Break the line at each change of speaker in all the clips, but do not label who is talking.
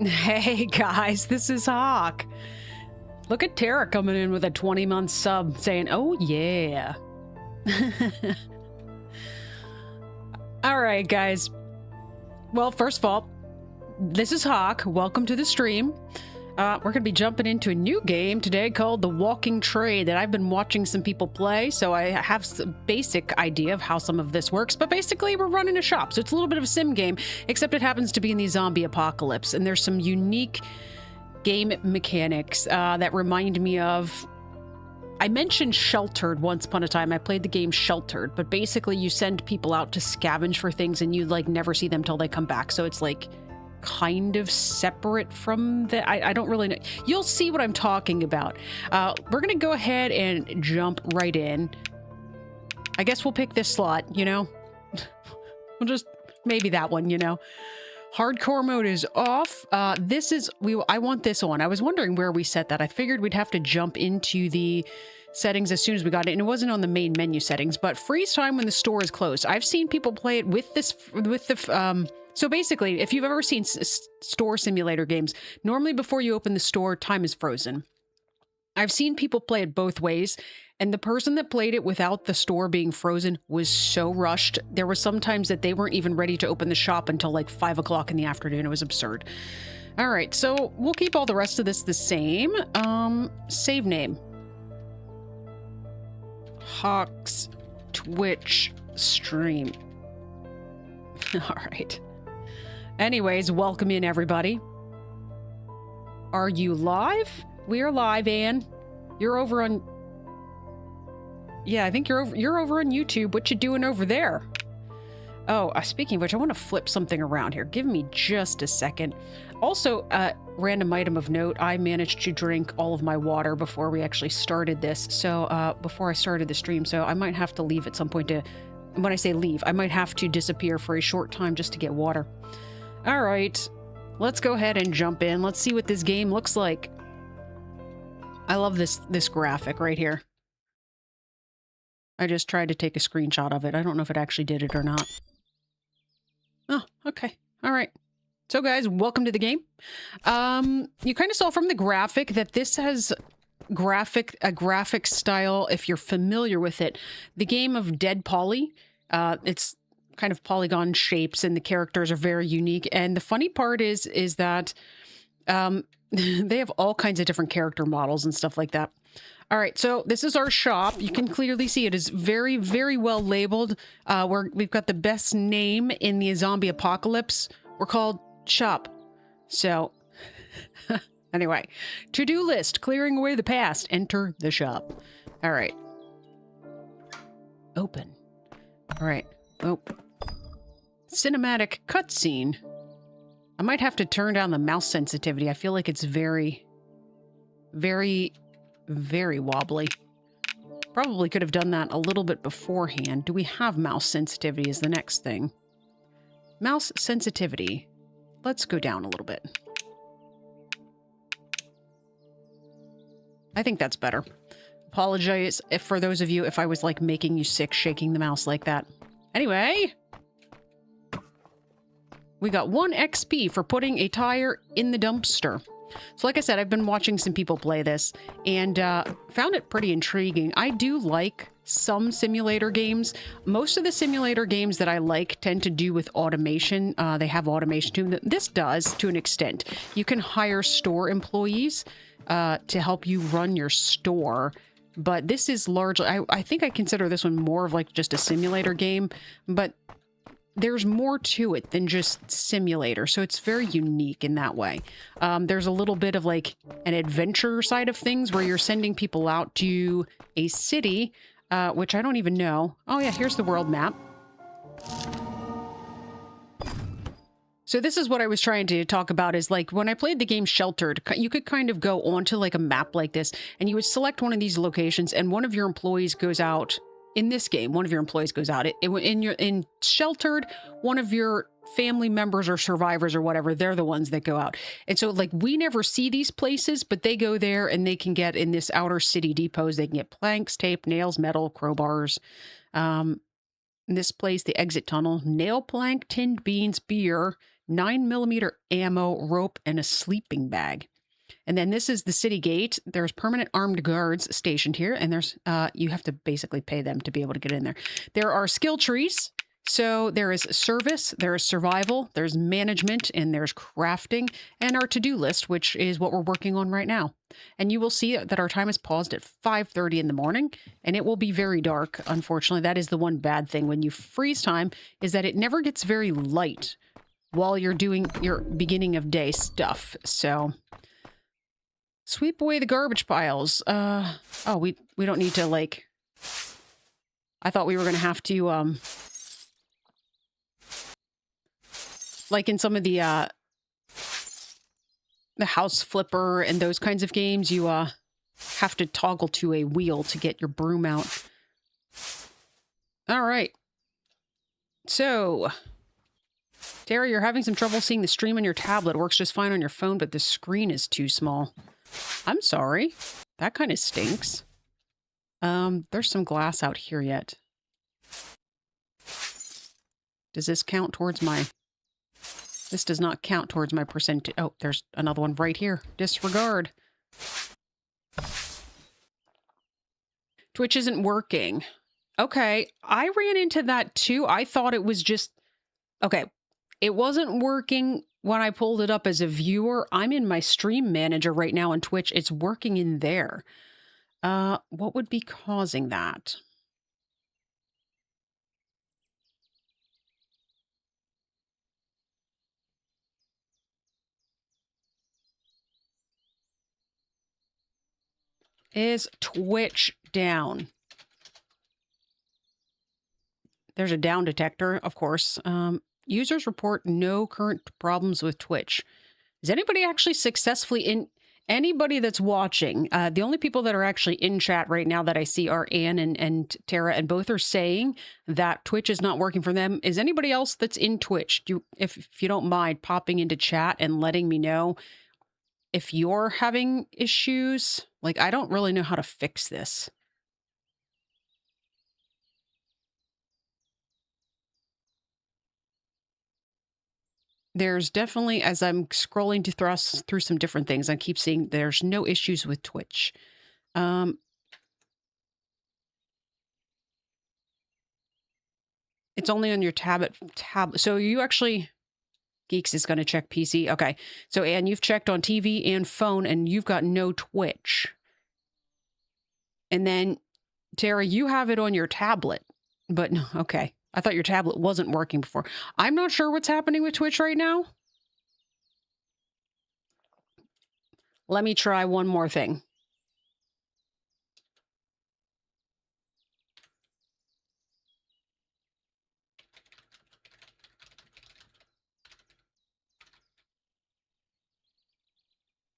Hey guys, this is Hawk. Look at Tara coming in with a 20-month sub saying, oh yeah. All right, guys. Well, first of all, this is Hawk. Welcome to the stream. We're going to be jumping into a new game today called The Walking Trade that I've been watching some people play, so I have some basic idea of how some of this works. But basically, we're running a shop, so it's a little bit of a sim game, except it happens to be in the zombie apocalypse, and there's some unique game mechanics that remind me of... I mentioned Sheltered once upon a time. I played the game Sheltered, but basically you send people out to scavenge for things and you like never see them till they come back. So it's like kind of separate from the... I don't really know. You'll see what I'm talking about. We're going to go ahead and jump right in. I guess we'll pick this slot, you know? We'll just... maybe that one, you know? Hardcore mode is off. This is... I want this on. I was wondering where we set that. I figured we'd have to jump into the settings as soon as we got it, and it wasn't on the main menu settings, but freeze time when the store is closed. I've seen people play it with this... So basically, if you've ever seen store simulator games, normally before you open the store, time is frozen. I've seen people play it both ways, and the person that played it without the store being frozen was so rushed. There were some times that they weren't even ready to open the shop until like 5 o'clock in the afternoon. It was absurd. All right, so we'll keep all the rest of this the same. Save name. Hawk's Twitch stream. All right. Anyways, welcome in, everybody. Are you live? We are live, Anne. You're over on... yeah, I think you're over on YouTube. What you doing over there? Oh, speaking of which, I want to flip something around here. Give me just a second. Also, random item of note, I managed to drink all of my water before we actually started this. So, before I started the stream, so I might have to leave at some point to... when I say leave, I might have to disappear for a short time just to get water. All right, let's go ahead and jump in. Let's see what this game looks like. I love this graphic right here. I just tried to take a screenshot of it. I don't know if it actually did it or not. Oh, okay. All right. So guys, welcome to the game. You kind of saw from the graphic that this has a graphic style, if you're familiar with it, the game of Dead Poly. It's kind of polygon shapes and the characters are very unique. And the funny part is that they have all kinds of different character models and stuff like that. All right, so this is our shop. You can clearly see it is very, very well labeled. We've got the best name in the zombie apocalypse. We're called Shop. So, anyway, to-do list, clearing away the past. Enter the shop. All right. Open. All right. Oh. Cinematic cutscene. I might have to turn down the mouse sensitivity. I feel like it's very, very, very wobbly. Probably could have done that a little bit beforehand. Do we have mouse sensitivity is the next thing. Mouse sensitivity. Let's go down a little bit. I think that's better. Apologize if for those of you if I was like making you sick shaking the mouse like that. Anyway, we got 1 XP for putting a tire in the dumpster. So like I said, I've been watching some people play this and found it pretty intriguing. I do like some simulator games. Most of the simulator games that I like tend to do with automation. They have automation to them. This does to an extent. You can hire store employees to help you run your store. But this is largely, I think I consider this one more of like just a simulator game, but there's more to it than just simulator. So it's very unique in that way. There's a little bit of like an adventure side of things where you're sending people out to a city, which I don't even know. Oh yeah, here's the world map. So this is what I was trying to talk about is like when I played the game Sheltered, you could kind of go onto like a map like this and you would select one of these locations and one of your employees goes out. In this game, one of your employees goes out. In Sheltered, one of your family members or survivors or whatever, they're the ones that go out. And so like we never see these places, but they go there and they can get in this outer city depots. They can get planks, tape, nails, metal, crowbars. In this place, the exit tunnel, nail plank, tinned beans, beer, 9mm ammo, rope, and a sleeping bag. And then this is the city gate. There's permanent armed guards stationed here, and there's you have to basically pay them to be able to get in there. There are skill trees. So there is service, there is survival, there's management, and there's crafting, and our to-do list, which is what we're working on right now. And you will see that our time is paused at 5:30 in the morning, and it will be very dark, unfortunately. That is the one bad thing when you freeze time, is that it never gets very light while you're doing your beginning of day stuff. So sweep away the garbage piles. Oh, we don't need to, like... I thought we were going to have to, like in some of the house flipper and those kinds of games, you have to toggle to a wheel to get your broom out. All right. So, Tara, you're having some trouble seeing the stream on your tablet. It works just fine on your phone, but the screen is too small. I'm sorry. That kind of stinks. There's some glass out here yet. Does this count towards my... This does not count towards my percentage. Oh, there's another one right here. Disregard. Twitch isn't working. Okay, I ran into that too. I thought it was just... Okay, it wasn't working when I pulled it up as a viewer. I'm in my stream manager right now on Twitch. It's working in there. What would be causing that? Is Twitch down? There's a down detector, of course. Users report no current problems with Twitch. Is anybody actually successfully in... Anybody that's watching, the only people that are actually in chat right now that I see are Anne and Tara, and both are saying that Twitch is not working for them. Is anybody else that's in Twitch? If you don't mind popping into chat and letting me know if you're having issues. Like, I don't really know how to fix this. There's definitely, as I'm scrolling to thrust through some different things, I keep seeing there's no issues with Twitch. It's only on your tab. So you actually... Geeks is going to check PC. Okay. So, Anne, you've checked on TV and phone, and you've got no Twitch. And then, Tara, you have it on your tablet. But, no, okay. I thought your tablet wasn't working before. I'm not sure what's happening with Twitch right now. Let me try one more thing.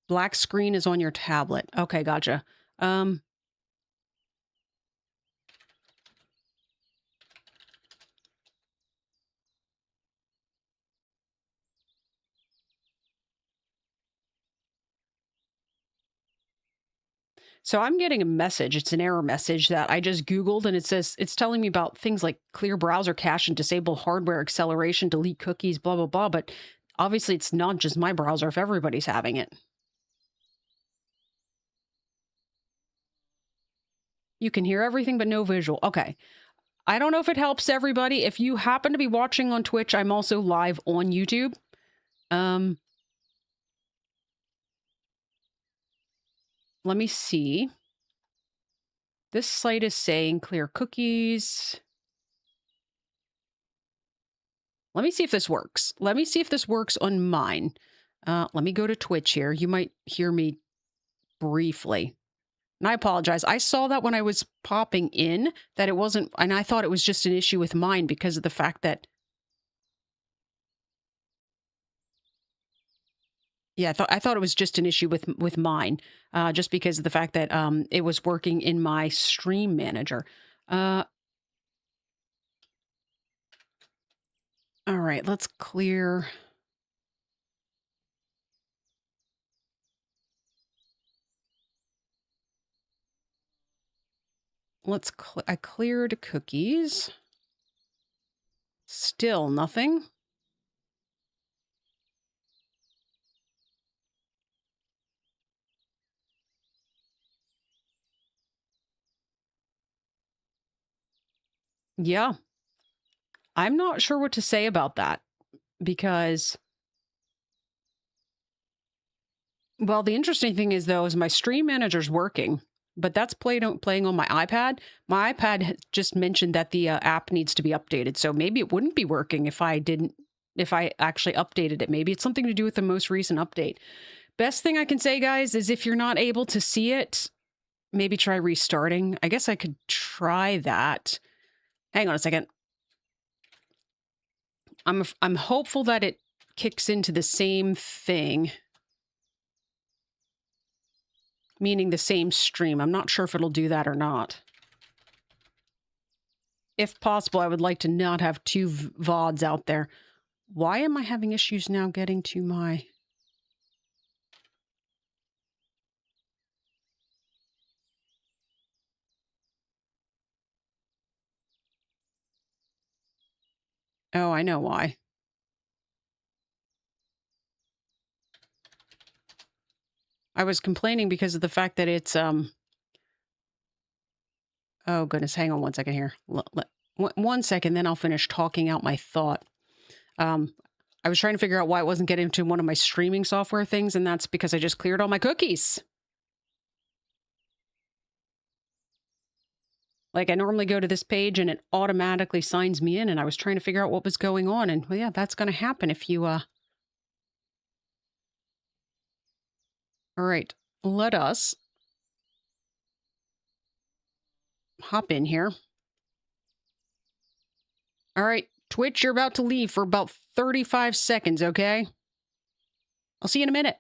Black screen is on your tablet. Okay, gotcha. So I'm getting a message. It's an error message that I just Googled, and it says it's telling me about things like clear browser cache and disable hardware acceleration, delete cookies, blah, blah, blah. But obviously it's not just my browser if everybody's having it. You can hear everything, but no visual. Okay. I don't know if it helps everybody. If you happen to be watching on Twitch, I'm also live on YouTube. Let me see. This site is saying clear cookies. Let me see if this works. Let me see if this works on mine. Let me go to Twitch here. You might hear me briefly. And I apologize. I saw that when I was popping in that it wasn't, and I thought it was just an issue with mine because of the fact that, yeah, I thought it was just an issue with mine, just because of the fact that it was working in my stream manager. All right, let's clear. I cleared cookies. Still nothing. Yeah. I'm not sure what to say about that because, well, the interesting thing is, though, is my stream manager's working, but that's playing on my iPad. My iPad just mentioned that the app needs to be updated. So maybe it wouldn't be working if I actually updated it. Maybe it's something to do with the most recent update. Best thing I can say, guys, is if you're not able to see it, maybe try restarting. I guess I could try that. Hang on a second. I'm hopeful that it kicks into the same thing, meaning the same stream. I'm not sure if it'll do that or not. If possible, I would like to not have two VODs out there. Why am I having issues now getting to my... Oh, I know why. I was complaining because of the fact that it's, oh, goodness. Hang on one second here. One second, then I'll finish talking out my thought. I was trying to figure out why it wasn't getting to one of my streaming software things, and that's because I just cleared all my cookies. Like, I normally go to this page and it automatically signs me in, and I was trying to figure out what was going on. And, well, yeah, that's going to happen if you, All right, let us hop in here. All right, Twitch, you're about to leave for about 35 seconds, okay? I'll see you in a minute.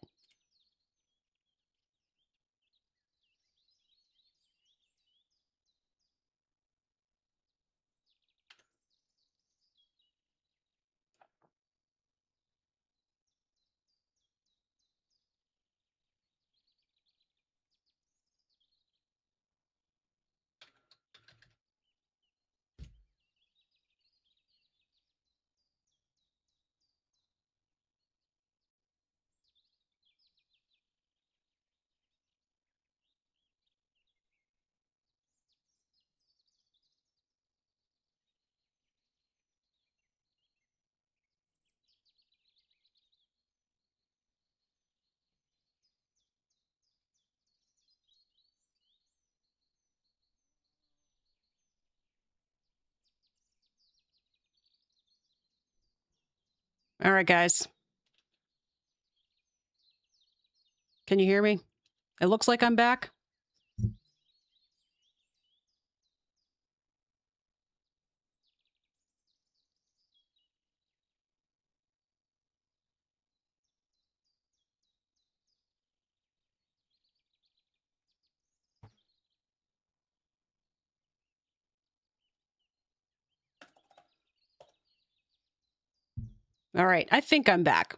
All right, guys. Can you hear me? It looks like I'm back. All right, I think I'm back.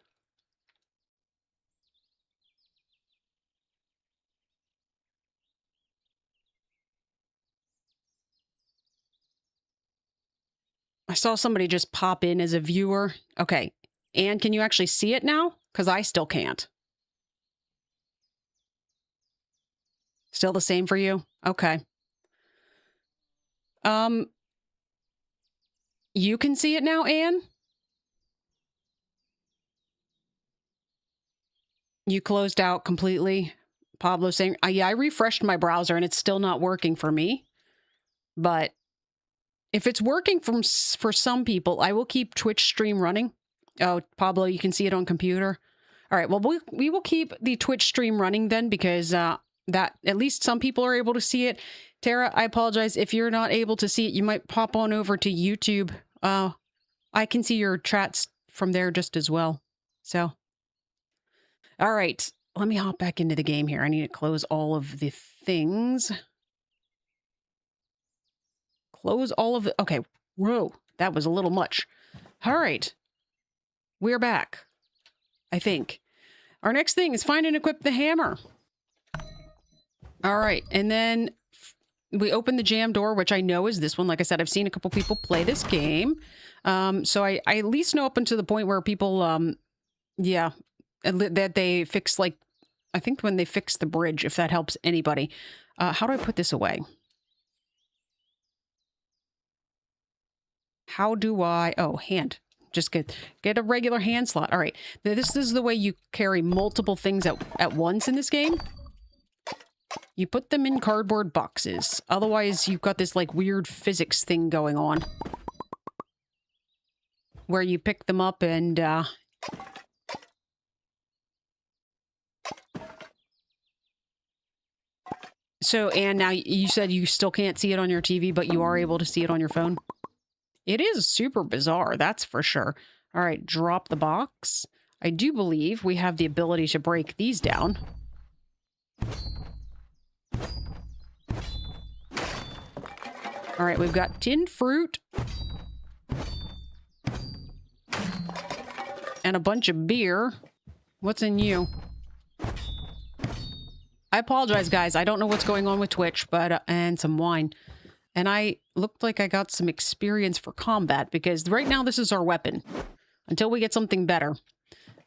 I saw somebody just pop in as a viewer. Okay, and can you actually see it now? Because I still can't. Still the same for you? Okay. You can see it now, Anne? You closed out completely? Pablo saying, yeah, I refreshed my browser and it's still not working for me. But if it's working for some people, I will keep Twitch stream running. Oh, Pablo, you can see it on computer. All right, well, we will keep the Twitch stream running then because that at least some people are able to see it. Tara, I apologize. If you're not able to see it, you might pop on over to YouTube. I can see your chats from there just as well. So, all right, let me hop back into the game here. I need to close all of the things. Close all of the... Okay, whoa, that was a little much. All right, we're back, I think. Our next thing is find and equip the hammer. All right, and then we open the jam door, which I know is this one. Like I said, I've seen a couple people play this game. So I at least know up until the point where people, yeah, that they fix, like, I think when they fix the bridge, if that helps anybody. How do I put this away? How do I... Oh, hand. Just get a regular hand slot. All right. This is the way you carry multiple things at once in this game. You put them in cardboard boxes. Otherwise, you've got this, like, weird physics thing going on. Where you pick them up and, So, Anne, now you said you still can't see it on your TV, but you are able to see it on your phone? It is super bizarre, that's for sure. All right, drop the box. I do believe we have the ability to break these down. All right, we've got tinned fruit. And a bunch of beer. What's in you? I apologize, guys. I don't know what's going on with Twitch, but and some wine. And I looked like I got some experience for combat because right now this is our weapon until we get something better.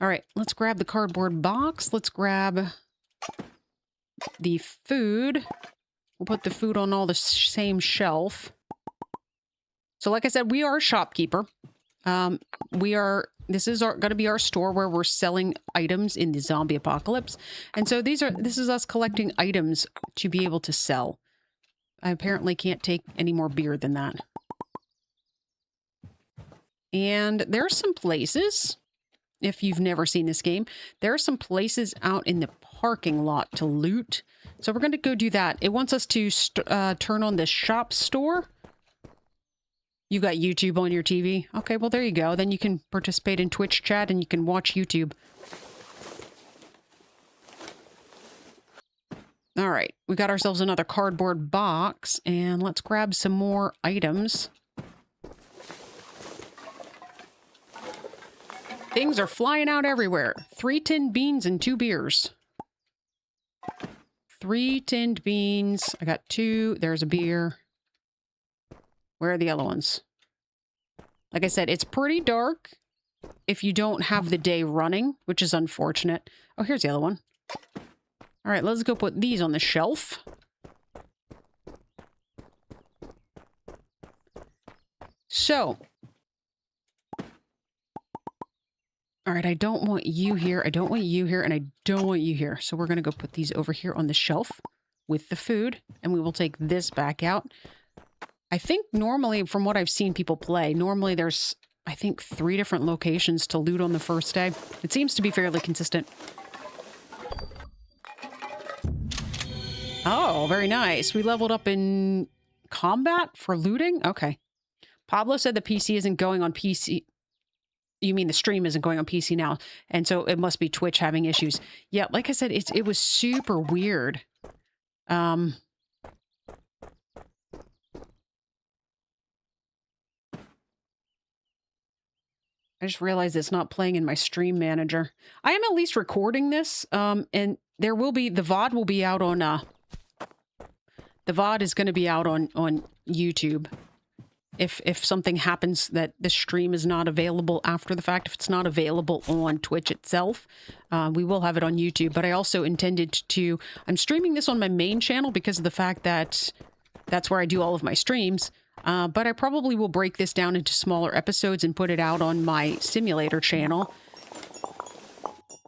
All right, let's grab the cardboard box. Let's grab the food. We'll put the food on all the same shelf. So like I said, we are a shopkeeper. This is going to be our store where we're selling items in the zombie apocalypse. And so this is us collecting items to be able to sell. I apparently can't take any more beer than that. And there are some places, if you've never seen this game, there are some places out in the parking lot to loot. So we're going to go do that. It wants us to turn on the shop store. You got YouTube on your TV? Okay, well, there you go. Then you can participate in Twitch chat and you can watch YouTube. All right, we got ourselves another cardboard box, and let's grab some more items. Things are flying out everywhere. 3 tinned beans and 2 beers. 3 tinned beans. I got 2. There's a beer. Where are the other ones? Like I said, it's pretty dark if you don't have the day running, which is unfortunate. Oh, here's the other one. All right, let's go put these on the shelf. So. All right, I don't want you here. I don't want you here, and I don't want you here. So we're going to go put these over here on the shelf with the food, and we will take this back out. I think normally, from what I've seen people play, normally there's, I think, 3 different locations to loot on the first day. It seems to be fairly consistent. Oh, very nice. We leveled up in combat for looting? Okay. Pablo said the PC isn't going on PC. You mean the stream isn't going on PC now, and so it must be Twitch having issues. Yeah, like I said, it was super weird. I just realized it's not playing in my stream manager. I am at least recording this, and there will be, the VOD will be out on, the VOD is going to be out on YouTube. If something happens that the stream is not available after the fact, if it's not available on Twitch itself, we will have it on YouTube. But I also intended to, I'm streaming this on my main channel because of the fact that that's where I do all of my streams. But I probably will break this down into smaller episodes and put it out on my simulator channel.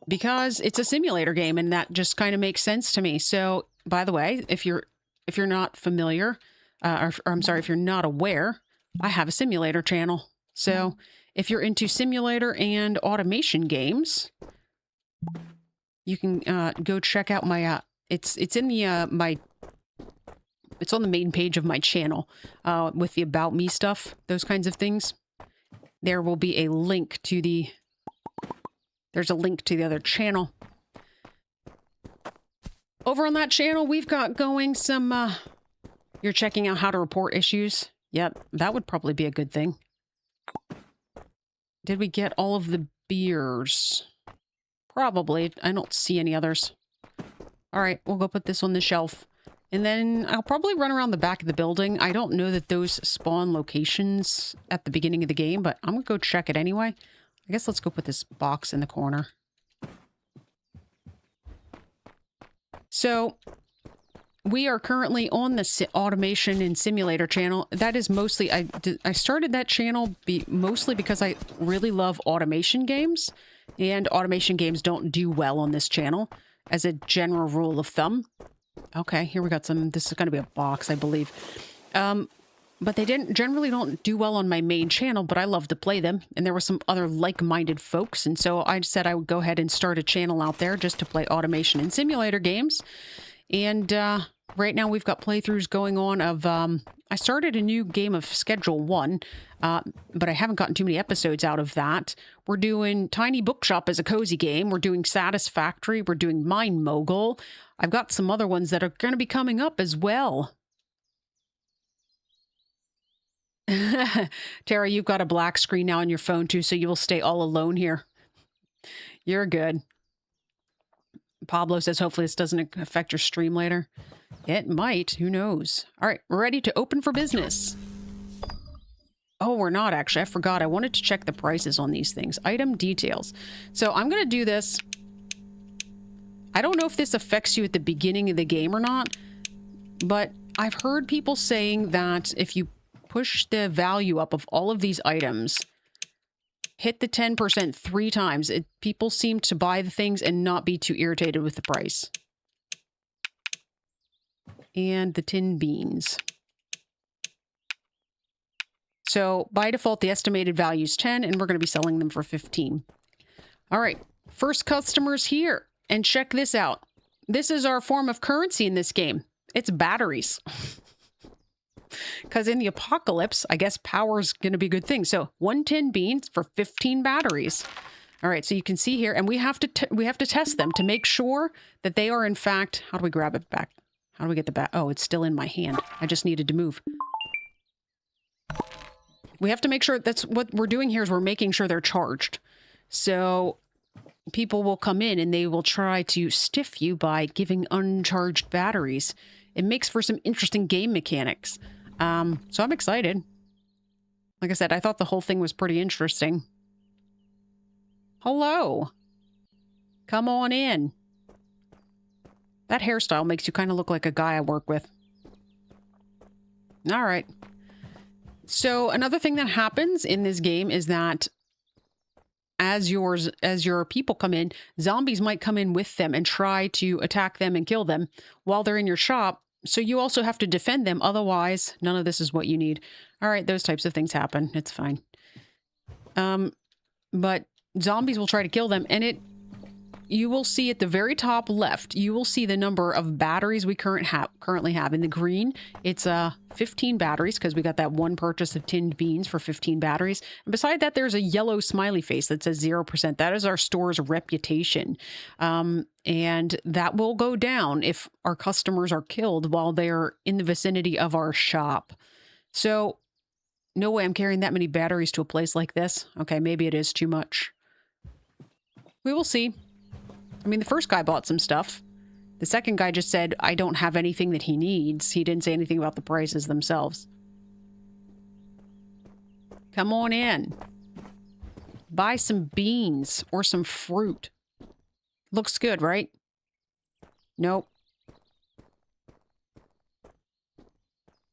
Because it's a simulator game and that just kind of makes sense to me. So, by the way, if you're not familiar, or I'm sorry, if you're not aware, I have a simulator channel. So if you're into simulator and automation games, you can go check out my it's in the it's on the main page of my channel with the about me stuff, those kinds of things. There will be a link to there's a link to the other channel. Over on that channel, we've got going some you're checking out how to report issues. Yep, that would probably be a good thing. Did we get all of the beers? Probably. I don't see any others. All right, we'll go put this on the shelf. And then I'll probably run around the back of the building. I don't know that those spawn locations at the beginning of the game, but I'm going to go check it anyway. I guess let's go put this box in the corner. So we are currently on the automation and simulator channel. That is mostly, I started that channel mostly because I really love automation games, and automation games don't do well on this channel as a general rule of thumb. Okay, here we got some, this is going to be a box, I believe. But they generally don't do well on my main channel, but I love to play them. And there were some other like-minded folks. And so I said I would go ahead and start a channel out there just to play automation and simulator games. And right now we've got playthroughs going on of, I started a new game of Schedule 1, but I haven't gotten too many episodes out of that. We're doing Tiny Bookshop as a cozy game. We're doing Satisfactory. We're doing Mine Mogul. I've got some other ones that are going to be coming up as well. Tara, you've got a black screen now on your phone too, so you will stay all alone here. You're good. Pablo says hopefully this doesn't affect your stream later. It might. Who knows? All right, we're ready to open for business. Oh, we're not actually. I forgot. I wanted to check the prices on these things. Item details. So I'm going to do this. I don't know if this affects you at the beginning of the game or not, but I've heard people saying that if you push the value up of all of these items, hit the 10% 3 times, people seem to buy the things and not be too irritated with the price. And the tin beans. So by default, the estimated value is 10, and we're going to be selling them for 15. All right, first customers here. And check this out. This is our form of currency in this game. It's batteries. Because in the apocalypse, I guess power is going to be a good thing. So 1 tin beans for 15 batteries. All right, so you can see here, and we have to test them to make sure that they are in fact. How do we grab it back? How do we get the back? Oh, it's still in my hand. I just needed to move. We have to make sure that's what we're doing here is we're making sure they're charged. So people will come in and they will try to stiff you by giving uncharged batteries. It makes for some interesting game mechanics. So I'm excited. Like I said, I thought the whole thing was pretty interesting. Hello. Come on in. That hairstyle makes you kind of look like a guy I work with. All right. So another thing that happens in this game is that as your people come in, zombies might come in with them and try to attack them and kill them while they're in your shop. So you also have to defend them. Otherwise, none of this is what you need. All right, those types of things happen. It's fine. But zombies will try to kill them, and you will see at the very top left, you will see the number of batteries we currently have. In the green, it's 15 batteries because we got that one purchase of tinned beans for 15 batteries. And beside that, there's a yellow smiley face that says 0%. That is our store's reputation. And that will go down if our customers are killed while they're in the vicinity of our shop. So no way I'm carrying that many batteries to a place like this. Okay, maybe it is too much. We will see. I mean, the first guy bought some stuff. The second guy just said, I don't have anything that he needs. He didn't say anything about the prices themselves. Come on in. Buy some beans or some fruit. Looks good, right? Nope.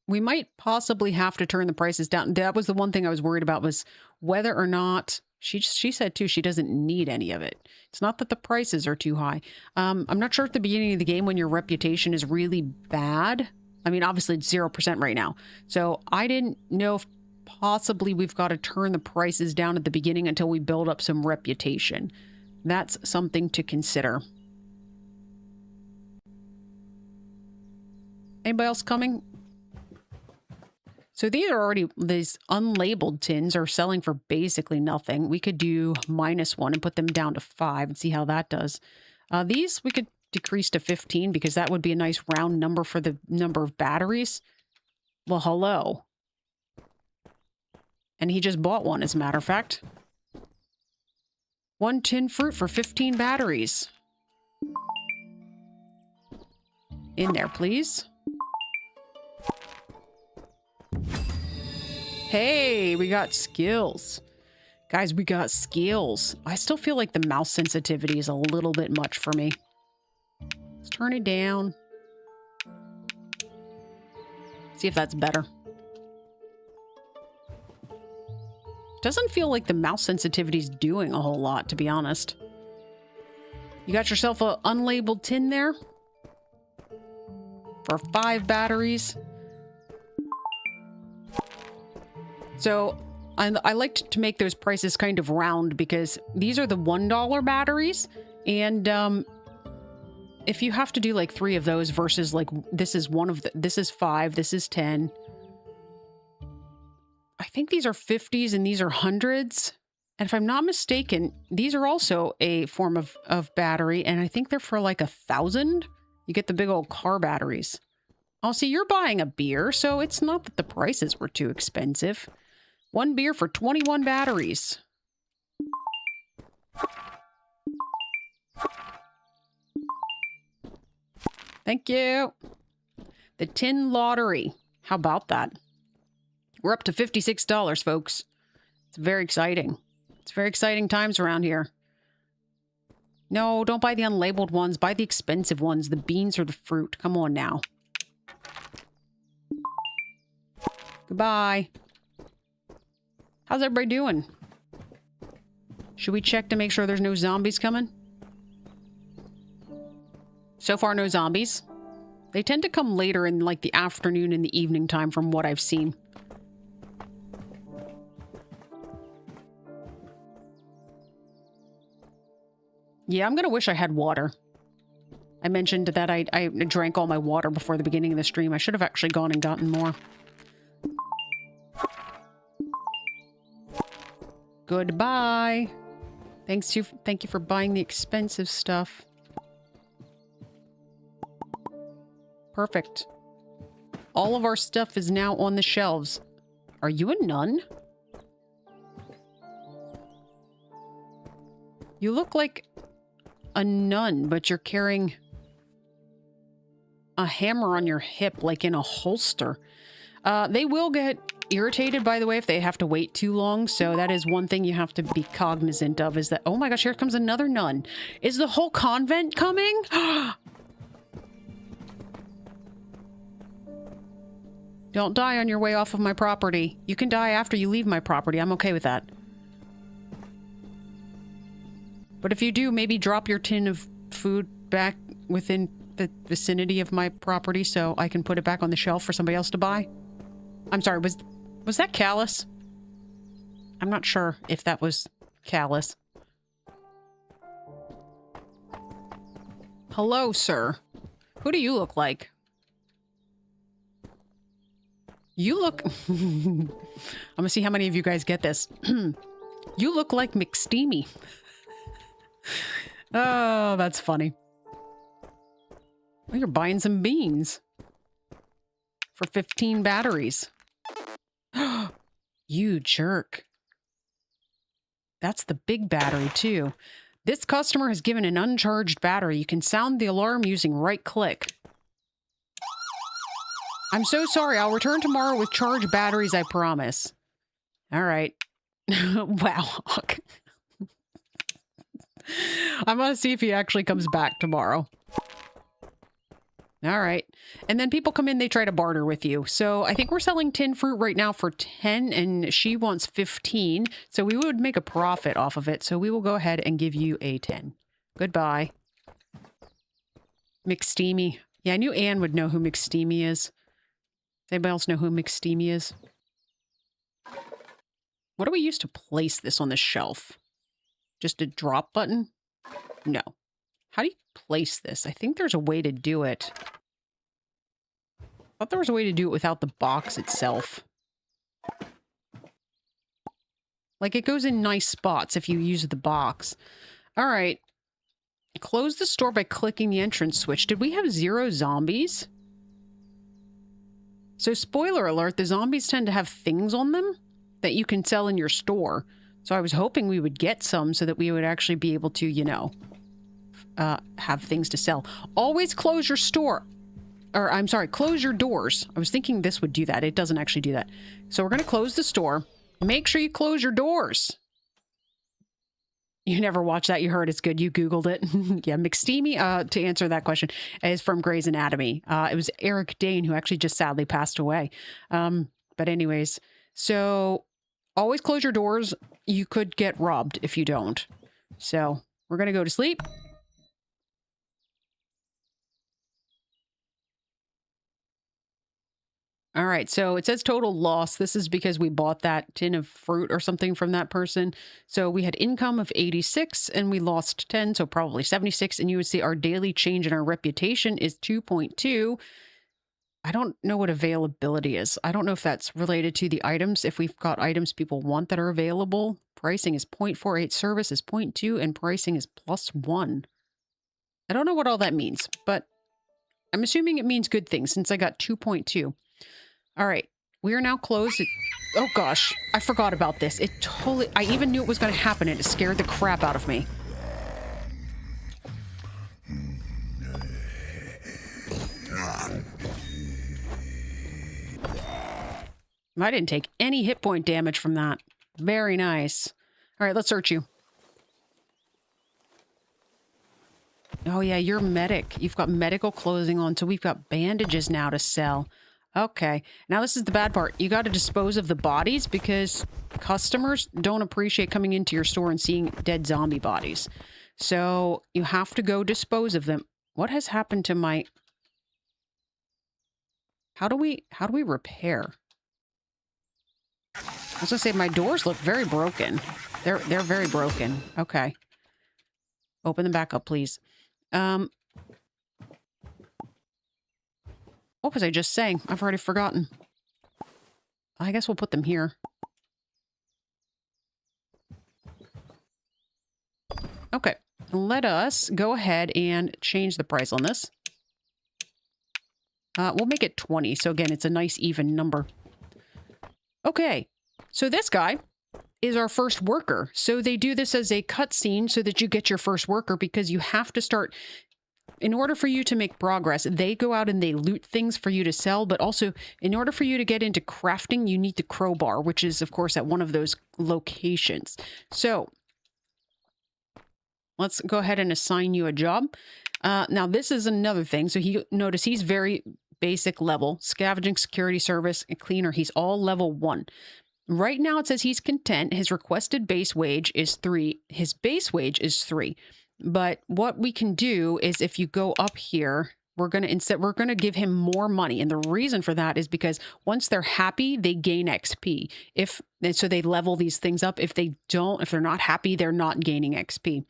We might possibly have to turn the prices down. That was the one thing I was worried about, was whether or not... She said, too, she doesn't need any of it. It's not that the prices are too high. I'm not sure at the beginning of the game when your reputation is really bad. I mean, obviously, it's 0% right now. So I didn't know if possibly we've got to turn the prices down at the beginning until we build up some reputation. That's something to consider. Anybody else coming? So these are already, these unlabeled tins are selling for basically nothing. We could do -1 and put them down to 5 and see how that does. These we could decrease to 15 because that would be a nice round number for the number of batteries. Well, hello. And he just bought one, as a matter of fact. 1 tin fruit for 15 batteries. In there, please. Hey, we got skills. Guys, we got skills. I still feel like the mouse sensitivity is a little bit much for me. Let's turn it down. See if that's better. Doesn't feel like the mouse sensitivity's doing a whole lot, to be honest. You got yourself an unlabeled tin there? For 5 batteries. So, I like to make those prices kind of round because these are the $1 batteries. And, if you have to do like 3 of those versus like, this is 5, this is 10. I think these are 50s and these are 100s. And if I'm not mistaken, these are also a form of battery. And I think they're for like 1,000. You get the big old car batteries. Oh, see, you're buying a beer, so it's not that the prices were too expensive. 1 beer for 21 batteries. Thank you. The tin lottery. How about that? We're up to $56, folks. It's very exciting. It's very exciting times around here. No, don't buy the unlabeled ones. Buy the expensive ones. The beans or the fruit. Come on now. Goodbye. How's everybody doing? Should we check to make sure there's no zombies coming? So far, no zombies. They tend to come later in like the afternoon and the evening time from what I've seen. Yeah, I'm gonna wish I had water. I mentioned that I drank all my water before the beginning of the stream. I should have actually gone and gotten more. Goodbye. Thank you for buying the expensive stuff. Perfect. All of our stuff is now on the shelves. Are you a nun? You look like a nun, but you're carrying a hammer on your hip, like in a holster. They will get irritated, by the way, if they have to wait too long. So that is one thing you have to be cognizant of, is that, oh my gosh, here comes another nun. Is the whole convent coming? Don't die on your way off of my property. You can die after you leave my property. I'm okay with that. But if you do, maybe drop your tin of food back within the vicinity of my property so I can put it back on the shelf for somebody else to buy. I'm sorry, was that callous? I'm not sure if that was callous. Hello, sir. Who do you look like? You look... I'm gonna see how many of you guys get this. You look like McSteamy. Oh, that's funny. Well, you're buying some beans. For 15 batteries. You jerk. That's the big battery, too. This customer has given an uncharged battery. You can sound the alarm using right-click. I'm so sorry. I'll return tomorrow with charged batteries, I promise. All right. Wow. I'm going to see if he actually comes back tomorrow. All right. And then people come in, they try to barter with you. So I think we're selling tin fruit right now for 10 and she wants 15. So we would make a profit off of it. So we will go ahead and give you a 10. Goodbye. McSteamy. Yeah, I knew Anne would know who McSteamy is. Does anybody else know who McSteamy is? What do we use to place this on the shelf? Just a drop button? No. How do you place this? I think there's a way to do it. I thought there was a way to do it without the box itself. Like, it goes in nice spots if you use the box. All right. Close the store by clicking the entrance switch. Did we have 0 zombies? So, spoiler alert, the zombies tend to have things on them that you can sell in your store. So I was hoping we would get some so that we would actually be able to, you know, have things to sell. Always close your store. Or, I'm sorry, close your doors. I was thinking this would do that. It doesn't actually do that. So we're going to close the store. Make sure you close your doors. You never watched that. You heard it's good. You Googled it. Yeah, McSteamy, to answer that question, is from Grey's Anatomy. It was Eric Dane, who actually just sadly passed away. But anyways, so always close your doors. You could get robbed if you don't. So we're going to go to sleep. All right, so it says total loss. This is because we bought that tin of fruit or something from that person. So we had income of 86 and we lost 10, so probably 76. And you would see our daily change in our reputation is 2.2. I don't know what availability is. I don't know if that's related to the items. If we've got items people want that are available, pricing is 0.48, service is 0.2, and pricing is +1. I don't know what all that means, but I'm assuming it means good things since I got 2.2. All right, we are now closed. Oh gosh, I forgot about this. I even knew it was going to happen and it scared the crap out of me. I didn't take any hit point damage from that. Very nice. All right, let's search you. Oh yeah, you're medic. You've got medical clothing on, so we've got bandages now to sell. Okay, now this is the bad part. You got to dispose of the bodies because customers don't appreciate coming into your store and seeing dead zombie bodies. So you have to go dispose of them. What has happened to my... How do we repair? I was gonna say my doors look very broken. They're very broken. Okay. Open them back up, please. What was I just saying? I've already forgotten. I guess we'll put them here. Okay. Let us go ahead and change the price on this. We'll make it 20. So again, it's a nice even number. Okay. So this guy is our first worker. So they do this as a cutscene so that you get your first worker because you have to start... In order for you to make progress, they go out and they loot things for you to sell, but also in order for you to get into crafting, you need the crowbar, which is, of course, at one of those locations. So let's go ahead and assign you a job. Now, this is another thing. So notice he's very basic level, scavenging, security service, and cleaner. He's all level 1. Right now, it says he's content. His requested base wage is 3. His base wage is 3. But what we can do is if you go up here, we're going to give him more money. And the reason for that is because once they're happy, they gain XP. So they level these things up. If they're not happy, they're not gaining XP.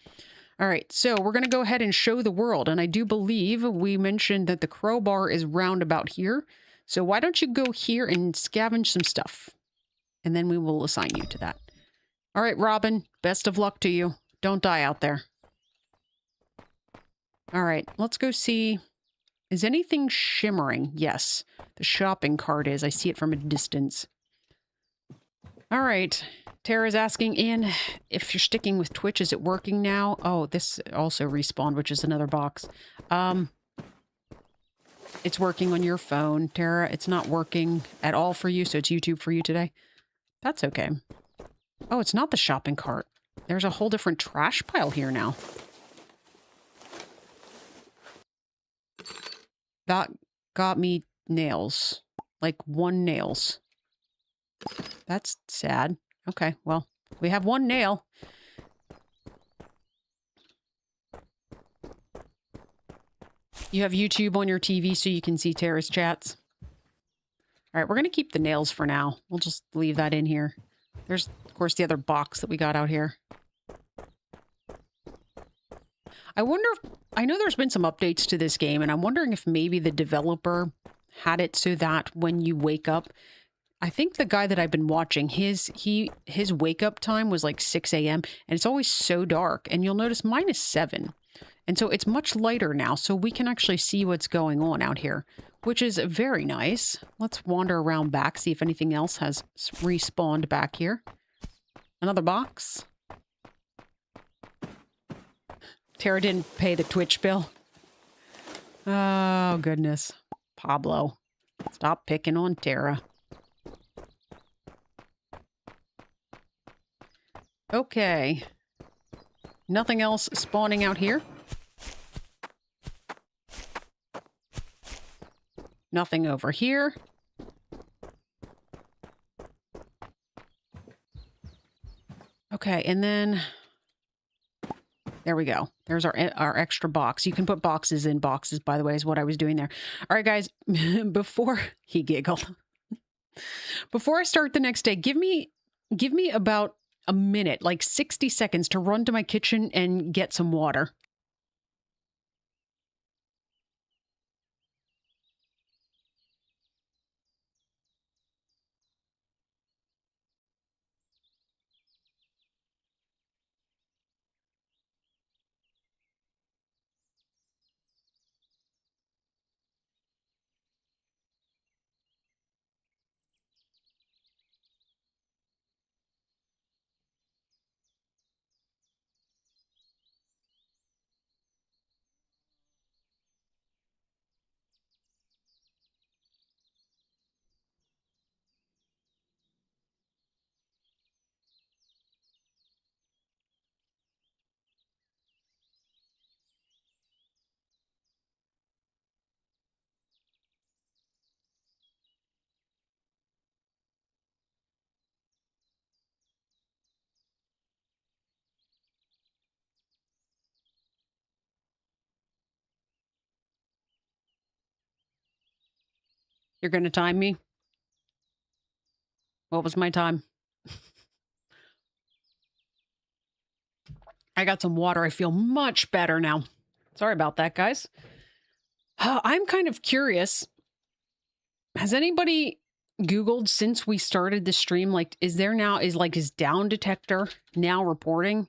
All right. So we're going to go ahead and show the world. And I do believe we mentioned that the crowbar is round about here. So why don't you go here and scavenge some stuff? And then we will assign you to that. All right, Robin, best of luck to you. Don't die out there. All right, let's go see. Is anything shimmering? Yes, the shopping cart is. I see it from a distance. All right, Tara's asking in if you're sticking with Twitch, is it working now? Oh, this also respawned, which is another box. It's working on your phone, Tara. It's not working at all for you, so it's YouTube for you today. That's okay. Oh, it's not the shopping cart. There's a whole different trash pile here now. That got me nails. Like 1 nails. That's sad. Okay, well, we have 1 nail. You have YouTube on your TV so you can see Tara's chats. All right, we're going to keep the nails for now. We'll just leave that in here. There's, of course, the other box that we got out here. I wonder if... I know there's been some updates to this game, and I'm wondering if maybe the developer had it so that when you wake up... I think the guy that I've been watching, his wake-up time was like 6 a.m., and it's always so dark. And you'll notice mine is 7. And so it's much lighter now, so we can actually see what's going on out here, which is very nice. Let's wander around back, see if anything else has respawned back here. Another box. Tara didn't pay the Twitch bill. Oh, goodness. Pablo, stop picking on Tara. Okay. Nothing else spawning out here. Nothing over here. Okay, and then there we go. There's our extra box. You can put boxes in boxes, by the way, is what I was doing there. All right, guys, before he giggled, before I start the next day, give me about a minute, like 60 seconds to run to my kitchen and get some water. You're going to time me? What was my time? I got some water. I feel much better now. Sorry about that, guys. I'm kind of curious. Has anybody Googled since we started the stream, like, is down detector now reporting?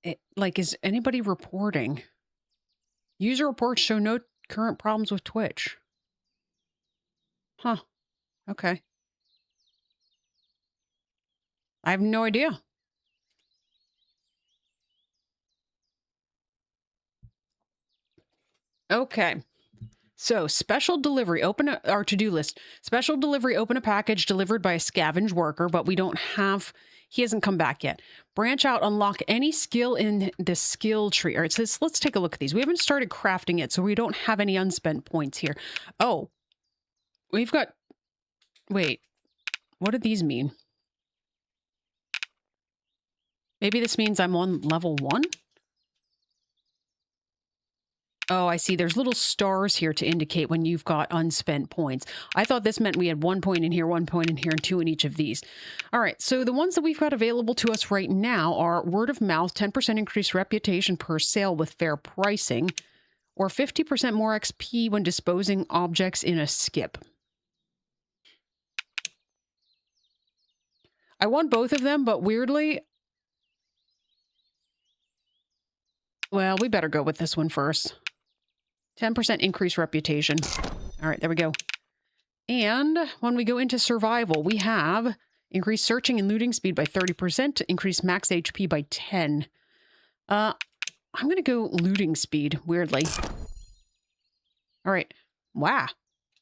Is anybody reporting? User reports show no current problems with Twitch. Huh. Okay. I have no idea. Okay. So, special delivery, open our to-do list. Special delivery, open a package delivered by a scavenge worker, but we don't have, he hasn't come back yet. Branch out, unlock any skill in the skill tree. All right, so let's take a look at these. We haven't started crafting it, so we don't have any unspent points here. Oh, we've got, wait, what do these mean? Maybe this means I'm on level 1? Oh, I see. There's little stars here to indicate when you've got unspent points. I thought this meant we had 1 point in here, 1 point in here, and 2 in each of these. All right, so the ones that we've got available to us right now are word of mouth, 10% increased reputation per sale with fair pricing, or 50% more XP when disposing objects in a skip. I want both of them, but weirdly, well, we better go with this one first. 10% increased reputation. All right, there we go. And when we go into survival, we have increased searching and looting speed by 30%, increased max HP by 10. I'm going to go looting speed, weirdly. All right. Wow.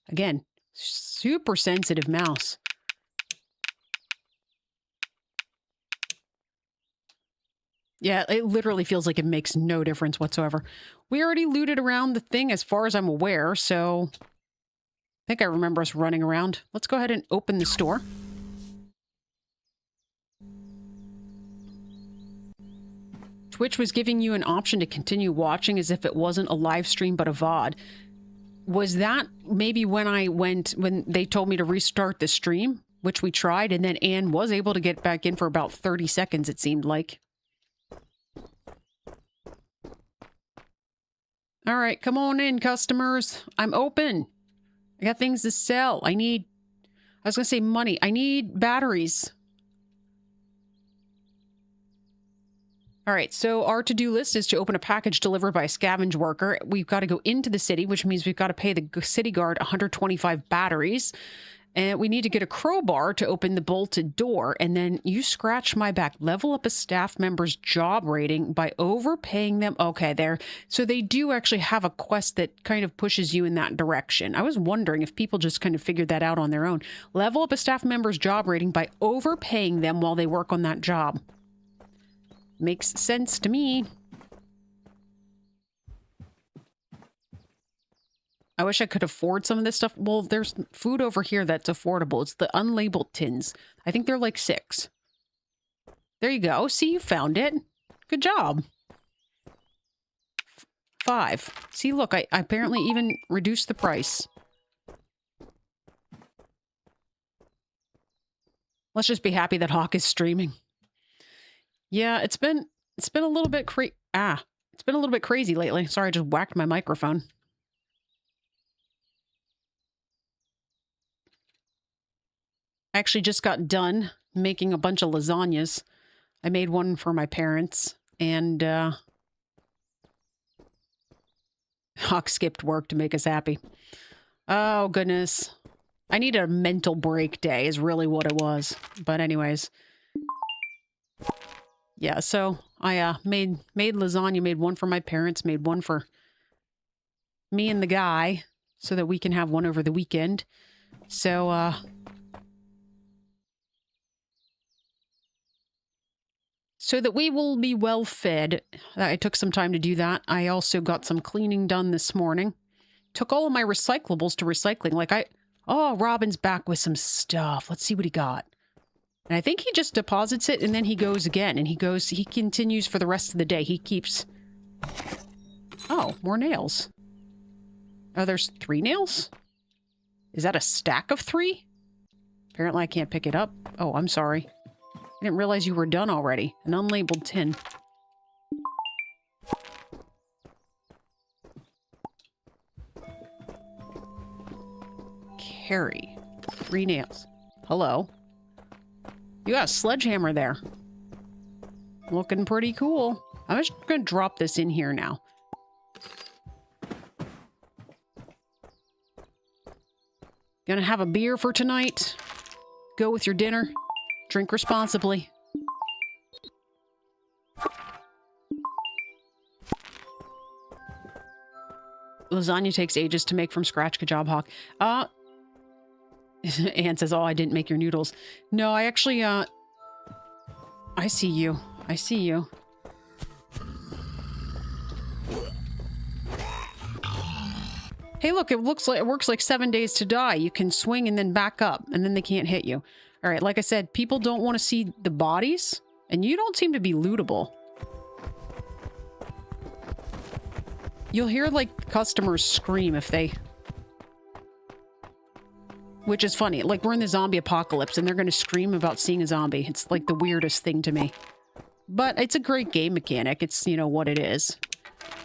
Again, super sensitive mouse. Yeah, it literally feels like it makes no difference whatsoever. We already looted around the thing as far as I'm aware, so I think I remember us running around. Let's go ahead and open the store. Twitch was giving you an option to continue watching as if it wasn't a live stream but a VOD. Was that maybe when they told me to restart the stream, which we tried, and then Anne was able to get back in for about 30 seconds, it seemed like. All right, come on in, customers. I'm open. I got things to sell. I was going to say money. I need batteries. All right, so our to-do list is to open a package delivered by a scavenge worker. We've got to go into the city, which means we've got to pay the city guard 125 batteries. And we need to get a crowbar to open the bolted door. And then you scratch my back. Level up a staff member's job rating by overpaying them. Okay, there. So they do actually have a quest that kind of pushes you in that direction. I was wondering if people just kind of figured that out on their own. Level up a staff member's job rating by overpaying them while they work on that job. Makes sense to me. I wish I could afford some of this stuff. Well, there's food over here that's affordable. It's the unlabeled tins. I think they're like 6. There you go. See, you found it. Good job. 5. See, look, I apparently even reduced the price. Let's just be happy that Hawk is streaming. Yeah, it's been a little bit it's been a little bit crazy lately. Sorry, I just whacked my microphone. I actually just got done making a bunch of lasagnas. I made one for my parents, and Hawk skipped work to make us happy. Oh, goodness. I need a mental break day is really what it was. But anyways. Yeah, so I made lasagna, made one for my parents, made one for me and the guy so that we can have one over the weekend. So, so that we will be well fed. I took some time to do that. I also got some cleaning done this morning. Took all of my recyclables to recycling. Oh, Robin's back with some stuff. Let's see what he got. And I think he just deposits it and then he goes again. And he continues for the rest of the day. He keeps... Oh, more nails. Oh, there's 3 nails? Is that a stack of 3? Apparently I can't pick it up. Oh, I'm sorry. I didn't realize you were done already. An unlabeled tin. Carry. 3 nails. Hello. You got a sledgehammer there. Looking pretty cool. I'm just going to drop this in here now. Gonna have a beer for tonight. Go with your dinner. Drink responsibly. Lasagna takes ages to make from scratch. Good job, Hawk. Anne says, oh, I didn't make your noodles. No, I actually, I see you. I see you. Hey, look, it works like 7 days to die. You can swing and then back up, and then they can't hit you. All right, like I said, people don't want to see the bodies, and you don't seem to be lootable. You'll hear, like, customers scream if they... Which is funny. Like, we're in the zombie apocalypse, and they're going to scream about seeing a zombie. It's, like, the weirdest thing to me. But it's a great game mechanic. It's, you know, what it is.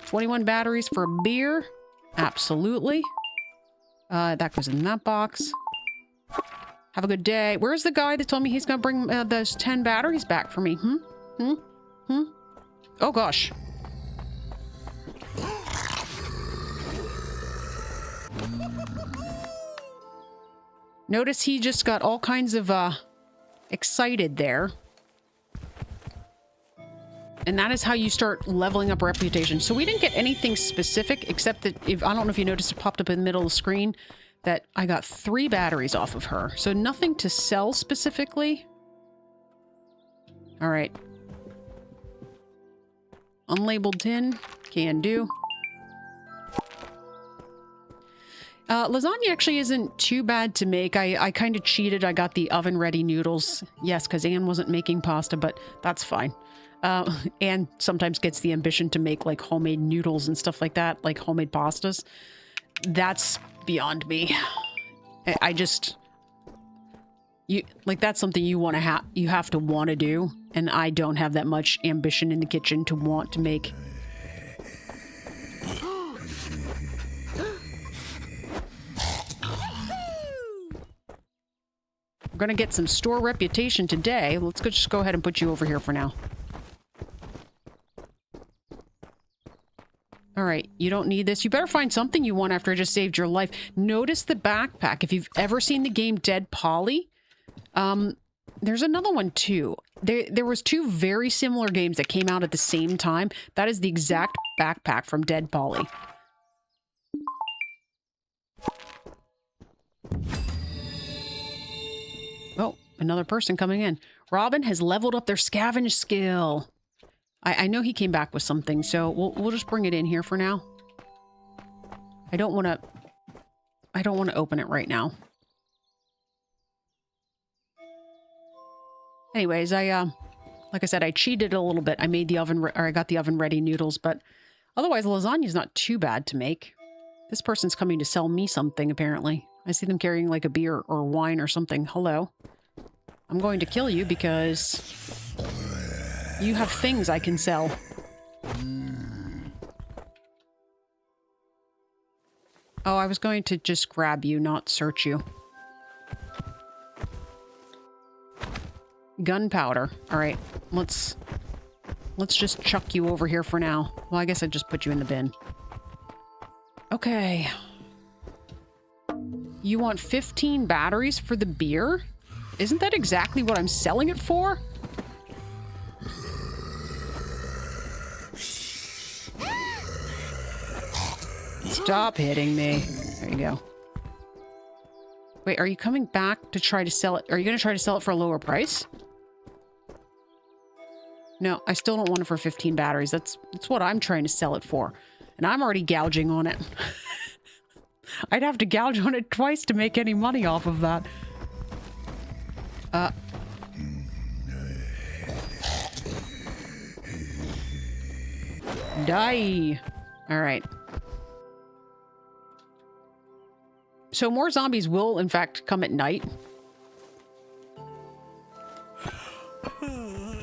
21 batteries for a beer. Absolutely. That goes in that box. Have a good day. Where's the guy that told me he's going to bring those 10 batteries back for me? Oh, gosh. Notice he just got all kinds of excited there. And that is how you start leveling up reputation. So we didn't get anything specific, except that I don't know if you noticed, it popped up in the middle of the screen that I got 3 batteries off of her. So nothing to sell specifically. All right. Unlabeled tin. Can do. Lasagna actually isn't too bad to make. I kind of cheated. I got the oven-ready noodles. Yes, because Anne wasn't making pasta, but that's fine. Anne sometimes gets the ambition to make, like, homemade noodles and stuff like that, like homemade pastas. That's beyond me. I just... that's something you want to you have to want to do, and I don't have that much ambition in the kitchen to want to make... We're gonna get some store reputation today. Let's just go ahead and put you over here for now. All right, you don't need this. You better find something you want after I just saved your life. Notice the backpack. If you've ever seen the game Dead Polly, there's another one too. There was two very similar games that came out at the same time. That is the exact backpack from Dead Polly. Oh, another person coming in. Robin has leveled up their scavenge skill. I know he came back with something, so we'll just bring it in here for now. I don't want to open it right now. Anyways, like I said, I cheated a little bit. I made the oven, or I got the oven ready noodles, but otherwise lasagna's not too bad to make. This person's coming to sell me something, apparently. I see them carrying like a beer or wine or something. Hello. I'm going to kill you because you have things I can sell. Oh, I was going to just grab you, not search you. Gunpowder. All right, let's just chuck you over here for now. Well, I guess I'd just put you in the bin. Okay. You want 15 batteries for the beer? Isn't that exactly what I'm selling it for? Stop hitting me. There you go. Wait, are you coming back to try to sell it? Are you going to try to sell it for a lower price? No, I still don't want it for 15 batteries. That's what I'm trying to sell it for. And I'm already gouging on it. I'd have to gouge on it twice to make any money off of that. Die. All right. So more zombies will, in fact, come at night.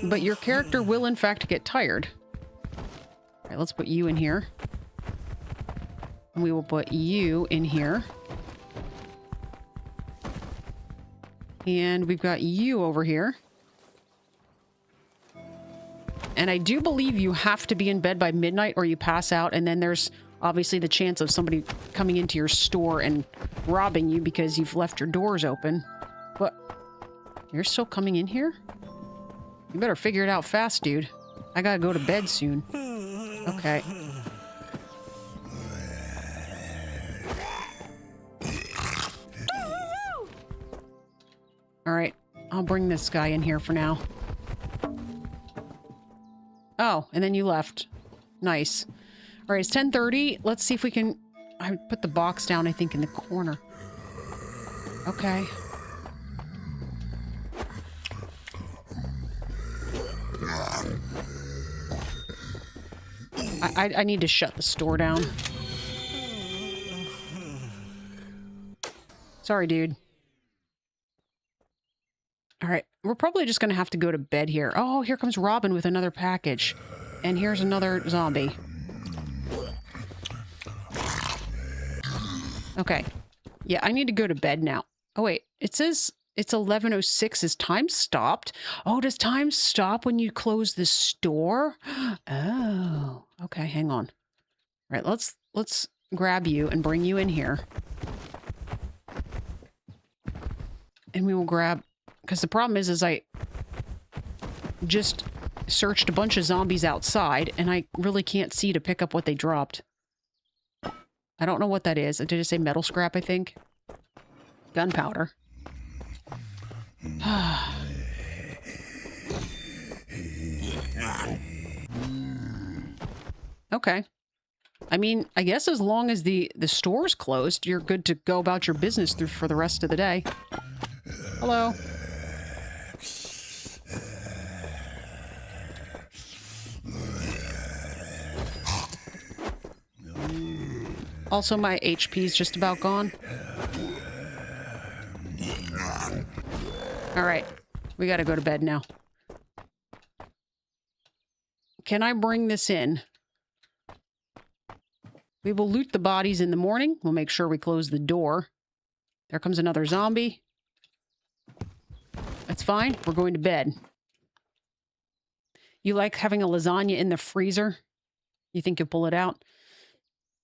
But your character will, in fact, get tired. All right, let's put you in here. And we will put you in here. And we've got you over here. And I do believe you have to be in bed by midnight or you pass out. And then there's obviously the chance of somebody coming into your store and robbing you because you've left your doors open. But you're still coming in here? You better figure it out fast, dude. I gotta go to bed soon. Okay. All right, I'll bring this guy in here for now. Oh, and then you left. Nice. All right, it's 10:30. Let's see if we can... I put the box down, I think, in the corner. Okay. I need to shut the store down. Sorry, dude. All right, we're probably just going to have to go to bed here. Oh, here comes Robin with another package. And here's another zombie. Okay. Yeah, I need to go to bed now. Oh, wait. It says it's 11:06. Is time stopped? Oh, does time stop when you close the store? Oh, okay. Hang on. All right, let's grab you and bring you in here. And we will grab... Because the problem is I just searched a bunch of zombies outside, and I really can't see to pick up what they dropped. I don't know what that is. Did it say metal scrap, I think? Gunpowder. Okay. I mean, I guess as long as the store's closed, you're good to go about your business for the rest of the day. Hello. Also, my HP's just about gone. All right. We gotta go to bed now. Can I bring this in? We will loot the bodies in the morning. We'll make sure we close the door. There comes another zombie. That's fine. We're going to bed. You like having a lasagna in the freezer? You think you'll pull it out?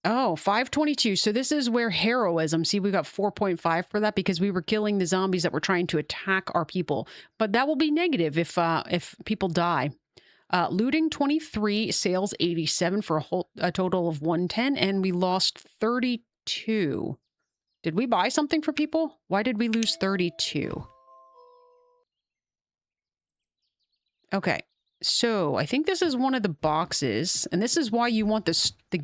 Oh, 522. So this is where heroism. See, we got 4.5 for that because we were killing the zombies that were trying to attack our people. But that will be negative if people die. Looting 23, sales 87 for a total of 110, and we lost 32. Did we buy something for people? Why did we lose 32? Okay, so I think this is one of the boxes, and this is why you want this the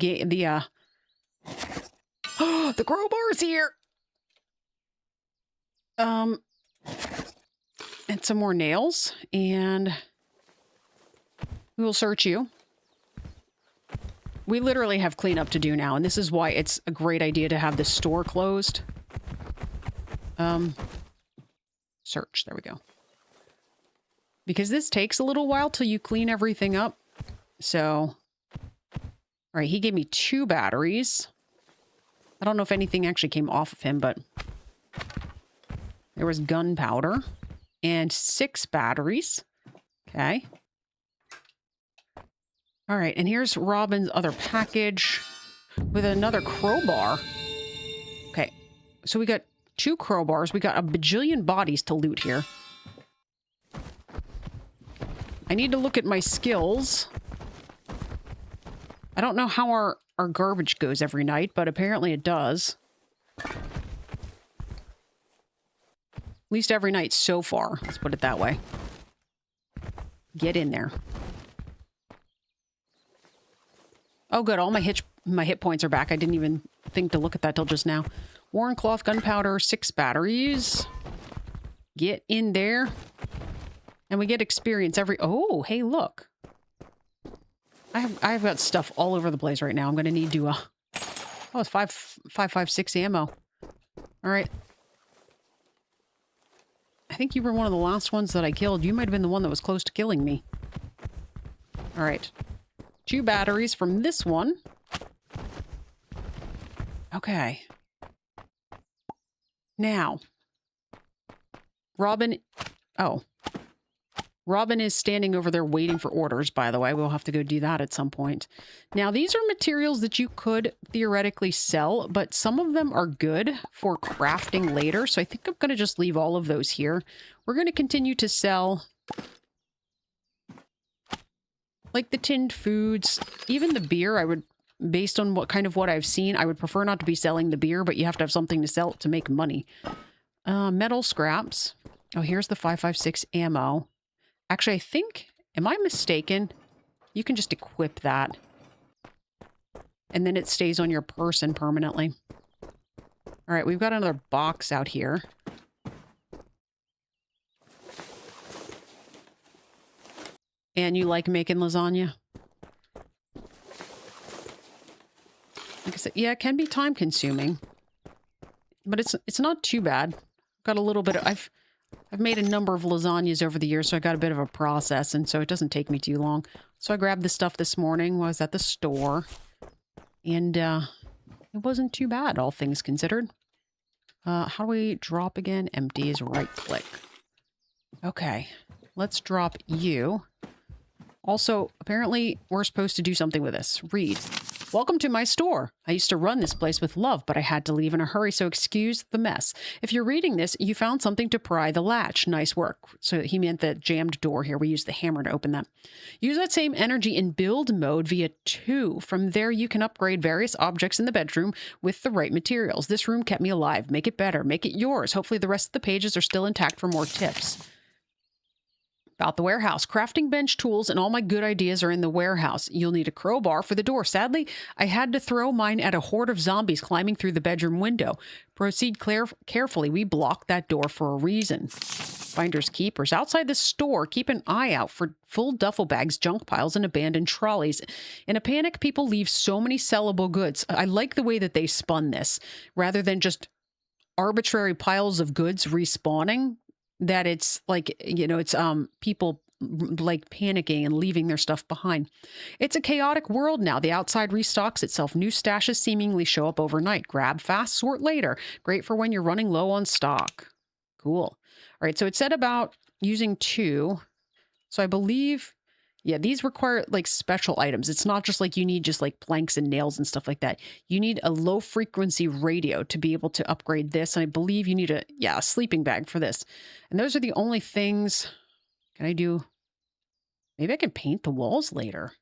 crowbar's here. And some more nails, and we will search you. We literally have cleanup to do now, and this is why it's a great idea to have this store closed. Search, there we go. Because this takes a little while till you clean everything up. So, all right, he gave me 2 batteries. I don't know if anything actually came off of him, but there was gunpowder and 6 batteries. Okay. All right, and here's Robin's other package with another crowbar. Okay, so we got 2 crowbars. We got a bajillion bodies to loot here. I need to look at my skills. I don't know how our garbage goes every night, but apparently it does. At least every night so far. Let's put it that way. Get in there. Oh, good. All my hit points are back. I didn't even think to look at that till just now. Worn cloth, gunpowder, 6 batteries. Get in there. And we get experience every... Oh, hey, look. I've got stuff all over the place right now. I'm going to need to... Oh, it's 5.56 ammo. All right. I think you were one of the last ones that I killed. You might have been the one that was close to killing me. All right. 2 batteries from this one. Okay. Now. Robin... Oh. Robin is standing over there waiting for orders, by the way. We'll have to go do that at some point. Now, these are materials that you could theoretically sell, but some of them are good for crafting later. So I think I'm going to just leave all of those here. We're going to continue to sell... like the tinned foods, even the beer. I would, based on what I've seen, I would prefer not to be selling the beer, but you have to have something to sell to make money. Metal scraps. Oh, here's the 5.56 ammo. Actually, I think, am I mistaken? You can just equip that. And then it stays on your person permanently. All right, we've got another box out here. And you like making lasagna? Like I said, yeah, it can be time consuming. But it's not too bad. Got a little bit of... I've made a number of lasagnas over the years, so I got a bit of a process, and so it doesn't take me too long. So I grabbed this stuff this morning while I was at the store. And it wasn't too bad, all things considered. How do we drop again? Empty is right click. Okay, let's drop you. Also, apparently, we're supposed to do something with this. Read. Welcome to my store. I used to run this place with love, but I had to leave in a hurry, so excuse the mess. If you're reading this, you found something to pry the latch. Nice work. So he meant the jammed door here. We used the hammer to open that. Use that same energy in build mode via 2. From there, you can upgrade various objects in the bedroom with the right materials. This room kept me alive. Make it better. Make it yours. Hopefully the rest of the pages are still intact for more tips. About the warehouse. Crafting bench tools and all my good ideas are in the warehouse. You'll need a crowbar for the door. Sadly, I had to throw mine at a horde of zombies climbing through the bedroom window. Proceed carefully. We blocked that door for a reason. Finders keepers. Outside the store, keep an eye out for full duffel bags, junk piles, and abandoned trolleys. In a panic, people leave so many sellable goods. I like the way that they spun this. Rather than just arbitrary piles of goods respawning, that it's like, you know, it's people like panicking and leaving their stuff behind. It's a chaotic world now. The outside restocks itself. New stashes seemingly show up overnight. Grab fast, sort later. Great for when you're running low on stock. Cool. All right, so it said about using 2. So I believe, Yeah, these require like special items. It's not just like you need just like planks and nails and stuff like that. You need a low frequency radio to be able to upgrade this. And I believe you need a sleeping bag for this. And those are the only things. Can I do? Maybe I can paint the walls later.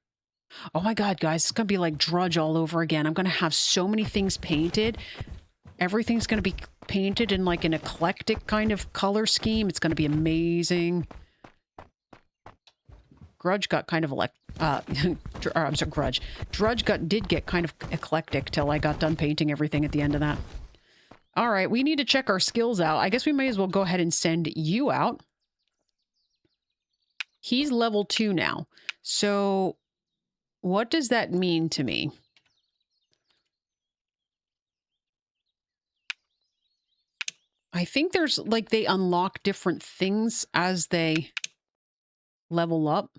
Oh my God, guys, it's going to be like Drudge all over again. I'm going to have so many things painted. Everything's going to be painted in like an eclectic kind of color scheme. It's going to be amazing. Grudge got kind of I'm sorry, Grudge. Drudge did get kind of eclectic till I got done painting everything at the end of that. All right, we need to check our skills out. I guess we may as well go ahead and send you out. He's level 2 now. So what does that mean to me? I think there's like they unlock different things as they level up.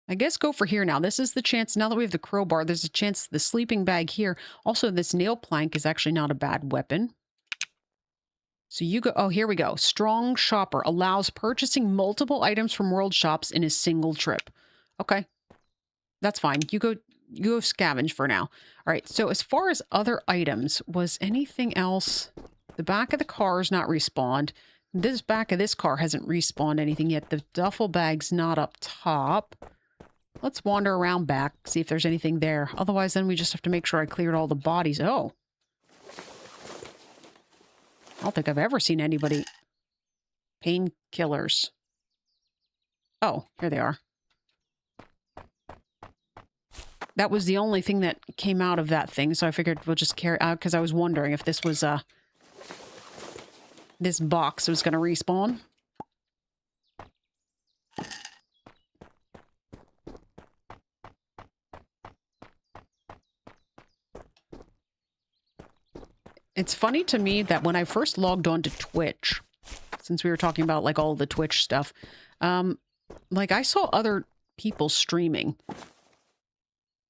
I guess go for here now. This is the chance. Now that we have the crowbar, there's a chance the sleeping bag here. Also, this nail plank is actually not a bad weapon. So you go. Oh, here we go. Strong shopper allows purchasing multiple items from world shops in a single trip. Okay, that's fine. You go scavenge for now. All right. So as far as other items, was anything else? The back of the car is not respawned. This back of this car hasn't respawned anything yet. The duffel bag's not up top. Let's wander around back, see if there's anything there. Otherwise, then we just have to make sure I cleared all the bodies. Oh. I don't think I've ever seen anybody. Painkillers. Oh, here they are. That was the only thing that came out of that thing, so I figured we'll just carry out, because I was wondering if this was, this box was going to respawn. It's funny to me that when I first logged on to Twitch, since we were talking about like all the Twitch stuff, like I saw other people streaming.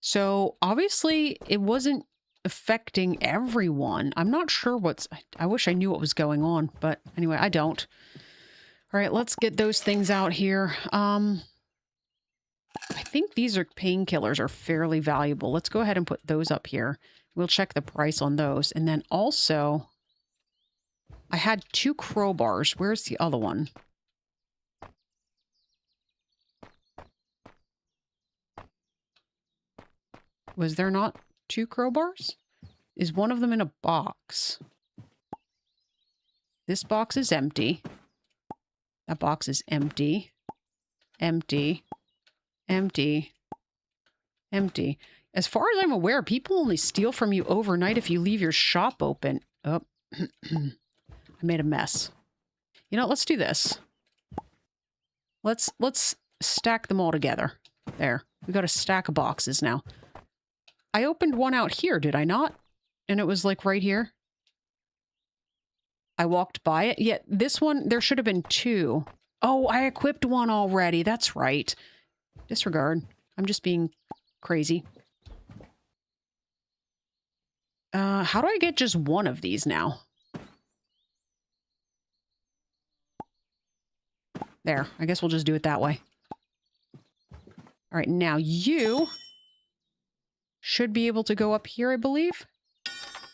So obviously it wasn't affecting everyone. I'm not sure I wish I knew what was going on, but anyway, I don't. All right, let's get those things out here. I think these are painkillers are fairly valuable. Let's go ahead and put those up here. We'll check the price on those. And then also, I had 2 crowbars. Where's the other one? Was there not 2 crowbars? Is one of them in a box? This box is empty. That box is empty. Empty. Empty. Empty. As far as I'm aware, people only steal from you overnight if you leave your shop open. Oh, I made a mess. You know, let's do this. Let's stack them all together. There. We got a stack of boxes now. I opened one out here, did I not? And it was like right here. I walked by it. Yet this one, there should have been 2. Oh, I equipped one already. That's right. Disregard. I'm just being crazy. How do I get just one of these now? There. I guess we'll just do it that way. All right, now you should be able to go up here, I believe.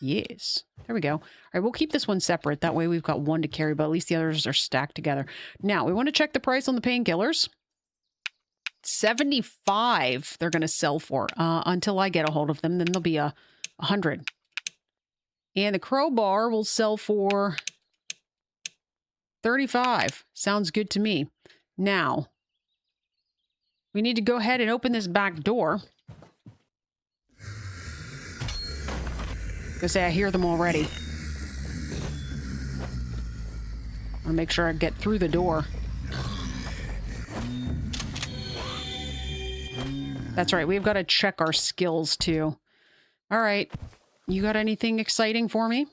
Yes. There we go. All right, we'll keep this one separate. That way we've got one to carry, but at least the others are stacked together. Now, we want to check the price on the painkillers. 75 they're going to sell for until I get a hold of them. Then there'll be 100. And the crowbar will sell for 35. Sounds good to me. Now, we need to go ahead and open this back door. I say I hear them already. I want to make sure I get through the door. That's right. We've got to check our skills too. All right. You got anything exciting for me?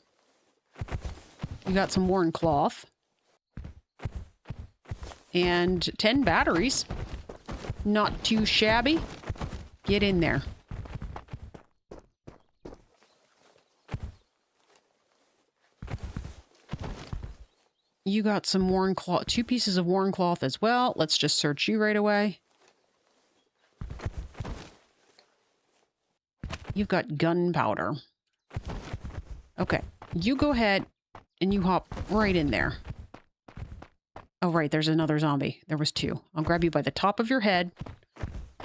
You got some worn cloth. And 10 batteries. Not too shabby. Get in there. You got some worn cloth, 2 pieces of worn cloth as well. Let's just search you right away. you've got gunpowder. Okay, you go ahead and you hop right in there. Oh, right, there's another zombie. There was two. I'll grab you by the top of your head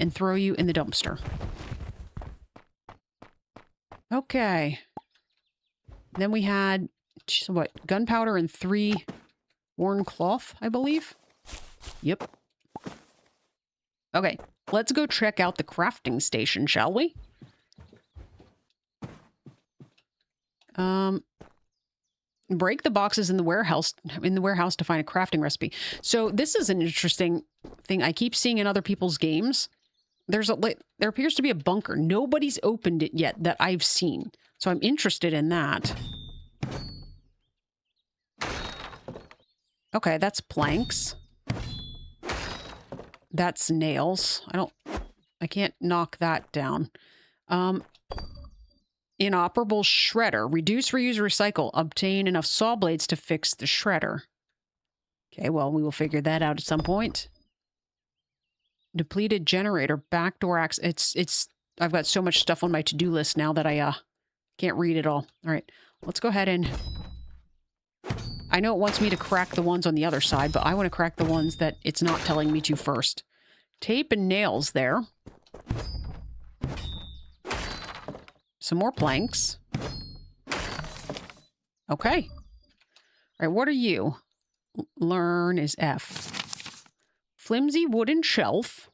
and throw you in the dumpster. Okay. Then we had, what, gunpowder and 3 worn cloth, I believe? Yep. Okay, let's go check out the crafting station, shall we? Break the boxes in the warehouse to find a crafting recipe. So this is an interesting thing I keep seeing in other people's games. There appears to be a bunker. Nobody's opened it yet that I've seen. So I'm interested in that. Okay, that's planks. That's nails. I can't knock that down. Inoperable shredder. Reduce, reuse, recycle. Obtain enough saw blades to fix the shredder. Okay, well, we will figure that out at some point. Depleted generator. Backdoor access. I've got so much stuff on my to-do list now that I can't read it all. All right, let's go ahead and... I know it wants me to crack the ones on the other side, but I want to crack the ones that it's not telling me to first. Tape and nails there. Some more planks. Okay. All right, what are you? Learn is F. Flimsy wooden shelf.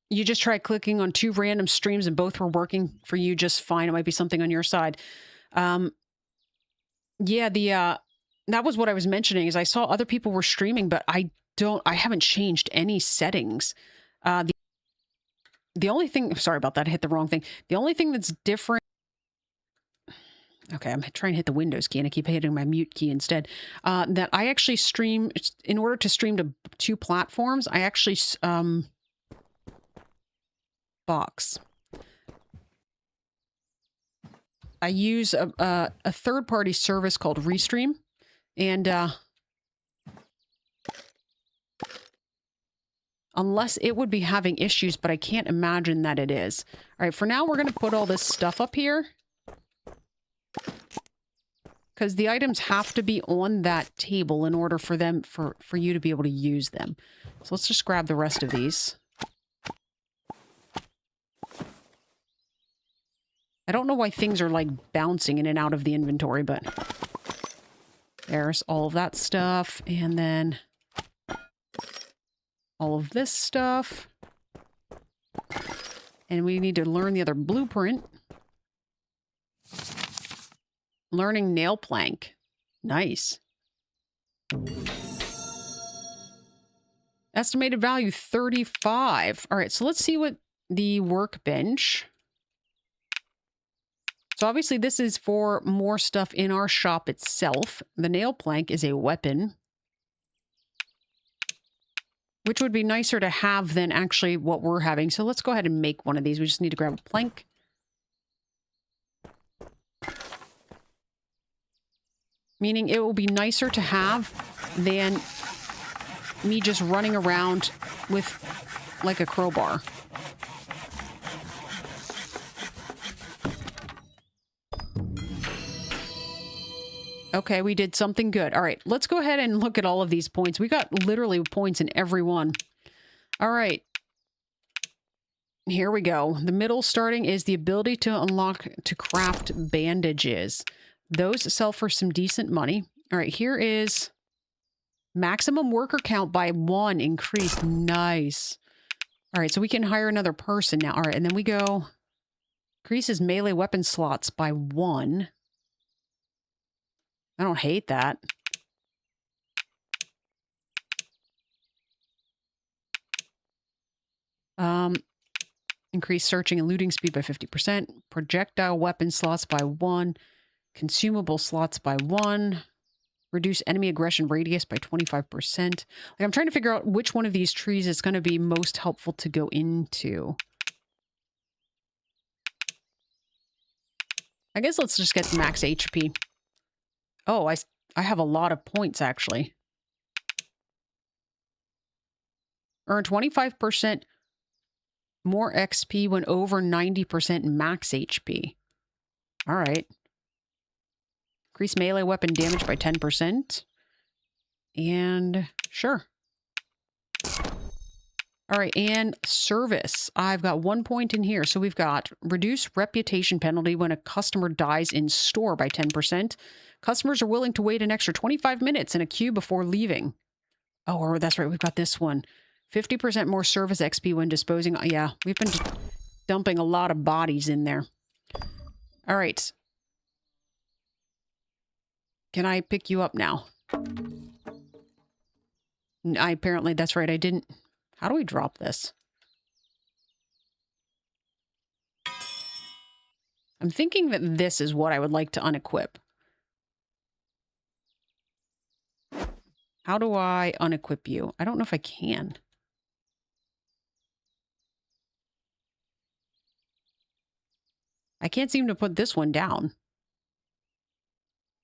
You just tried clicking on 2 random streams and both were working for you just fine. It might be something on your side. Yeah, that was what I was mentioning is I saw other people were streaming, but I haven't changed any settings. The only thing, sorry about that, I hit the wrong thing. The only thing that's different. Okay, I'm trying to hit the Windows key and I keep hitting my mute key instead. That I actually stream, in order to stream to 2 platforms, I actually, box. I use a third-party service called Restream, and unless it would be having issues, but I can't imagine that it is. All right, for now, we're going to put all this stuff up here because the items have to be on that table in order for them for you to be able to use them. So let's just grab the rest of these. I don't know why things are like bouncing in and out of the inventory, but there's all of that stuff. And then all of this stuff. And we need to learn the other blueprint. Learning nail plank. Nice. Estimated value 35. All right, so let's see what the workbench. So obviously this is for more stuff in our shop itself. The nail plank is a weapon, which would be nicer to have than actually what we're having. So let's go ahead and make one of these. We just need to grab a plank. Meaning it will be nicer to have than me just running around with like a crowbar. Okay, we did something good. All right, let's go ahead and look at all of these points. We got literally points in every one. All right. Here we go. The middle starting is the ability to unlock to craft bandages. Those sell for some decent money. All right, here is maximum worker count by 1 increased. Nice. All right, so we can hire another person now. All right, and then we go increases melee weapon slots by 1. I don't hate that. Increase searching and looting speed by 50%. Projectile weapon slots by 1. Consumable slots by 1. Reduce enemy aggression radius by 25%. Like, I'm trying to figure out which one of these trees is going to be most helpful to go into. I guess let's just get max HP. Oh, I have a lot of points, actually. Earn 25% more XP when over 90% max HP. All right. Increase melee weapon damage by 10%. And sure. All right, and service. I've got 1 point in here. So we've got reduce reputation penalty when a customer dies in store by 10%. Customers are willing to wait an extra 25 minutes in a queue before leaving. Oh, or that's right. We've got this one. 50% more service XP when disposing. Yeah, we've been dumping a lot of bodies in there. All right. Can I pick you up now? Apparently, that's right. I didn't. How do we drop this? I'm thinking that this is what I would like to unequip. How do I unequip you? I don't know if I can. I can't seem to put this one down.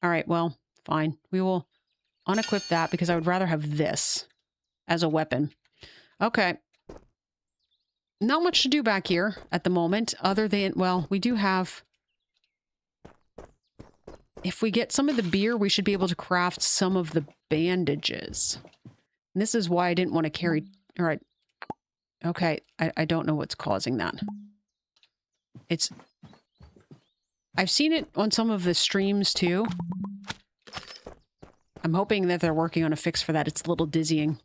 All right, well, fine. We will unequip that because I would rather have this as a weapon. Okay. Not much to do back here at the moment other than, well, we do have... If we get some of the beer, we should be able to craft some of the bandages. And this is why I didn't want to carry... All right. Okay, I don't know what's causing that. It's... I've seen it on some of the streams, too. I'm hoping that they're working on a fix for that. It's a little dizzying.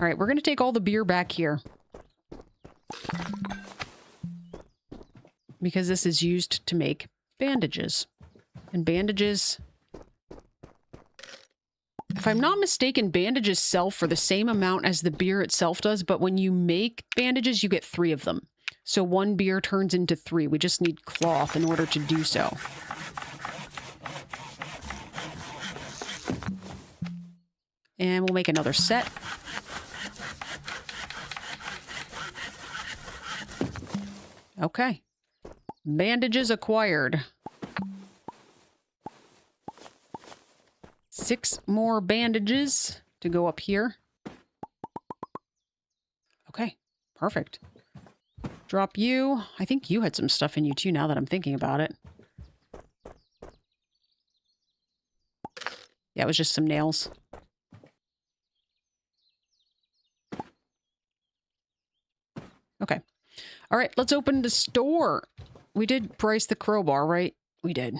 All right, we're going to take all the beer back here. Because this is used to make bandages. And bandages... If I'm not mistaken, bandages sell for the same amount as the beer itself does, but when you make bandages, you get 3 of them. So 1 beer turns into 3. We just need cloth in order to do so. And we'll make another set. Okay. Bandages acquired. 6 more bandages to go up here. Okay, perfect. Drop you. I think you had some stuff in you too now that I'm thinking about it. Yeah, it was just some nails. Okay. All right, let's open the store. We did price the crowbar, right? We did.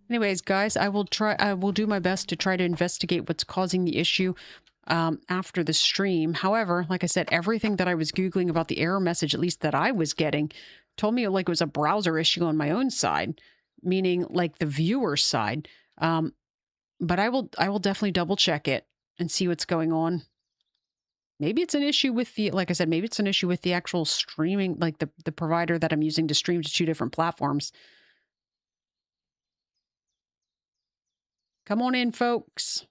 Anyways, guys, I will do my best to try to investigate what's causing the issue after the stream. However, like I said, everything that I was Googling about the error message, at least that I was getting, told me like it was a browser issue on my own side, meaning like the viewer's side. But I will definitely double check it and see what's going on. Maybe it's an issue with the, like I said, maybe it's an issue with the actual streaming, like the provider that I'm using to stream to 2 different platforms. Come on in, folks.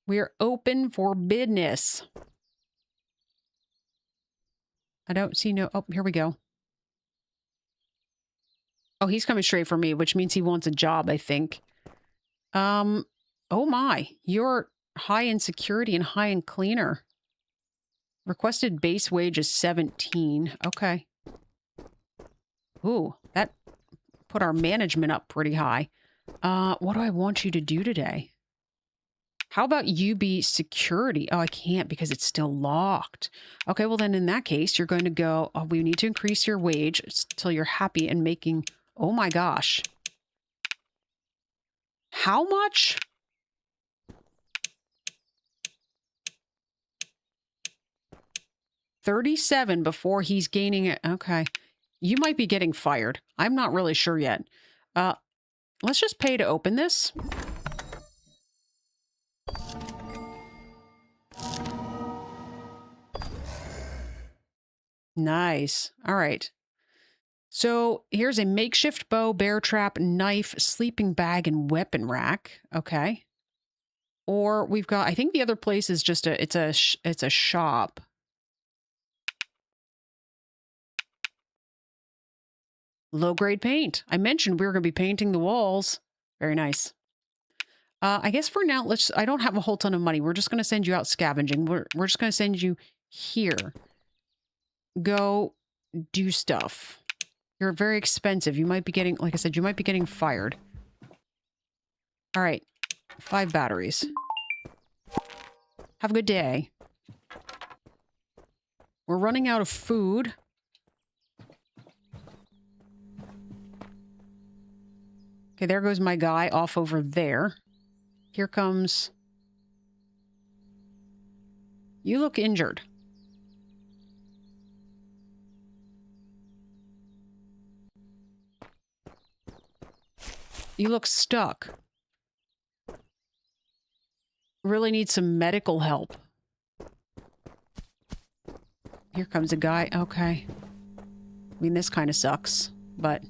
We're open for business. I don't see no... Oh, here we go. Oh, he's coming straight for me, which means he wants a job, I think. Oh my. You're high in security and high in cleaner. Requested base wage is 17. Okay. Ooh, that put our management up pretty high. What do I want you to do today? How about you be security? Oh, I can't because it's still locked. Okay, well then in that case, you're going to go, oh, we need to increase your wage until you're happy and making, oh my gosh. How much? $37 before he's gaining it. Okay. You might be getting fired. I'm not really sure yet. Let's just pay to open this. Nice. All right. So here's a makeshift bow, bear trap, knife, sleeping bag, and weapon rack. Okay. Or we've got, I think the other place is just it's a shop. Low-grade paint. I mentioned we were going to be painting the walls. Very nice. I guess for now, I don't have a whole ton of money. We're just going to send you out scavenging. We're just going to send you here. Go do stuff. You're very expensive. You might be getting, like I said, you might be getting fired. All right. 5 batteries. Have a good day. We're running out of food. Okay, there goes my guy off over there. Here comes... You look injured. You look stuck. Really need some medical help. Here comes a guy. Okay. I mean, this kind of sucks, but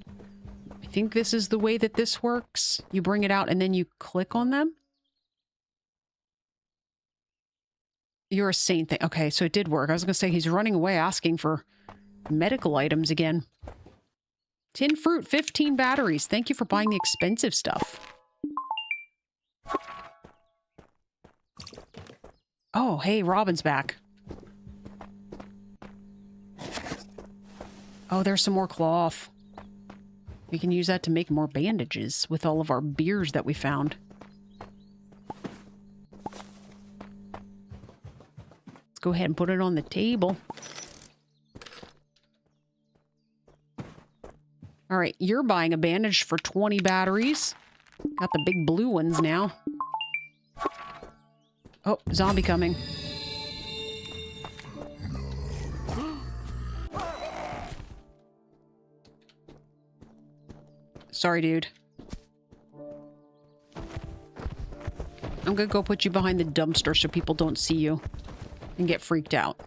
I think this is the way that this works. You bring it out and then you click on them. You're a saint thing. Okay, so it did work. I was going to say he's running away asking for medical items again. Tin fruit, 15 batteries. Thank you for buying the expensive stuff. Oh, hey, Robin's back. Oh, there's some more cloth. We can use that to make more bandages with all of our beers that we found. Let's go ahead and put it on the table. All right, you're buying a bandage for 20 batteries. Got the big blue ones now. Oh, zombie coming. Sorry, dude. I'm gonna go put you behind the dumpster so people don't see you and get freaked out.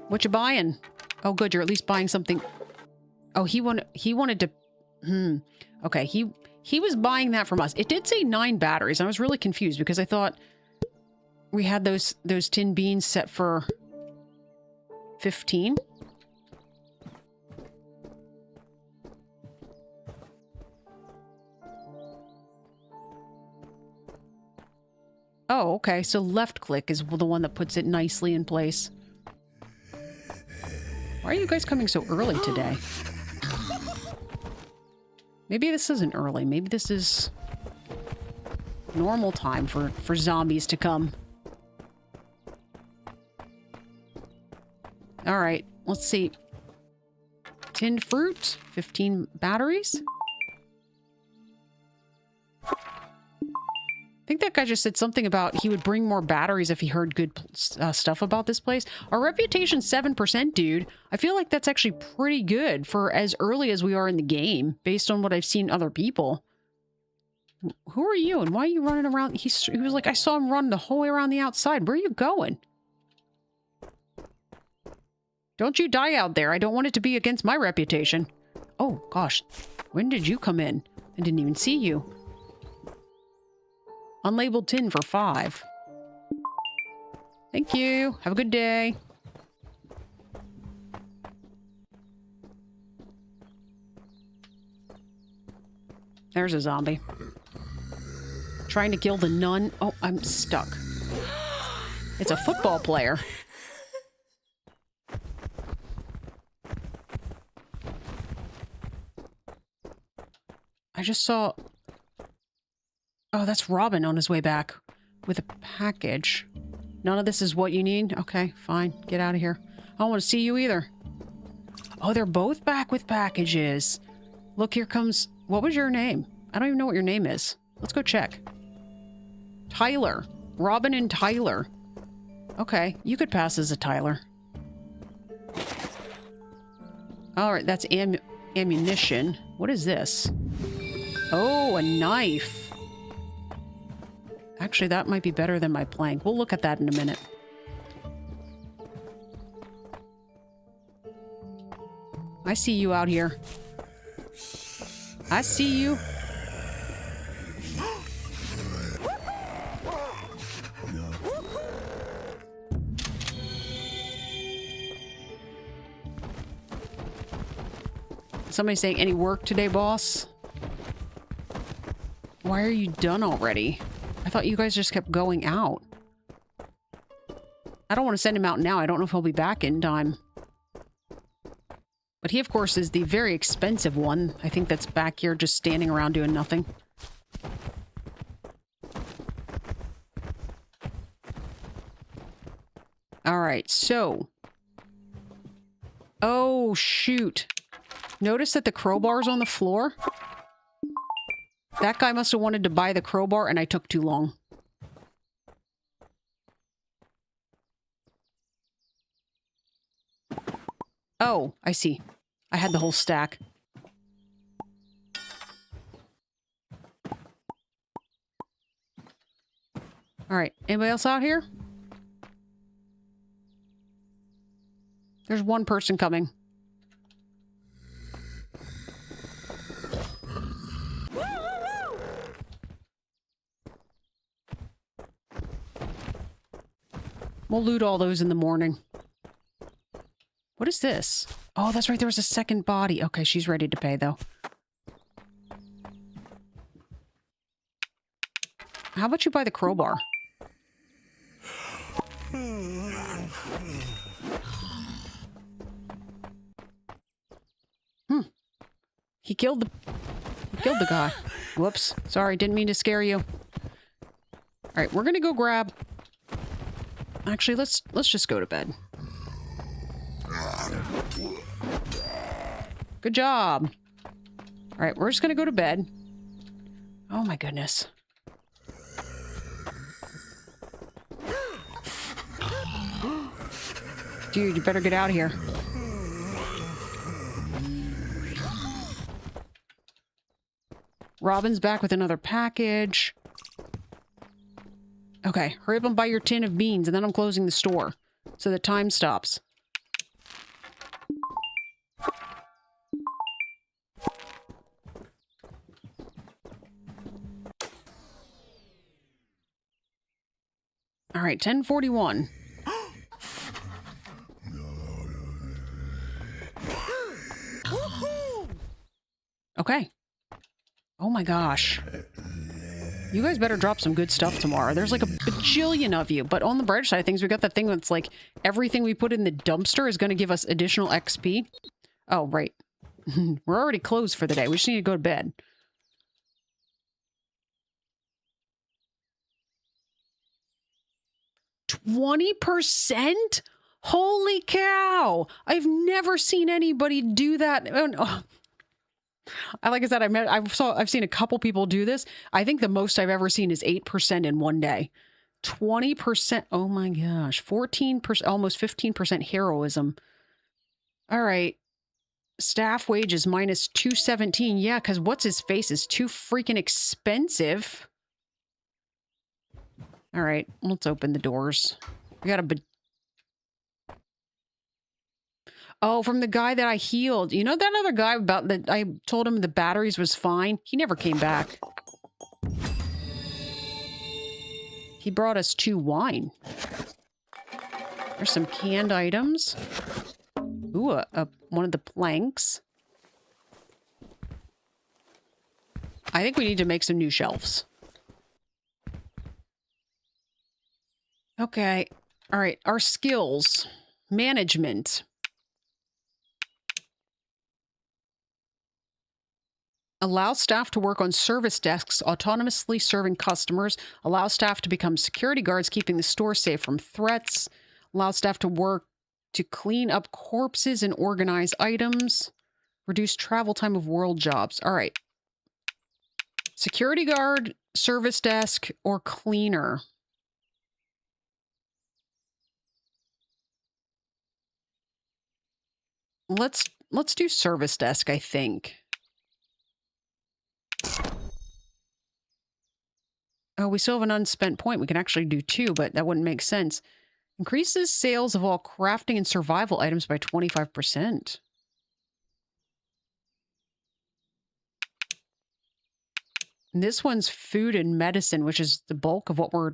What you buying? Oh, good. You're at least buying something. Oh, he wanted to... Okay, he was buying that from us. It did say 9 batteries. I was really confused because I thought we had those tin beans set for 15. Oh, okay. So left click is the one that puts it nicely in place. Why are you guys coming so early today? Maybe this isn't early. Maybe this is normal time for zombies to come. All right, let's see. Tinned fruit, 15 batteries. I think that guy just said something about he would bring more batteries if he heard good stuff about this place. Our reputation's 7%, dude. I feel like that's actually pretty good for as early as we are in the game, based on what I've seen other people. Who are you and why are you running around? He was like, I saw him run the whole way around the outside. Where are you going? Don't you die out there. I don't want it to be against my reputation. Oh, gosh. When did you come in? I didn't even see you. Unlabeled tin for 5. Thank you. Have a good day. There's a zombie. Trying to kill the nun. Oh, I'm stuck. It's a football player. I just saw... Oh, that's Robin on his way back with a package. None of this is what you need? Okay, fine. Get out of here. I don't want to see you either. Oh, they're both back with packages. Look, here comes... What was your name? I don't even know what your name is. Let's go check. Tyler. Robin and Tyler. Okay, you could pass as a Tyler. All right, that's ammunition. What is this? Oh, a knife. Actually, that might be better than my plank. We'll look at that in a minute. I see you out here. I see you. Somebody saying, any work today, boss? Why are you done already? I thought you guys just kept going out. I don't want to send him out now. I don't know if he'll be back in time. But he, of course, is the very expensive one. I think that's back here just standing around doing nothing. All right, so... Oh, shoot. Notice that the crowbar's on the floor? That guy must have wanted to buy the crowbar, and I took too long. Oh, I see. I had the whole stack. All right, anybody else out here? There's one person coming. We'll loot all those in the morning. What is this? Oh, that's right. There was a second body. Okay, she's ready to pay, though. How about you buy the crowbar? He killed the guy. Whoops. Sorry, didn't mean to scare you. All right, we're gonna go grab... Actually, let's just go to bed. Good job. All right, we're just gonna go to bed. Oh my goodness. Dude, you better get out of here. Robin's back with another package. Okay, hurry up and buy your tin of beans, and then I'm closing the store so the time stops. All right, 10:41. Okay. Oh my gosh. You guys better drop some good stuff tomorrow. There's like a bajillion of you. But on the brighter side of things, we got that thing that's like everything we put in the dumpster is going to give us additional XP. Oh, right. We're already closed for the day. We just need to go to bed. $20%? Holy cow! I've never seen anybody do that. Oh. Like I said, I've seen a couple people do this. I think the most I've ever seen is 8% in one day. 20%. Oh my gosh. 14%, almost 15% heroism. All right. Staff wages minus 217. Yeah, because what's his face is too freaking expensive. All right. Let's open the doors. We got a... Oh, from the guy that I healed. You know that other guy about that I told him the batteries was fine? He never came back. He brought us 2 wine. There's some canned items. Ooh, one of the planks. I think we need to make some new shelves. Okay. All right. Our skills. Management. Allow staff to work on service desks, autonomously serving customers. Allow staff to become security guards, keeping the store safe from threats. Allow staff to work to clean up corpses and organize items. Reduce travel time of world jobs. All right. Security guard, service desk, or cleaner. Let's do service desk, I think. Oh, we still have an unspent point. We can actually do 2, but that wouldn't make sense. Increases sales of all crafting and survival items by 25%. And this one's food and medicine, which is the bulk of what we're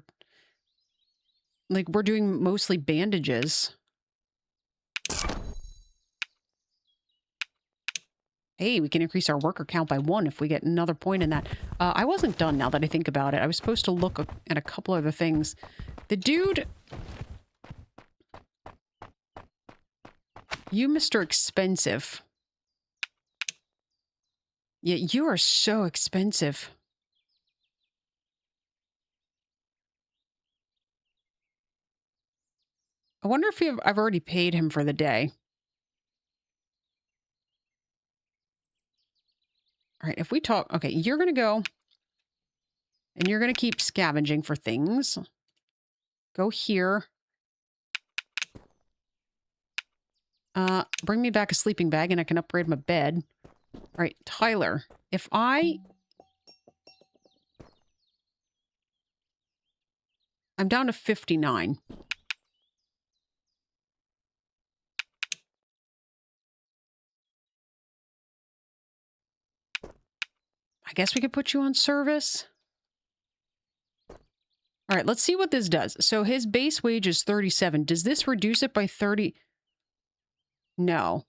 doing mostly bandages. Hey, we can increase our worker count by 1 if we get another point in that. I wasn't done now that I think about it. I was supposed to look at a couple other things. The dude... You, Mr. Expensive. Yeah, you are so expensive. I wonder if I've already paid him for the day. All right, if we talk... Okay, you're going to go. And you're going to keep scavenging for things. Go here. Bring me back a sleeping bag and I can upgrade my bed. All right, Tyler, if I'm down to 59. I guess we could put you on service. All right, let's see what this does. So his base wage is 37. Does this reduce it by 30? No.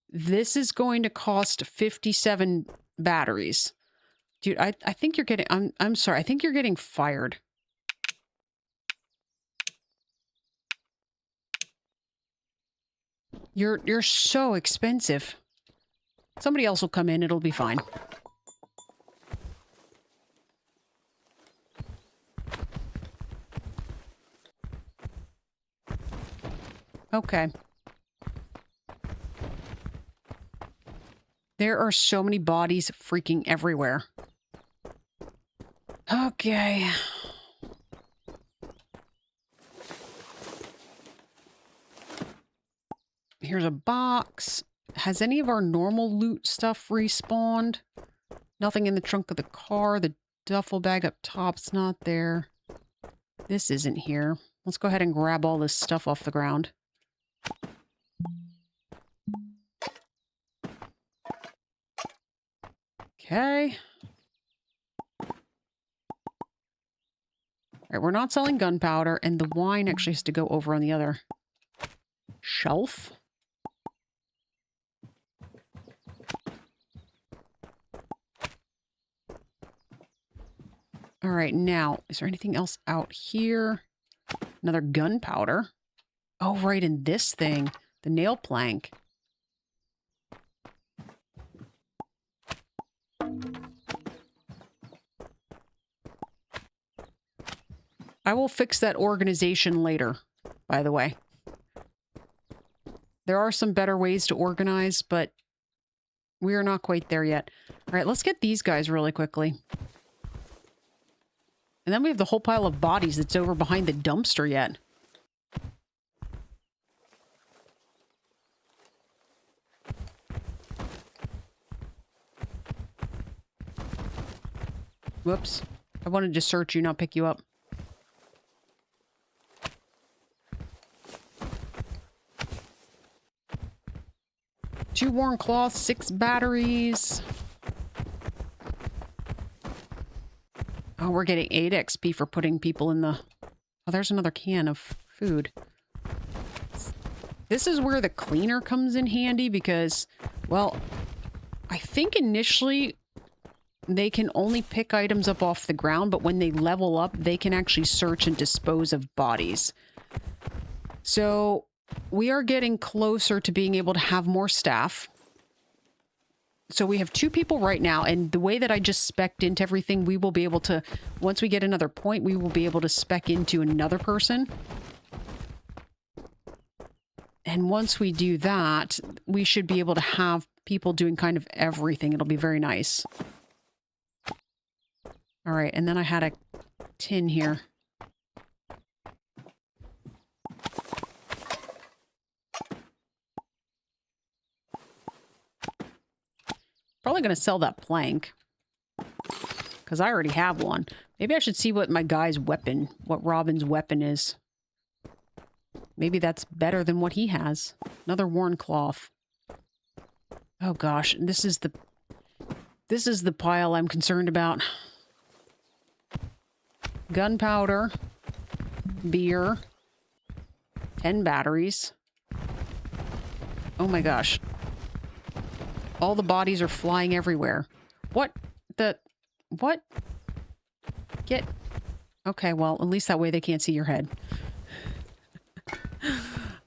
This is going to cost 57 batteries. Dude, I think you're getting... I'm sorry. I think you're getting fired. You're so expensive. Somebody else will come in. It'll be fine. Okay. There are so many bodies freaking everywhere. Okay. Here's a box. Has any of our normal loot stuff respawned? Nothing in the trunk of the car. The duffel bag up top's not there. This isn't here. Let's go ahead and grab all this stuff off the ground. Okay. All right, we're not selling gunpowder, and the wine actually has to go over on the other shelf. All right, now, is there anything else out here? Another gunpowder. Oh, right, in this thing. The nail plank. I will fix that organization later, by the way. There are some better ways to organize, but we are not quite there yet. All right, let's get these guys really quickly. And then we have the whole pile of bodies that's over behind the dumpster yet. Whoops. I wanted to search you, not pick you up. Two worn cloths, 6 batteries. Oh, we're getting 8 XP for putting people in the... Oh, there's another can of food. This is where the cleaner comes in handy because, well, I think initially they can only pick items up off the ground, but when they level up, they can actually search and dispose of bodies. So we are getting closer to being able to have more staff. So we have 2 people right now, and the way that I just spec'd into everything, we will be able to, once we get another point, we will be able to spec into another person. And once we do that, we should be able to have people doing kind of everything. It'll be very nice. All right, and then I had a tin here. Probably going to sell that plank. Because I already have one. Maybe I should see what my guy's weapon, what Robin's weapon is. Maybe that's better than what he has. Another worn cloth. Oh gosh, this is the pile I'm concerned about. Gunpowder. Beer. 10 batteries. Oh my gosh. All the bodies are flying everywhere. What the... What? Get... Okay, well, at least that way they can't see your head.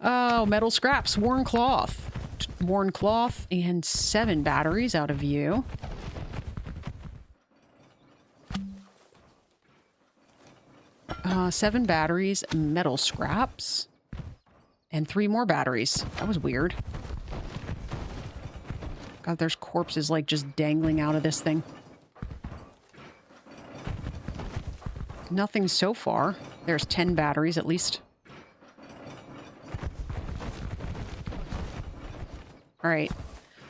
Oh, metal scraps. Worn cloth. Worn cloth and 7 batteries out of view. Seven batteries, metal scraps, and 3 more batteries. That was weird. God, there's corpses like just dangling out of this thing. Nothing so far. There's 10 batteries at least. All right.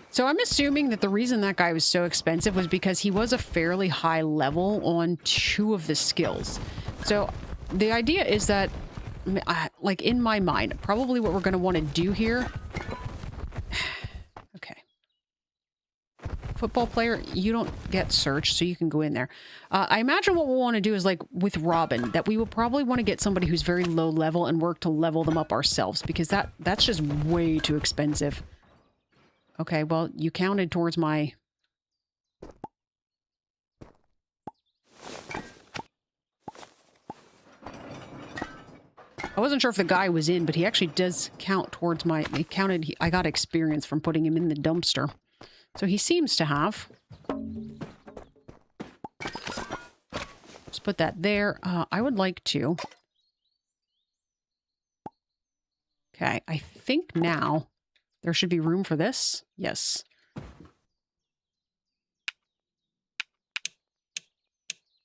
So I'm assuming that the reason that guy was so expensive was because he was a fairly high level on 2 of the skills. So the idea is that, like in my mind, probably what we're going to want to do here... Okay. Football player, you don't get searched, so you can go in there. I imagine what we'll want to do is like with Robin, that we will probably want to get somebody who's very low level and work to level them up ourselves, because that's just way too expensive. Okay, well, you counted towards my... I wasn't sure if the guy was in, but he actually does count towards my... He counted... I got experience from putting him in the dumpster. So he seems to have. Just put that there. I would like to... Okay, I think now there should be room for this. Yes.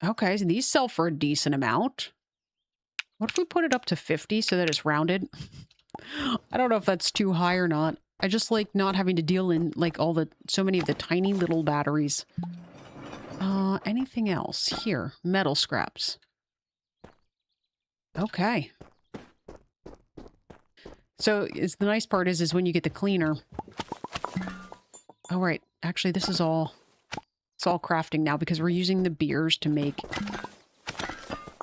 Okay, so these sell for a decent amount. What if we put it up to 50 so that it's rounded? I don't know if that's too high or not. I just like not having to deal in like so many of the tiny little batteries. Anything else? Here, metal scraps. Okay. So the nice part is when you get the cleaner. Oh, right. Actually, this is all... It's all crafting now because we're using the beers to make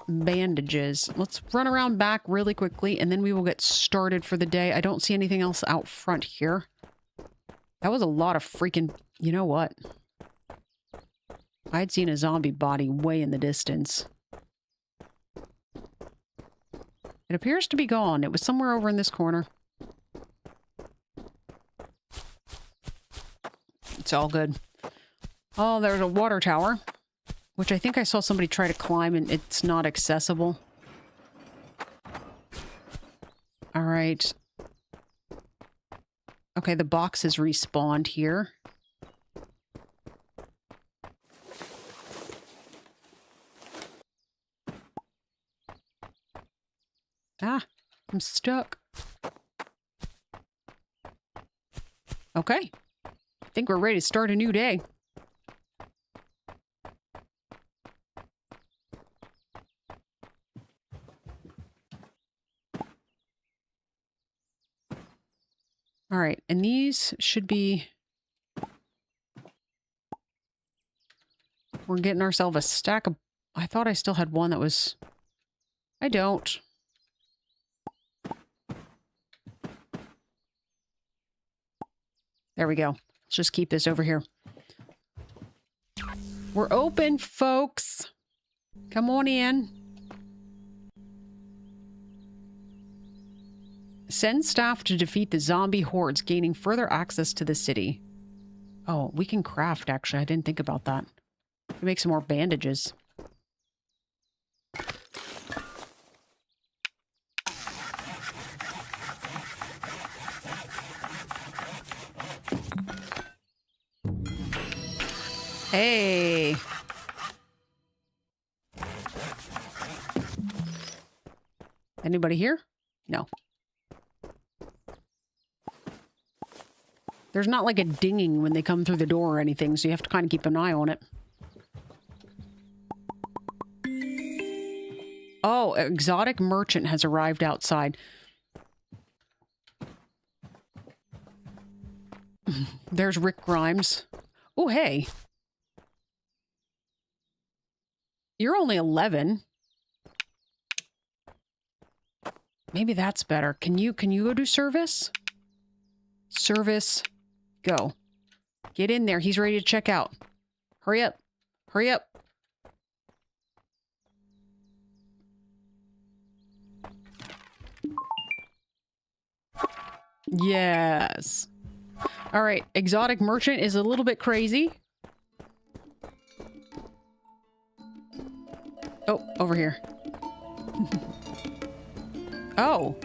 bandages. Let's run around back really quickly and then we will get started for the day. I don't see anything else out front here. That was a lot of freaking... You know what? I'd seen a zombie body way in the distance. It appears to be gone. It was somewhere over in this corner. It's all good. Oh, there's a water tower, which I think I saw somebody try to climb and it's not accessible. All right. Okay, the box has respawned here. Ah, I'm stuck. Okay. I think we're ready to start a new day. All right, and these should be... We're getting ourselves a stack of... I thought I still had one that was... I don't. There we go. Let's just keep this over here. We're open, folks. Come on in. Send staff to defeat the zombie hordes, gaining further access to the city. Oh, we can craft, actually. I didn't think about that. We can make some more bandages. Hey. Anybody here? No. There's not like a dinging when they come through the door or anything, so you have to kind of keep an eye on it. Oh, exotic merchant has arrived outside. There's Rick Grimes. Oh, hey. You're only 11. Maybe that's better. Can you go do service? Service. Go. Get in there. He's ready to check out. Hurry up. Hurry up. Yes. All right. Exotic merchant is a little bit crazy. Oh, over here. Oh.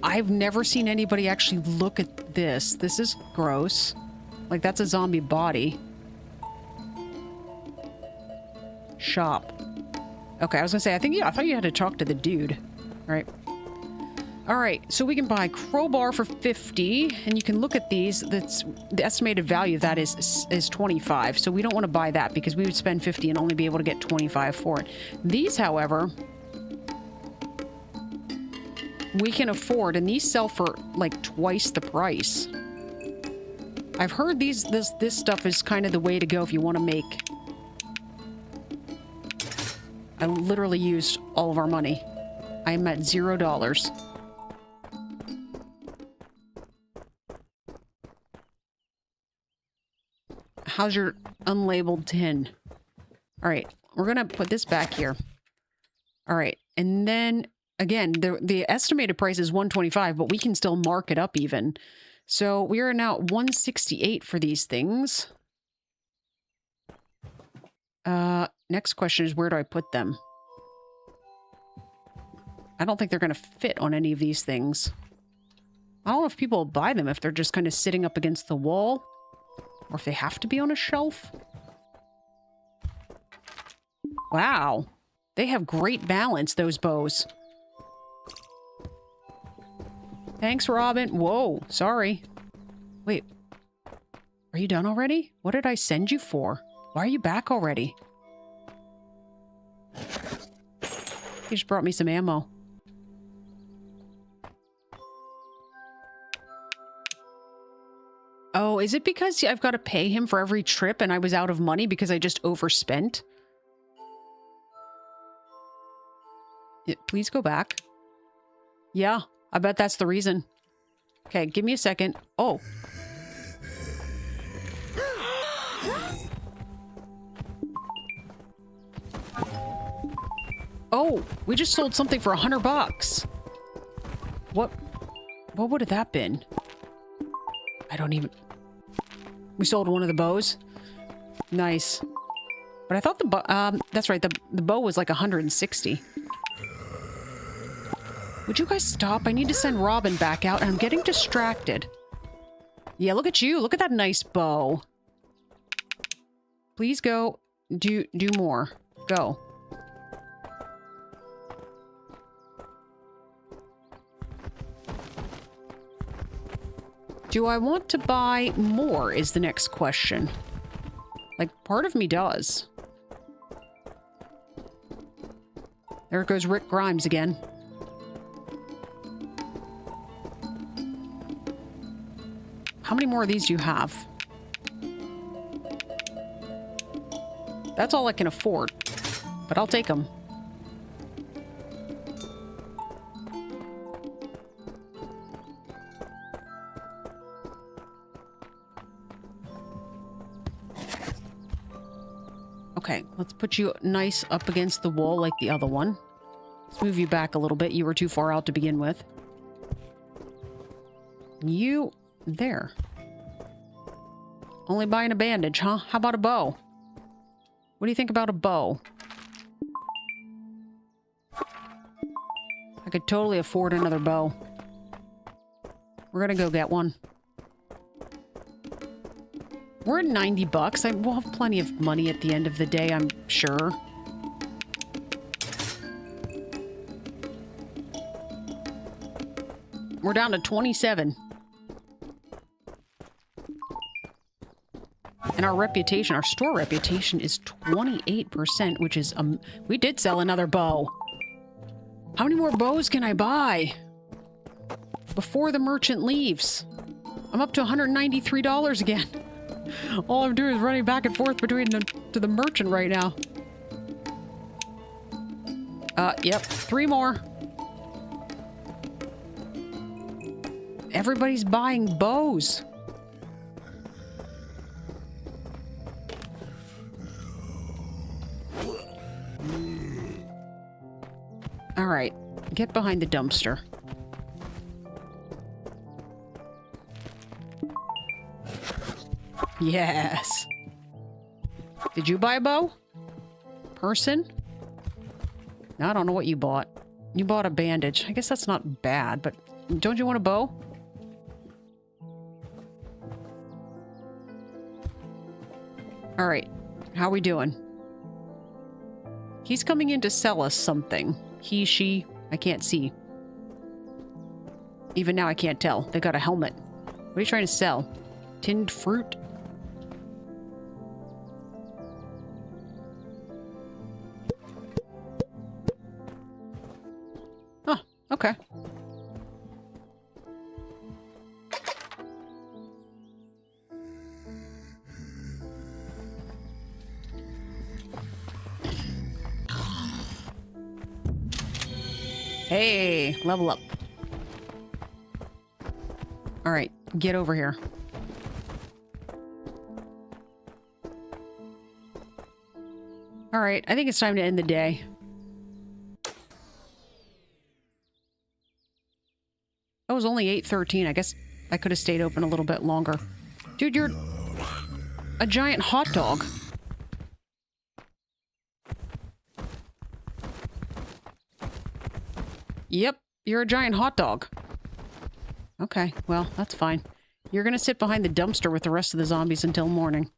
I've never seen anybody actually look at this. This is gross. Like, that's a zombie body. Shop. Okay, I was gonna say, I thought you had to talk to the dude. All right. All right, so we can buy crowbar for 50, and you can look at these. That's the estimated value of that is 25. So we don't want to buy that because we would spend 50 and only be able to get 25 for it. These, however, we can afford, and these sell for like twice the price. I've heard this stuff is kind of the way to go if you want to make. I literally used all of our money. I am at $0. How's your unlabeled tin? All right, we're gonna put this back here. All right, and then again, the estimated price is 125, but we can still mark it up even. So we are now at 168 for these things. Next question is, where do I put them? I don't think they're gonna fit on any of these things. I don't know if people buy them if they're just kind of sitting up against the wall. Or if they have to be on a shelf. Wow. They have great balance, those bows. Thanks, Robin. Whoa, sorry. Wait. Are you done already? What did I send you for? Why are you back already? He just brought me some ammo. Oh, is it because I've got to pay him for every trip and I was out of money because I just overspent? Yeah, please go back. Yeah, I bet that's the reason. Okay, give me a second. Oh. Oh, we just sold something for $100. What would have that been? I don't even... We sold one of the bows. Nice. But I thought the bow... that's right, the bow was like 160. Would you guys stop? I need to send Robin back out, and I'm getting distracted. Yeah, look at you. Look at that nice bow. Please go. Do more. Go. Do I want to buy more is the next question. Like, part of me does. There goes Rick Grimes again. How many more of these do you have? That's all I can afford. But I'll take them. Okay, let's put you nice up against the wall like the other one. Let's move you back a little bit. You were too far out to begin with. You... there. Only buying a bandage, huh? How about a bow? What do you think about a bow? I could totally afford another bow. We're gonna go get one. We're at $90. We'll have plenty of money at the end of the day, I'm sure. We're down to 27. And our reputation, our store reputation is 28%, which is, we did sell another bow. How many more bows can I buy before the merchant leaves? I'm up to $193 again. All I'm doing is running back and forth between to the merchant right now. Yep, 3 more. Everybody's buying bows. Get behind the dumpster. Yes. Did you buy a bow? Person? I don't know what you bought. You bought a bandage. I guess that's not bad, but don't you want a bow? All right. How we doing? He's coming in to sell us something. He, she, I can't see. Even now I can't tell. They got a helmet. What are you trying to sell? Tinned fruit? Oh, okay. Hey, level up. All right, get over here. All right, I think it's time to end the day. It was only 8:13. I guess I could have stayed open a little bit longer. Dude, you're a giant hot dog. Yep, you're a giant hot dog. Okay, well, that's fine. You're gonna sit behind the dumpster with the rest of the zombies until morning.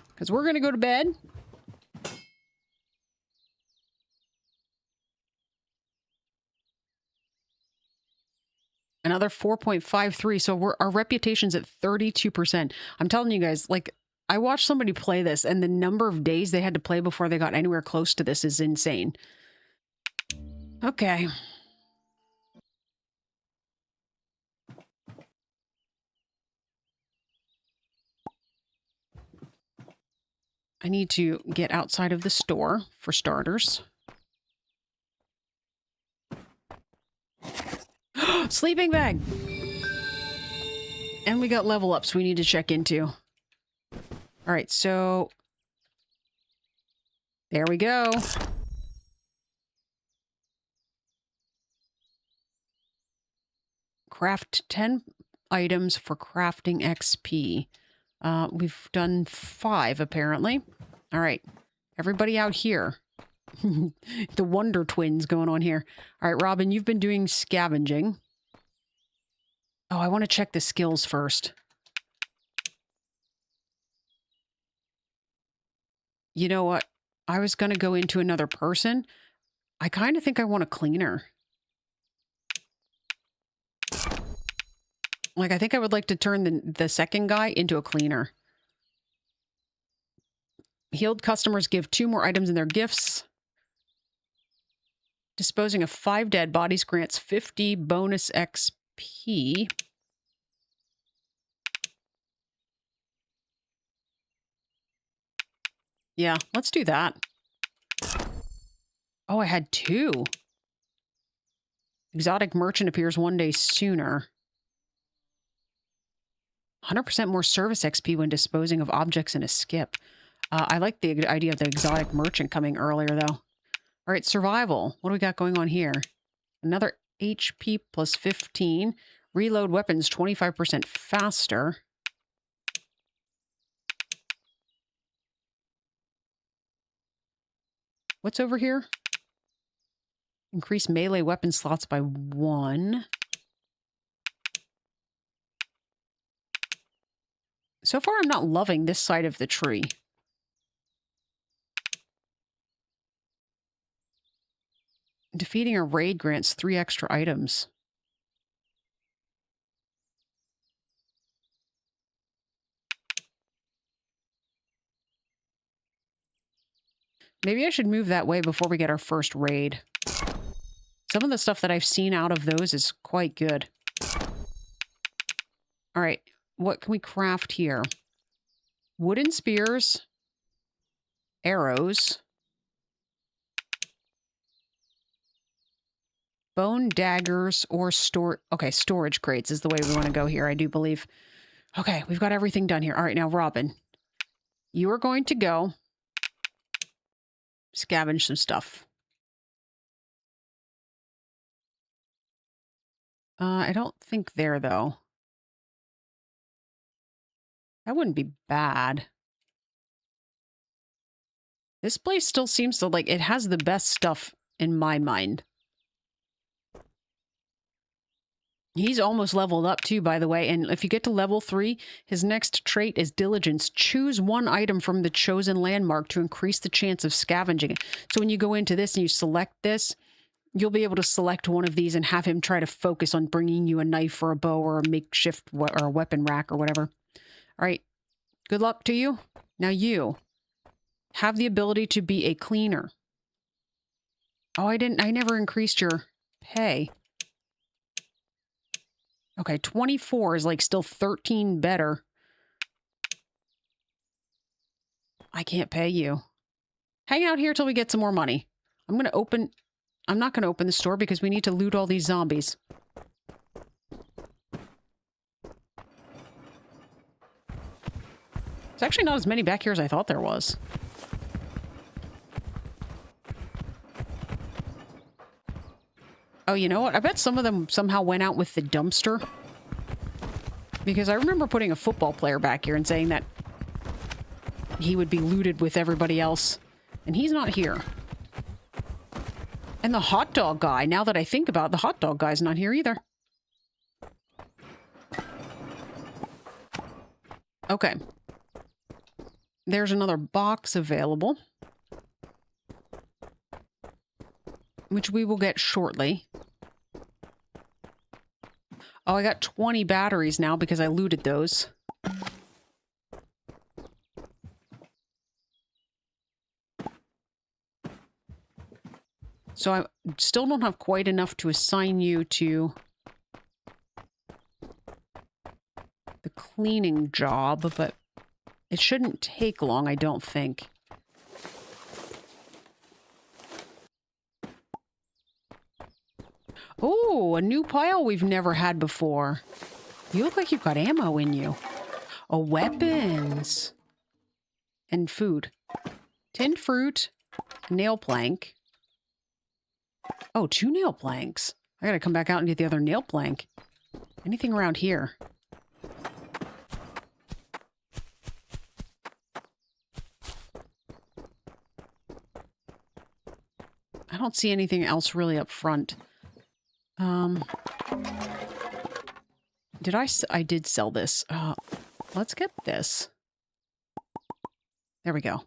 Because we're gonna go to bed. Another 4.53, so our reputation's at 32%. I'm telling you guys, like, I watched somebody play this, and the number of days they had to play before they got anywhere close to this is insane. Okay. I need to get outside of the store, for starters. Sleeping bag! And we got level ups we need to check into. Alright, so... there we go. Craft 10 items for crafting XP. We've done 5, apparently. Alright, everybody out here. The Wonder Twins going on here. Alright, Robin, you've been doing scavenging. Oh, I want to check the skills first. You know what? I was going to go into another person. I kind of think I want a cleaner. Like, I think I would like to turn the second guy into a cleaner. Healed customers give 2 more items in their gifts. Disposing of 5 dead bodies grants 50 bonus XP. Yeah, let's do that. Oh, I had 2. Exotic merchant appears 1 day sooner. 100% more service XP when disposing of objects in a skip. I like the idea of the exotic merchant coming earlier, though. All right, survival. What do we got going on here? Another HP plus 15. Reload weapons 25% faster. What's over here? Increase melee weapon slots by 1. So far, I'm not loving this side of the tree. Defeating a raid grants 3 extra items. Maybe I should move that way before we get our first raid. Some of the stuff that I've seen out of those is quite good. All right, what can we craft here? Wooden spears, arrows, bone daggers, or storage crates is the way we want to go here, I do believe. Okay, we've got everything done here. All right, now, Robin, you are going to go scavenge some stuff. I don't think there, though. That wouldn't be bad. This place still seems to, like, it has the best stuff in my mind. He's almost leveled up too, by the way. And if you get to level 3, his next trait is diligence. Choose one item from the chosen landmark to increase the chance of scavenging it. So when you go into this and you select this, you'll be able to select one of these and have him try to focus on bringing you a knife or a bow or a makeshift or a weapon rack or whatever. All right. Good luck to you. Now you have the ability to be a cleaner. Oh, I never increased your pay. Okay, 24 is like still 13 better. I can't pay you. Hang out here till we get some more money. I'm not going to open the store because we need to loot all these zombies. There's actually not as many back here as I thought there was. Oh, you know what? I bet some of them somehow went out with the dumpster. Because I remember putting a football player back here and saying that he would be looted with everybody else. And he's not here. And the hot dog guy, now that I think about it, the hot dog guy's not here either. Okay. There's another box available, which we will get shortly. Oh, I got 20 batteries now because I looted those. So I still don't have quite enough to assign you to the cleaning job, but it shouldn't take long, I don't think. Oh, a new pile we've never had before. You look like you've got ammo in you. Oh, weapons. And food. Tinned fruit. A nail plank. Oh, 2 nail planks. I gotta come back out and get the other nail plank. Anything around here? I don't see anything else really up front. I did sell this. Let's get this. There we go.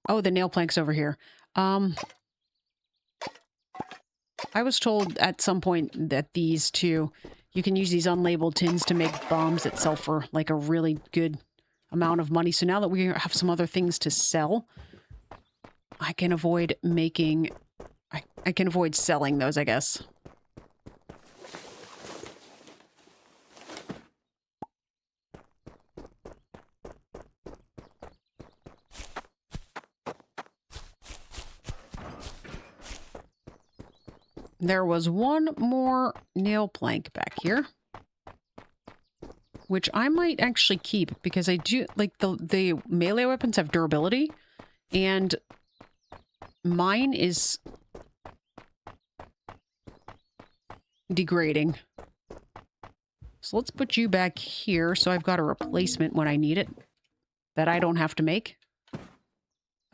Oh, the nail plank's over here. I was told at some point that these two, you can use these unlabeled tins to make bombs that sell for like a really good amount of money. So now that we have some other things to sell, I can avoid making... I can avoid selling those, I guess. There was one more nail plank back here, which I might actually keep because I do like the melee weapons have durability, and mine is degrading. So let's put you back here so I've got a replacement when I need it that I don't have to make.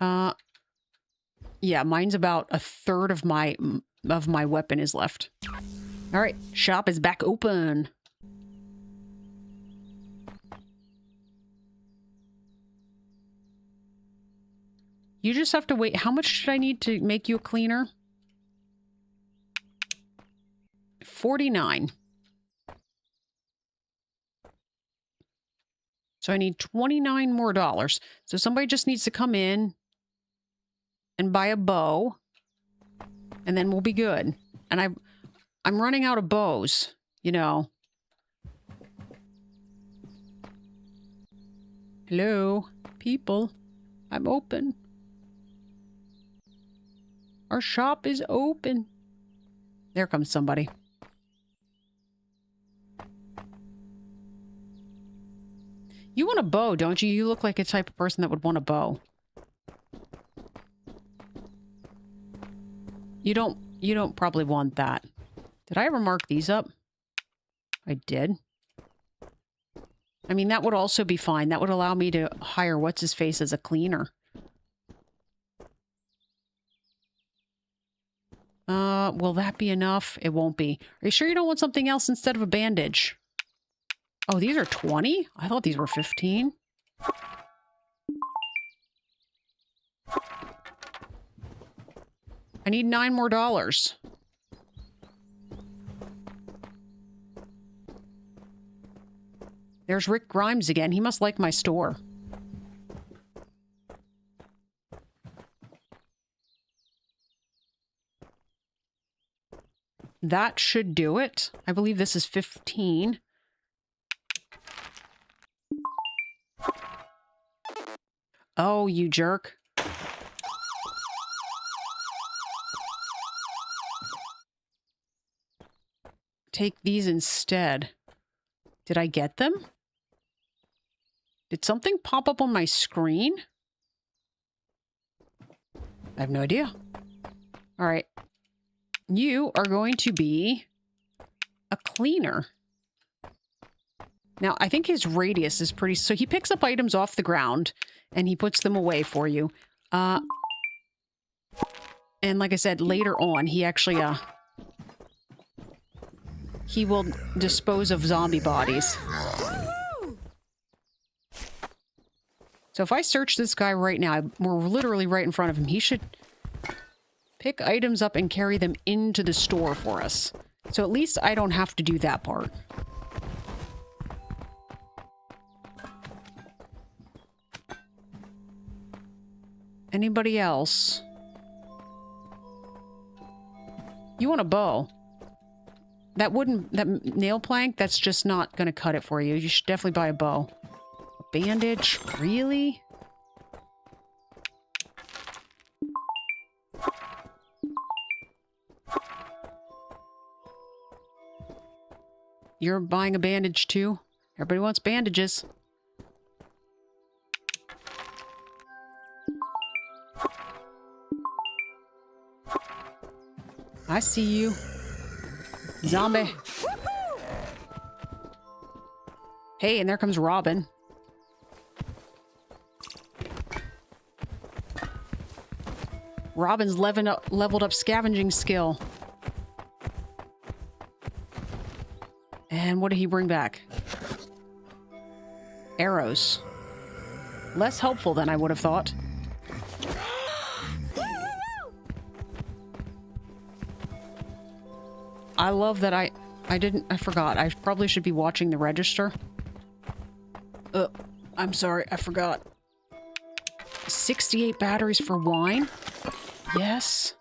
Yeah, mine's about a third of my weapon is left. All right, shop is back open. You just have to wait. How much should I need to make you a cleaner? 49. So I need 29 more dollars. So somebody just needs to come in and buy a bow, and then we'll be good. And I'm running out of bows, you know. Hello, people. I'm open. Our shop is open. There comes somebody. You want a bow, don't you? You look like a type of person that would want a bow. You don't probably want that. Did I ever mark these up? I did. I mean, that would also be fine. That would allow me to hire what's-his-face as a cleaner. Will that be enough? It won't be. Are you sure you don't want something else instead of a bandage? Oh, these are 20? I thought these were 15. I need $9 more. There's Rick Grimes again. He must like my store. That should do it. I believe this is 15. Oh, you jerk. Take these instead. Did I get them? Did something pop up on my screen? I have no idea. All right. You are going to be a cleaner. Now, I think his radius is pretty... So he picks up items off the ground and he puts them away for you. And like I said, later on, he actually... he will dispose of zombie bodies. So if I search this guy right now, we're literally right in front of him. He should pick items up and carry them into the store for us. So at least I don't have to do that part. Anybody else? You want a bow? That nail plank, that's just not going to cut it for you. You should definitely buy a bow. Bandage? Really? You're buying a bandage too? Everybody wants bandages. I see you. Zombie. Hey, and there comes Robin. Robin's leveled up scavenging skill. And what did he bring back? Arrows. Less helpful than I would have thought. I love that I forgot. I probably should be watching the register. I'm sorry, I forgot. 68 batteries for wine? Yes.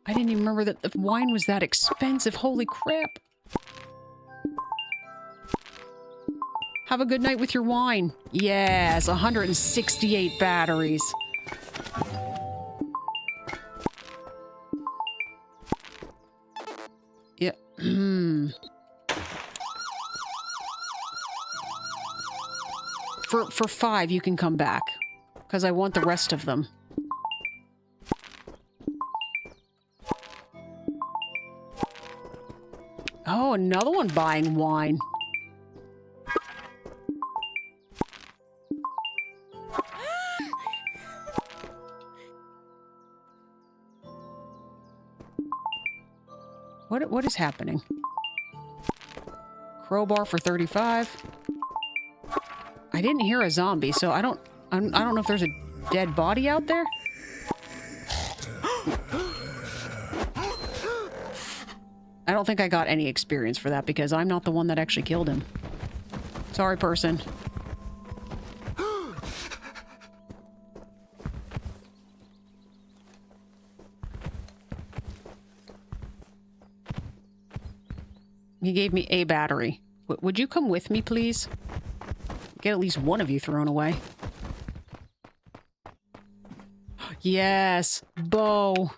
I didn't even remember that the wine was that expensive. Holy crap. Have a good night with your wine. Yes, 168 batteries. Yeah. For 5, you can come back. Because I want the rest of them. Oh, another one buying wine. What is happening? Crowbar for 35. I didn't hear a zombie, so I don't know if there's a dead body out there. I don't think I got any experience for that because I'm not the one that actually killed him. Sorry, person. He gave me a battery. Would you come with me, please? Get at least one of you thrown away. Yes, bow.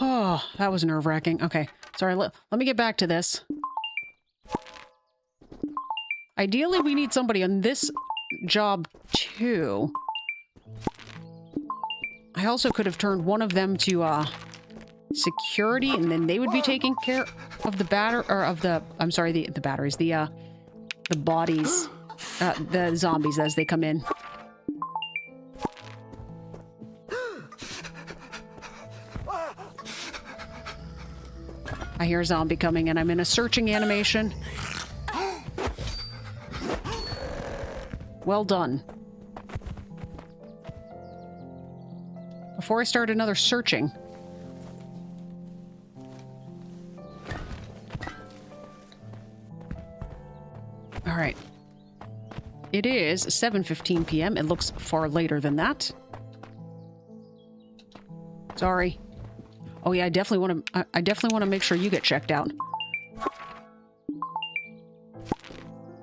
Oh, that was nerve-wracking. Okay, sorry, let me get back to this. Ideally, we need somebody on this job, too. I also could have turned one of them to, security, and then they would be taking care of the I'm sorry, the batteries, the bodies, the zombies as they come in. I hear a zombie coming, and I'm in a searching animation. Well done. Before I start another searching. All right. It is 7:15 p.m. It looks far later than that. Sorry. Oh yeah, I definitely want to make sure you get checked out.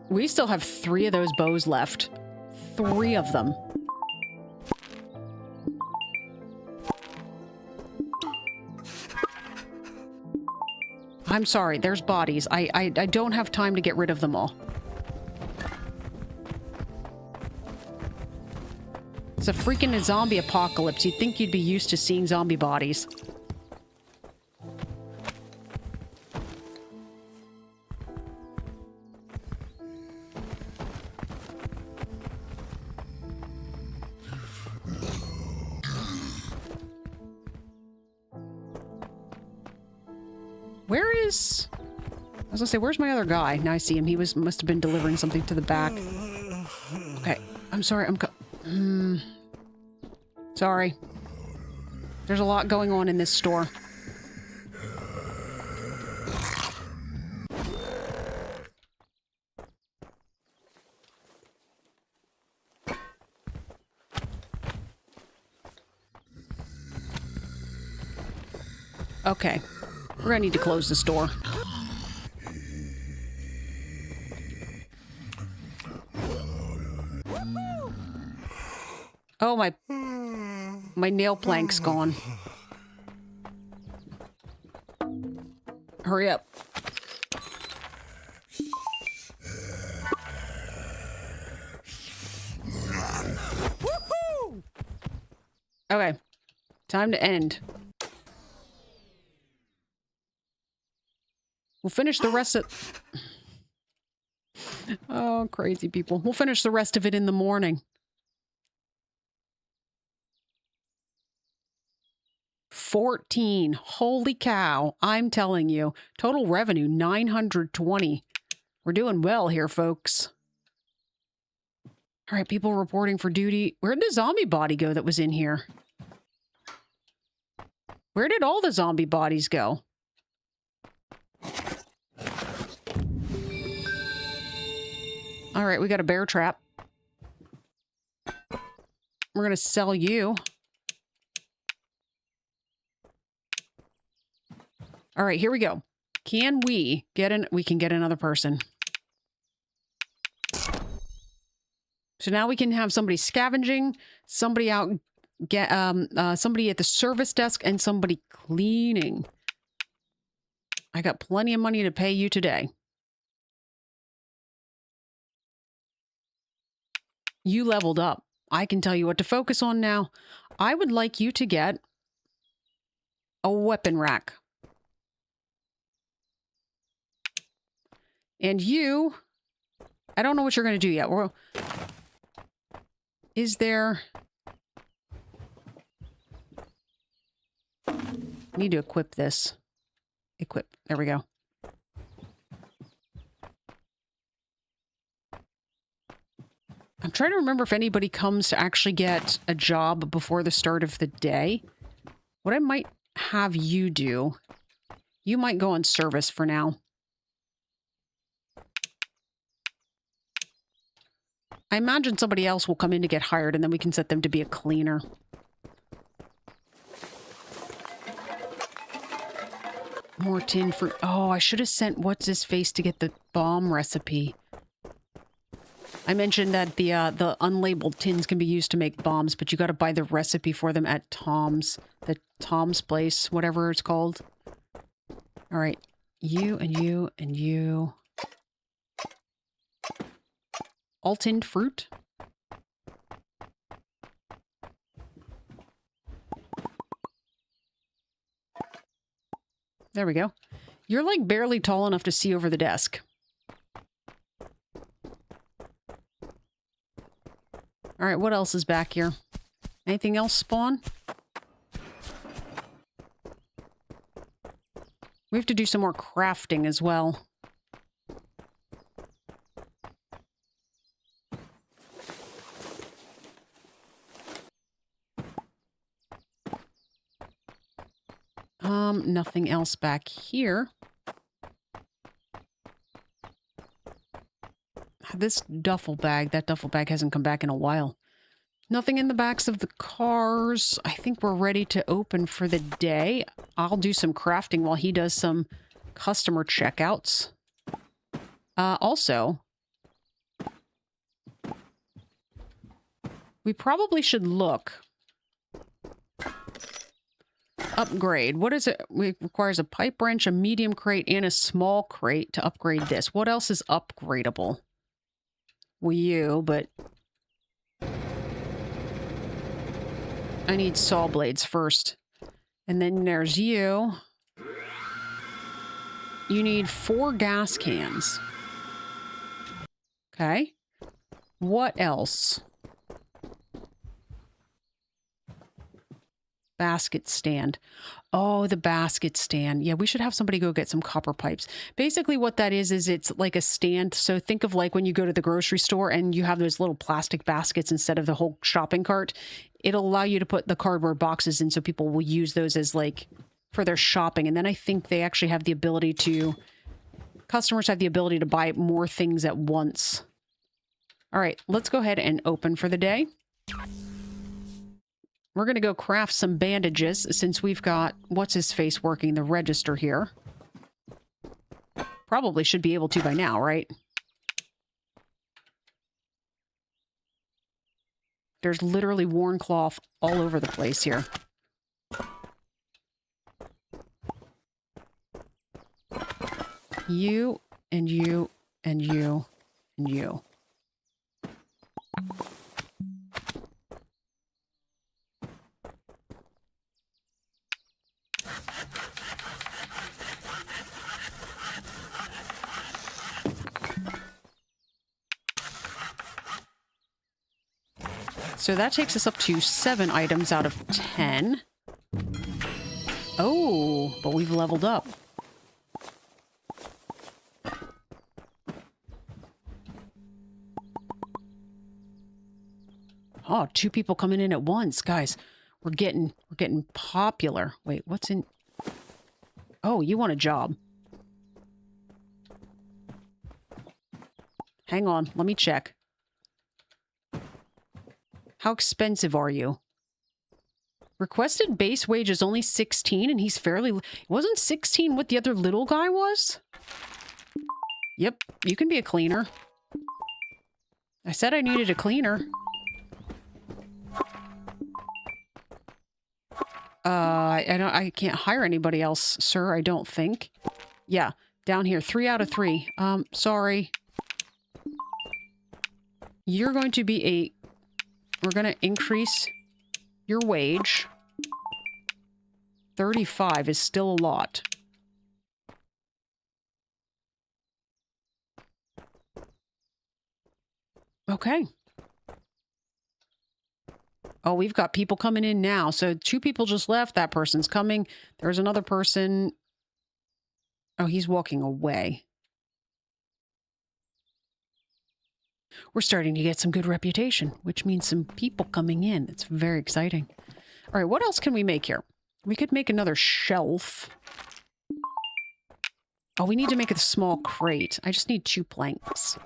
We still have 3 of those bows left. 3 of them. I'm sorry, there's bodies. I don't have time to get rid of them all. It's a freaking zombie apocalypse. You'd think you'd be used to seeing zombie bodies. Where is... I was gonna say, where's my other guy? Now I see him. He must have been delivering something to the back. Okay, I'm sorry. Sorry. There's a lot going on in this store. Okay. We're gonna need to close this door. Oh, my nail plank's gone. Hurry up. Okay. Time to end. We'll finish the rest of... Oh, crazy people. We'll finish the rest of it in the morning. 14. Holy cow. I'm telling you. Total revenue, 920. We're doing well here, folks. All right, people reporting for duty. Where'd the zombie body go that was in here? Where did all the zombie bodies go? All right, we got a bear trap. We're going to sell you. All right, here we go. Can we get we can get another person. So now we can have somebody scavenging, somebody out, somebody at the service desk, and somebody cleaning. I got plenty of money to pay you today. You leveled up. I can tell you what to focus on now. I would like you to get a weapon rack. And you, I don't know what you're going to do yet. Is there... Need to equip this. Equip. There we go. I'm trying to remember if anybody comes to actually get a job before the start of the day. What I might have you do, you might go on service for now. I imagine somebody else will come in to get hired, and then we can set them to be a cleaner. More tin fruit. Oh, I should have sent what's-his-face to get the bomb recipe. I mentioned that the unlabeled tins can be used to make bombs, but you got to buy the recipe for them at Tom's place, whatever it's called. All right, you and you and you. All tinned fruit. There we go. You're like barely tall enough to see over the desk. All right, what else is back here? Anything else spawn? We have to do some more crafting as well. Nothing else back here. This duffel bag, that duffel bag hasn't come back in a while. Nothing in the backs of the cars. I think we're ready to open for the day. I'll do some crafting while he does some customer checkouts. Also, we probably should look. Upgrade. What is it? It requires a pipe wrench, a medium crate, and a small crate to upgrade this. What else is upgradable? Well, you, but I need saw blades first. And then there's you. You need 4 gas cans. Okay. What else? Basket stand. Oh, the basket stand. Yeah, we should have somebody go get some copper pipes. Basically what that is it's like a stand. So think of like when you go to the grocery store and you have those little plastic baskets instead of the whole shopping cart. It'll allow you to put the cardboard boxes in so people will use those as like for their shopping. And then I think they actually have the ability to, customers have the ability to buy more things at once. All right, let's go ahead and open for the day. We're going to go craft some bandages since we've got, what's-his-face working the register here. Probably should be able to by now, right? There's literally worn cloth all over the place here. You, and you, and you, and you. So that takes us up to 7 items out of 10. Oh, but we've leveled up. Oh, 2 people coming in at once, guys. We're getting popular. Wait, what's in? Oh, you want a job? Hang on, let me check. How expensive are you? Requested base wage is only 16 and he's fairly... Wasn't 16 what the other little guy was? Yep, you can be a cleaner. I said I needed a cleaner. I can't hire anybody else, sir, I don't think. Yeah, down here, 3 out of 3. Sorry. You're going to be a... We're going to increase your wage. 35 is still a lot. Okay. Oh, we've got people coming in now. So 2 people just left. That person's coming. There's another person. Oh, he's walking away. We're starting to get some good reputation, which means some people coming in. It's very exciting. All right, what else can we make here? We could make another shelf. Oh, we need to make a small crate. I just need 2 planks.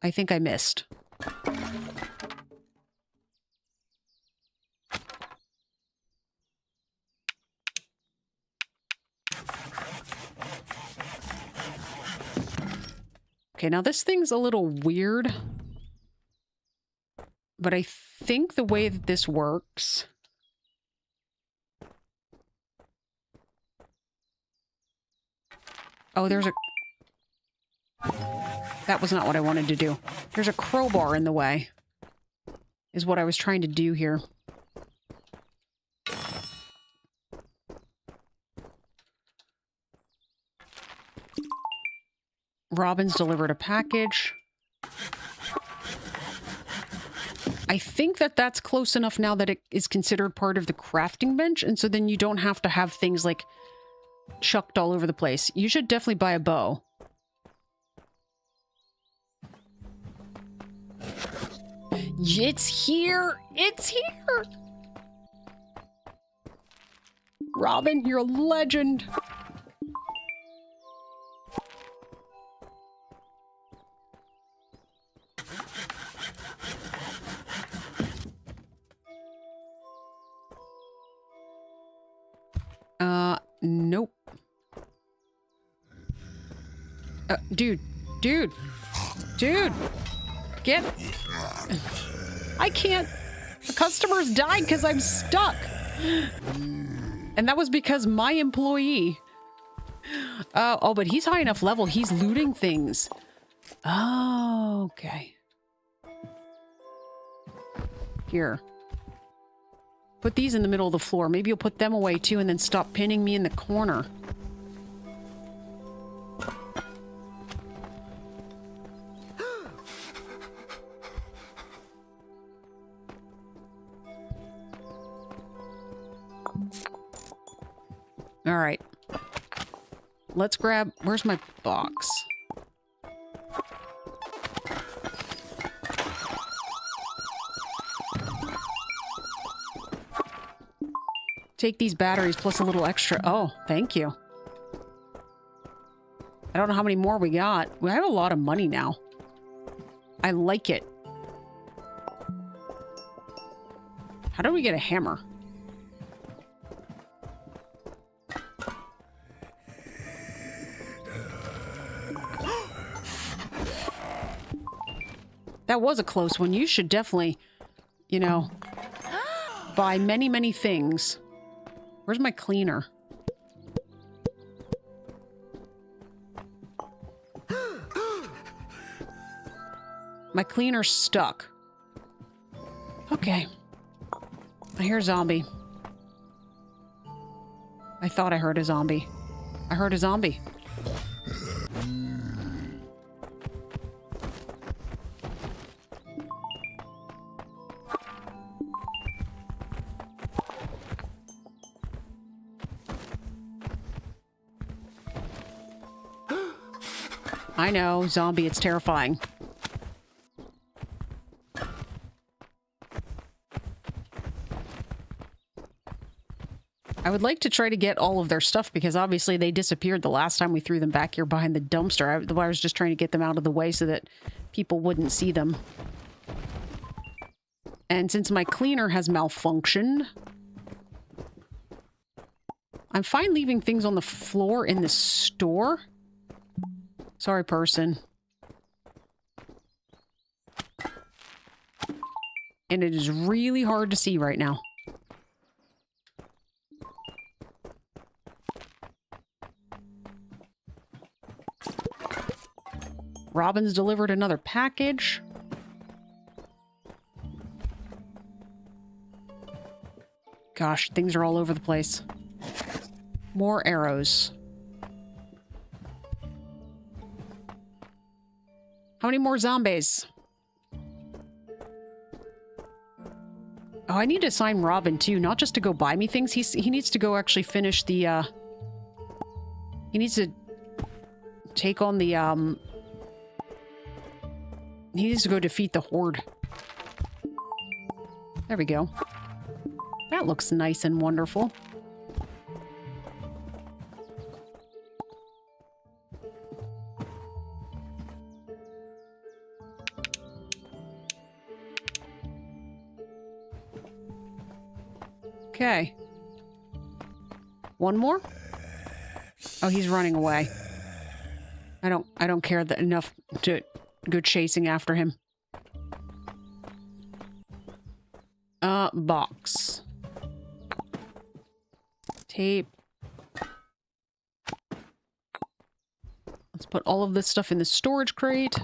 I think I missed. Okay, now this thing's a little weird. But I think the way that this works... Oh, there's a... That was not what I wanted to do. There's a crowbar in the way. Is what I was trying to do here. Robin's delivered a package. I think that that's close enough now that it is considered part of the crafting bench, and so then you don't have to have things like chucked all over the place. You should definitely buy a bow. It's here! It's here! Robin, you're a legend! Nope. Dude. Get... I can't... The customers died because I'm stuck. And that was because my employee... oh, but he's high enough level. He's looting things. Oh, okay. Here. Put these in the middle of the floor. Maybe you'll put them away too and then stop pinning me in the corner. All right. Let's grab... Where's my box? Take these batteries plus a little extra. Oh, thank you. I don't know how many more we got. We have a lot of money now. I like it. How do we get a hammer? That was a close one. You should definitely, you know, buy many, many things. Where's my cleaner? My cleaner's stuck. Okay. I hear a zombie. I thought I heard a zombie. I heard a zombie. I know, zombie, it's terrifying. I would like to try to get all of their stuff because obviously they disappeared the last time we threw them back here behind the dumpster. I was just trying to get them out of the way so that people wouldn't see them. And since my cleaner has malfunctioned, I'm fine leaving things on the floor in the store. Sorry, person. And it is really hard to see right now. Robin's delivered another package. Gosh, things are all over the place. More arrows. How many more zombies? Oh, I need to assign Robin too, not just to go buy me things. He needs to go actually finish the, he needs to take on the, he needs to go defeat the horde. There we go. That looks nice and wonderful. Okay. One more? Oh, he's running away. I don't care that enough to go chasing after him. Box. Tape. Let's put all of this stuff in the storage crate.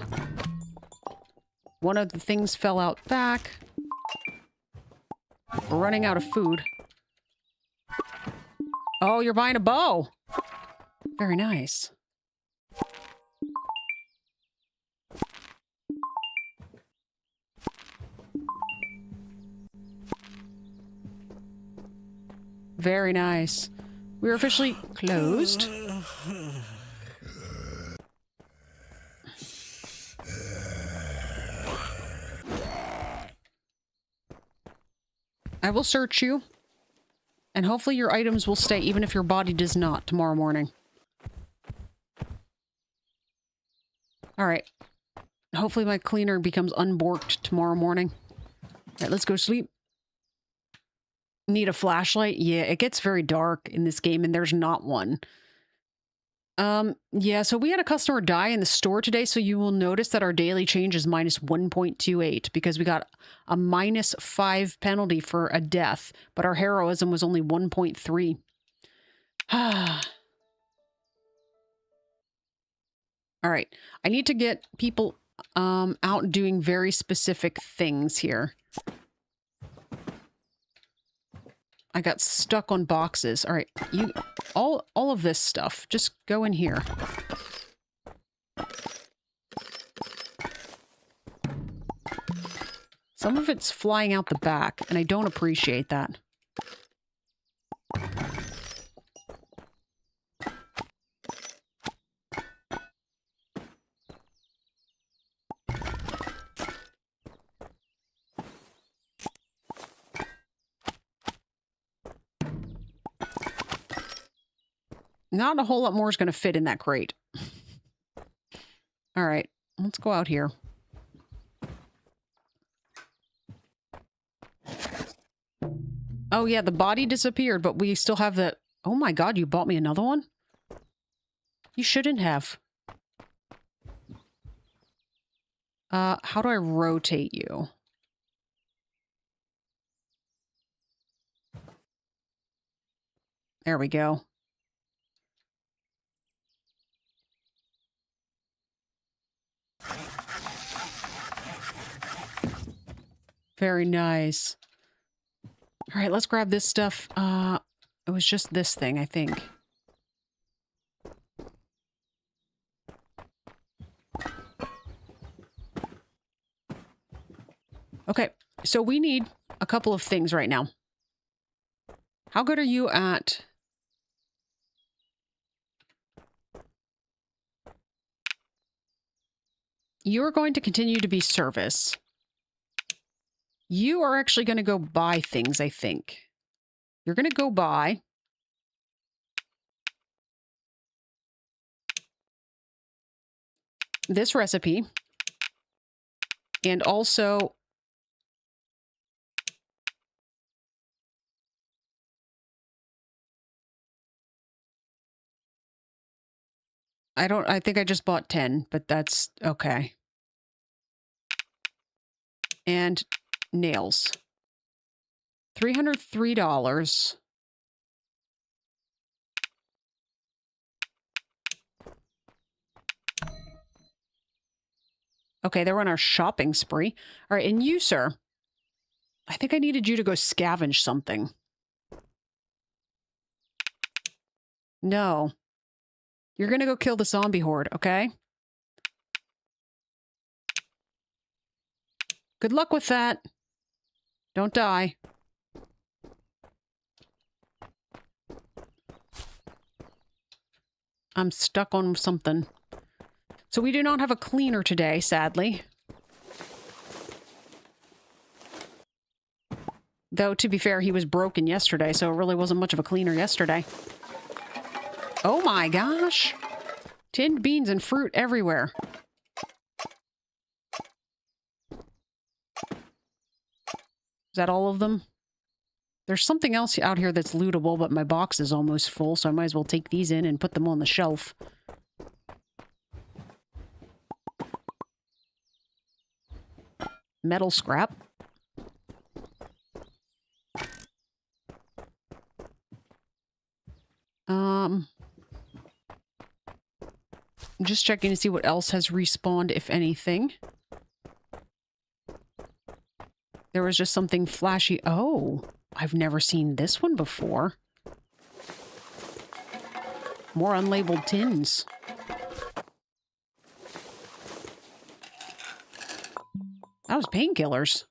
One of the things fell out back. We're running out of food. Oh, you're buying a bow. Very nice. Very nice. We're officially closed. I will search you. And hopefully your items will stay even if your body does not tomorrow morning. Alright. Hopefully my cleaner becomes unborked tomorrow morning. Alright, let's go sleep. Need a flashlight? Yeah, it gets very dark in this game and there's not one. Yeah, so we had a customer die in the store today, so you will notice that our daily change is minus 1.28 because we got a minus 5 penalty for a death, but our heroism was only 1.3. All right, I need to get people out doing very specific things here. I got stuck on boxes. All right, you all of this stuff, just go in here. Some of it's flying out the back, and I don't appreciate that. Not a whole lot more is going to fit in that crate. All right, let's go out here. Oh yeah, the body disappeared, but we still have the... Oh my god, you bought me another one? You shouldn't have. How do I rotate you? There we go. Very nice. All right, let's grab this stuff. It was just this thing, I think. Okay, so we need a couple of things right now. How good are you at... You're going to continue to be service. You are actually going to go buy things, I think. You're going to go buy... this recipe. And also... I think I just bought 10, but that's okay. And nails. $303. Okay, they were on our shopping spree. All right, and you, sir. I think I needed you to go scavenge something. No. You're gonna go kill the zombie horde, okay? Good luck with that. Don't die. I'm stuck on something. So we do not have a cleaner today, sadly. Though, to be fair, he was broken yesterday, so it really wasn't much of a cleaner yesterday. Oh my gosh! Tinned beans and fruit everywhere. Is that all of them? There's something else out here that's lootable, but my box is almost full, so I might as well take these in and put them on the shelf. metal scrap. I'm just checking to see what else has respawned, if anything. There was just something flashy. Oh, I've never seen this one before. More unlabeled tins. That was painkillers.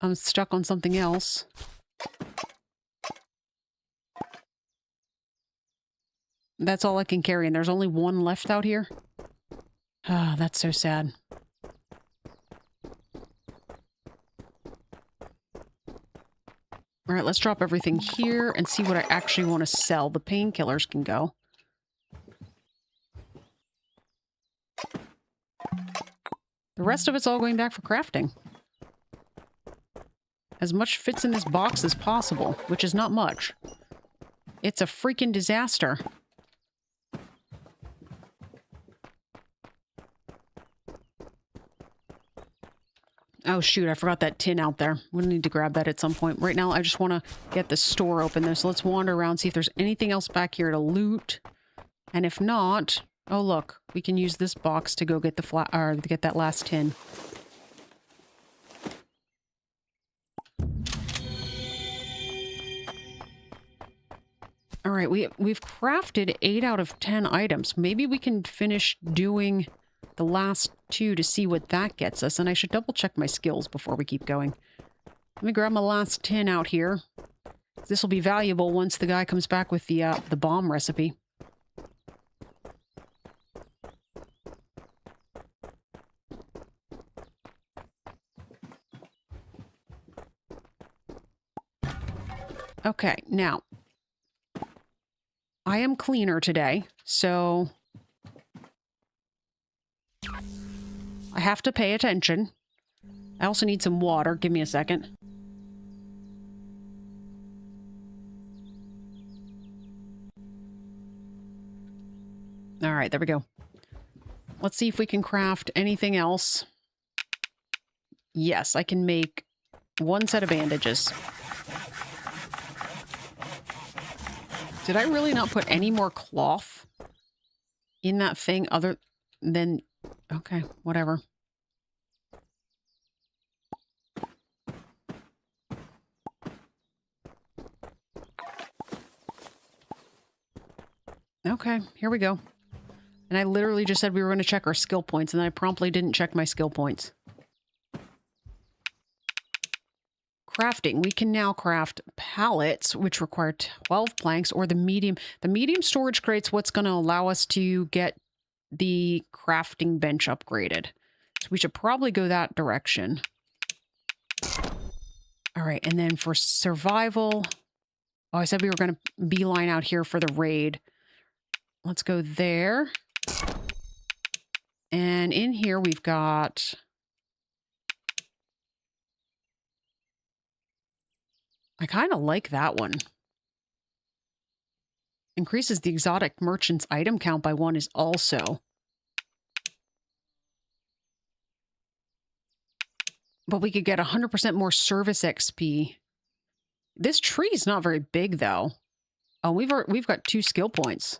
I'm stuck on something else. That's all I can carry, and there's only one left out here. Ah, that's so sad. All right, let's drop everything here and see what I actually want to sell. The painkillers can go. The rest of it's all going back for crafting. As much fits in this box as possible, which is not much. It's a freaking disaster. Oh, shoot, I forgot that tin out there. We'll need to grab that at some point. Right now, I just want to get the store open there. So let's wander around, see if there's anything else back here to loot. And if not... Oh, look. We can use this box to go get the or to get that last tin. All right, we've crafted 8 out of 10 items. Maybe we can finish doing the last 2 to see what that gets us. And I should double check my skills before we keep going. Let me grab my last tin out here. This will be valuable once the guy comes back with the bomb recipe. Okay, now, I am cleaner today, so I have to pay attention. I also need some water. Give me a second. All right, there we go. Let's see if we can craft anything else. Yes, I can make 1 set of bandages. Did I really not put any more cloth in that thing other than... Okay, whatever. Okay, here we go. And I literally just said we were going to check our skill points, and then I promptly didn't check my skill points. Crafting. We can now craft pallets, which require 12 planks, or the medium. The medium storage crate's what's going to allow us to get the crafting bench upgraded. So we should probably go that direction. All right, and then for survival... Oh, I said we were going to beeline out here for the raid. Let's go there. And in here we've got... I kind of like that one. Increases the exotic merchant's item count by 1 is also. But we could get 100% more service XP. This tree's not very big, though. Oh, we've got 2 skill points.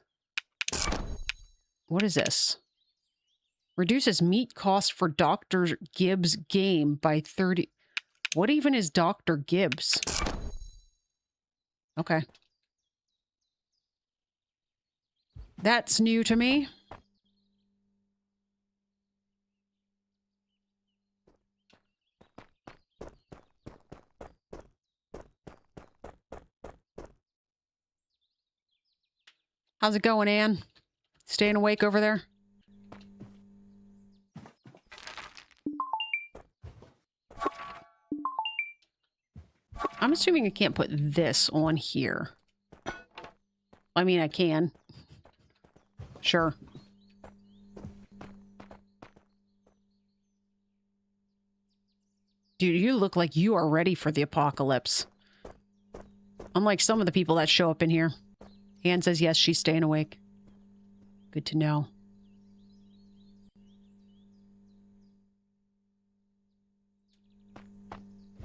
What is this? Reduces meat cost for Dr. Gibbs' game by 30... What even is Dr. Gibbs? Okay. That's new to me. How's it going, Anne? Staying awake over there? I'm assuming I can't put this on here. I mean, I can. Sure. Dude, you look like you are ready for the apocalypse. Unlike some of the people that show up in here. Anne says yes, she's staying awake. Good to know.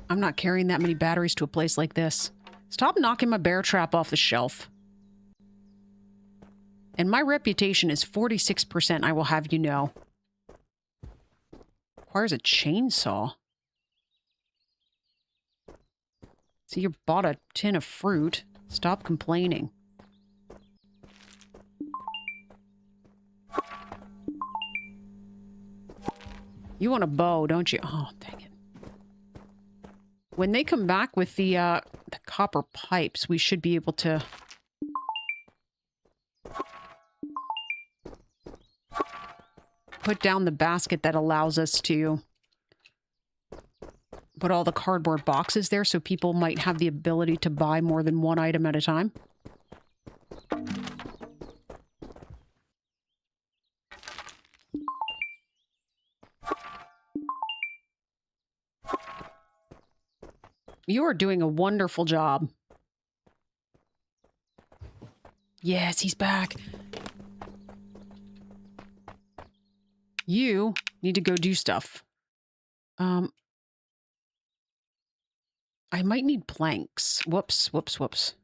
I'm not carrying that many batteries to a place like this. Stop knocking my bear trap off the shelf. And my reputation is 46%, I will have you know. Requires a chainsaw. See, you bought a tin of fruit. Stop complaining. You want a bow, don't you? Oh, dang it. When they come back with the copper pipes, we should be able to... put down the basket that allows us to put all the cardboard boxes there so people might have the ability to buy more than one item at a time. You are doing a wonderful job. Yes, he's back. You need to go do stuff. I might need planks. Whoops, whoops, whoops.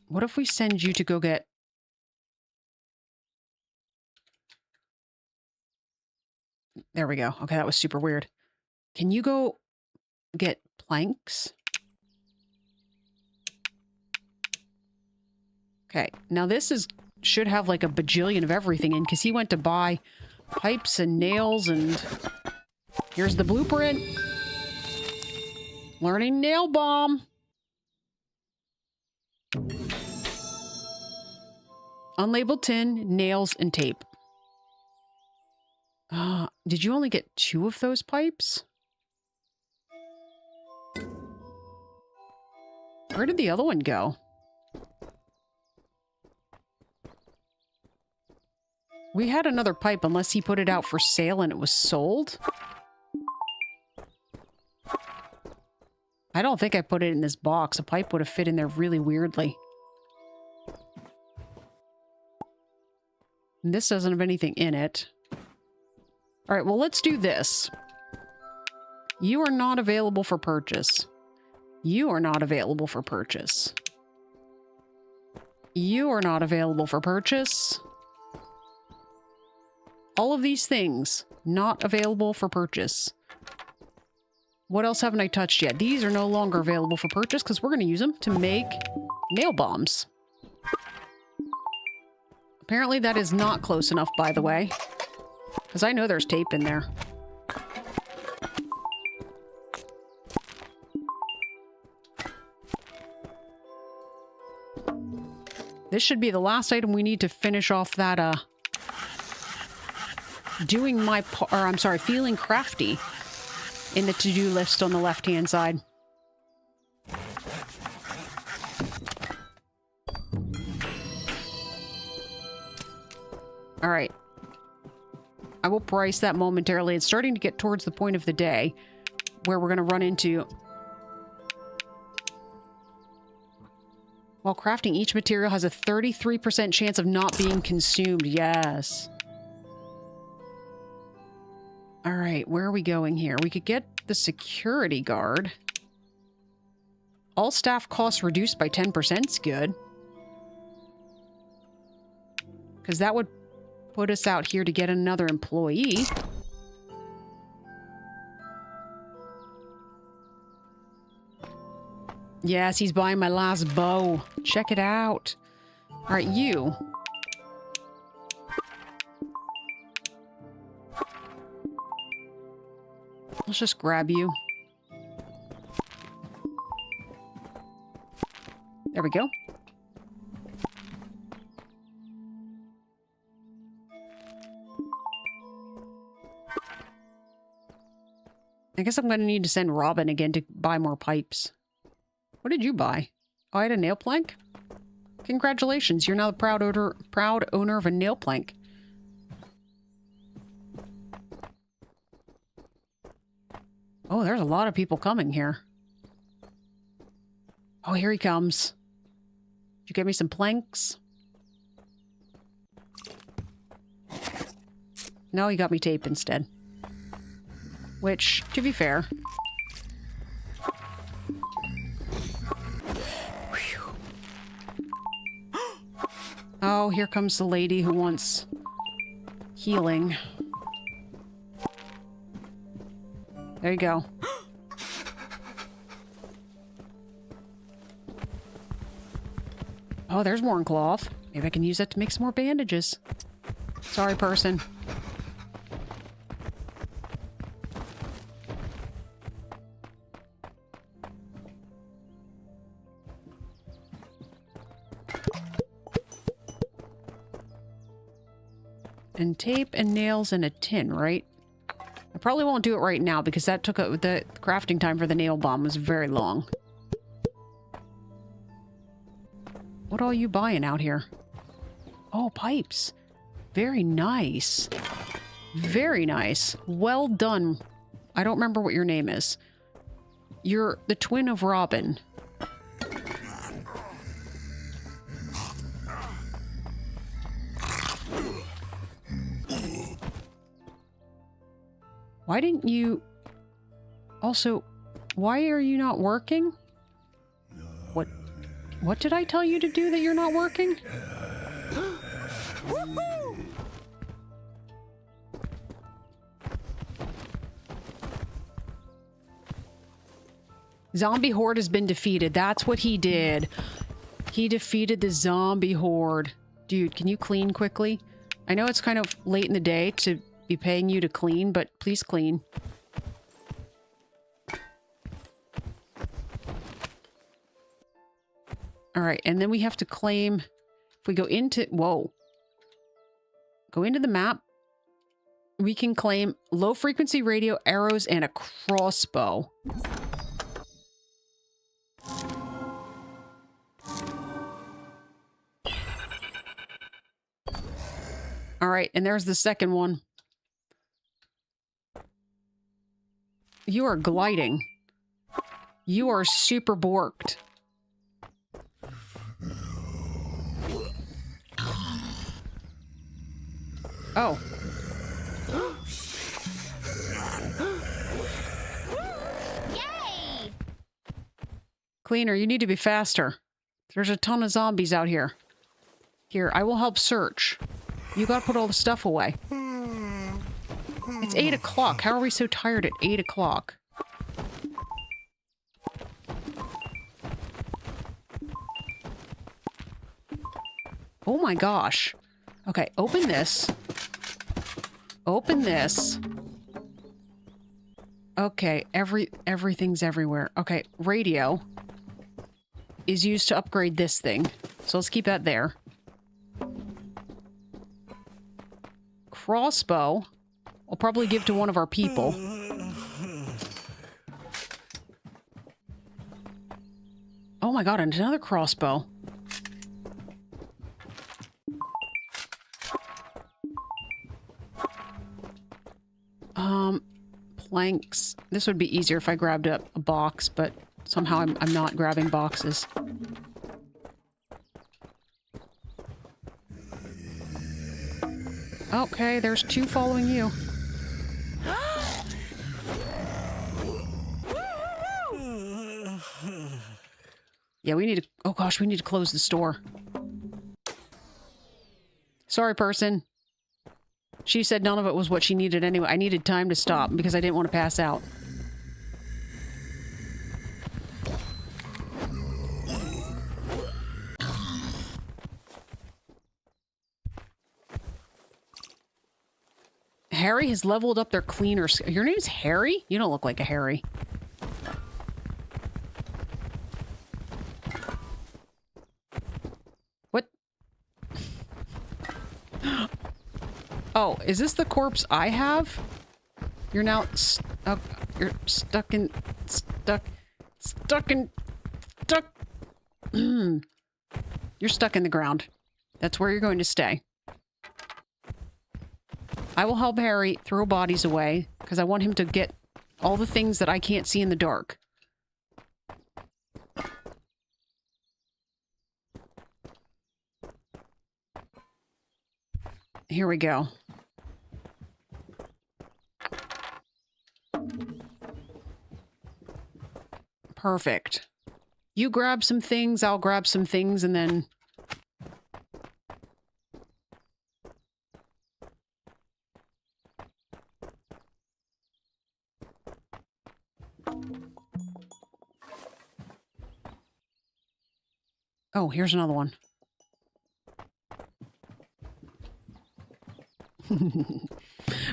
What if we send you to go get... There we go. Okay, that was super weird. Can you go get planks? Okay, now this is should have like a bajillion of everything in because he went to buy pipes and nails and... Here's the blueprint. Learning nail bomb. Unlabeled tin, nails, and tape. Did you only get 2 of those pipes? Where did the other one go? We had another pipe unless he put it out for sale and it was sold. I don't think I put it in this box. A pipe would have fit in there really weirdly. And this doesn't have anything in it. All right, well, let's do this. You are not available for purchase. You are not available for purchase. You are not available for purchase. All of these things, not available for purchase. What else haven't I touched yet? These are no longer available for purchase because we're going to use them to make nail bombs. Apparently that is not close enough, by the way. Because I know there's tape in there. This should be the last item we need to finish off that, feeling crafty in the to-do list on the left-hand side. All right. I will price that momentarily. It's starting to get towards the point of the day where we're going to run into... While crafting, each material has a 33% chance of not being consumed. Yes. All right, where are we going here? We could get the security guard. All staff costs reduced by 10% is good. Because that would put us out here to get another employee. Yes, he's buying my last bow. Check it out. All right, you. Let's just grab you. There we go. I guess I'm going to need to send Robin again to buy more pipes. What did you buy? Oh, I had a nail plank? Congratulations, you're now the proud owner of a nail plank. Oh, there's a lot of people coming here. Oh, here he comes. you get me some planks? No, you got me tape instead. Which, to be fair... Oh, here comes the lady who wants healing. There you go. Oh, there's more cloth. Maybe I can use that to make some more bandages. Sorry, person. And tape and nails and a tin, right? I probably won't do it right now because that took the crafting time for the nail bomb was very long. What are you buying out here? Oh, pipes. Very nice. Very nice. Well done. I don't remember what your name is. You're the twin of Robin. Why didn't you... Also, why are you not working? What did I tell you to do that you're not working? Zombie horde has been defeated. That's what he did. He defeated the zombie horde. Dude, can you clean quickly? I know it's kind of late in the day to be paying you to clean, but please clean. All right, and then we have to claim... If we go into... Whoa. Go into the map. We can claim low-frequency radio, arrows, and a crossbow. All right, and there's the second one. You are gliding. You are super borked. Oh.
Yay!
Cleaner, you need to be faster. There's a ton of zombies out here. Here, I will help search. You gotta put all the stuff away. It's 8 o'clock. How are we so tired at 8 o'clock? Oh my gosh. Okay, open this. Open this. Okay, everything's everywhere. Okay, radio is used to upgrade this thing. So let's keep that there. Crossbow, I'll probably give to one of our people. Oh my god, and another crossbow. Planks. This would be easier if I grabbed a box, but somehow I'm not grabbing boxes. Okay, there's 2 following you. Yeah, we need to... Oh gosh, we need to close the store. Sorry, person. She said none of it was what she needed anyway. I needed time to stop because I didn't want to pass out. Harry has leveled up their cleaner. Your name's Harry? You don't look like a Harry. What? Oh, is this the corpse I have? You're now stuck. You're stuck in... You're stuck in the ground. That's where you're going to stay. I will help Harry throw bodies away, because I want him to get all the things that I can't see in the dark. Here we go. Perfect. You grab some things, I'll grab some things, and then... Oh, here's another one.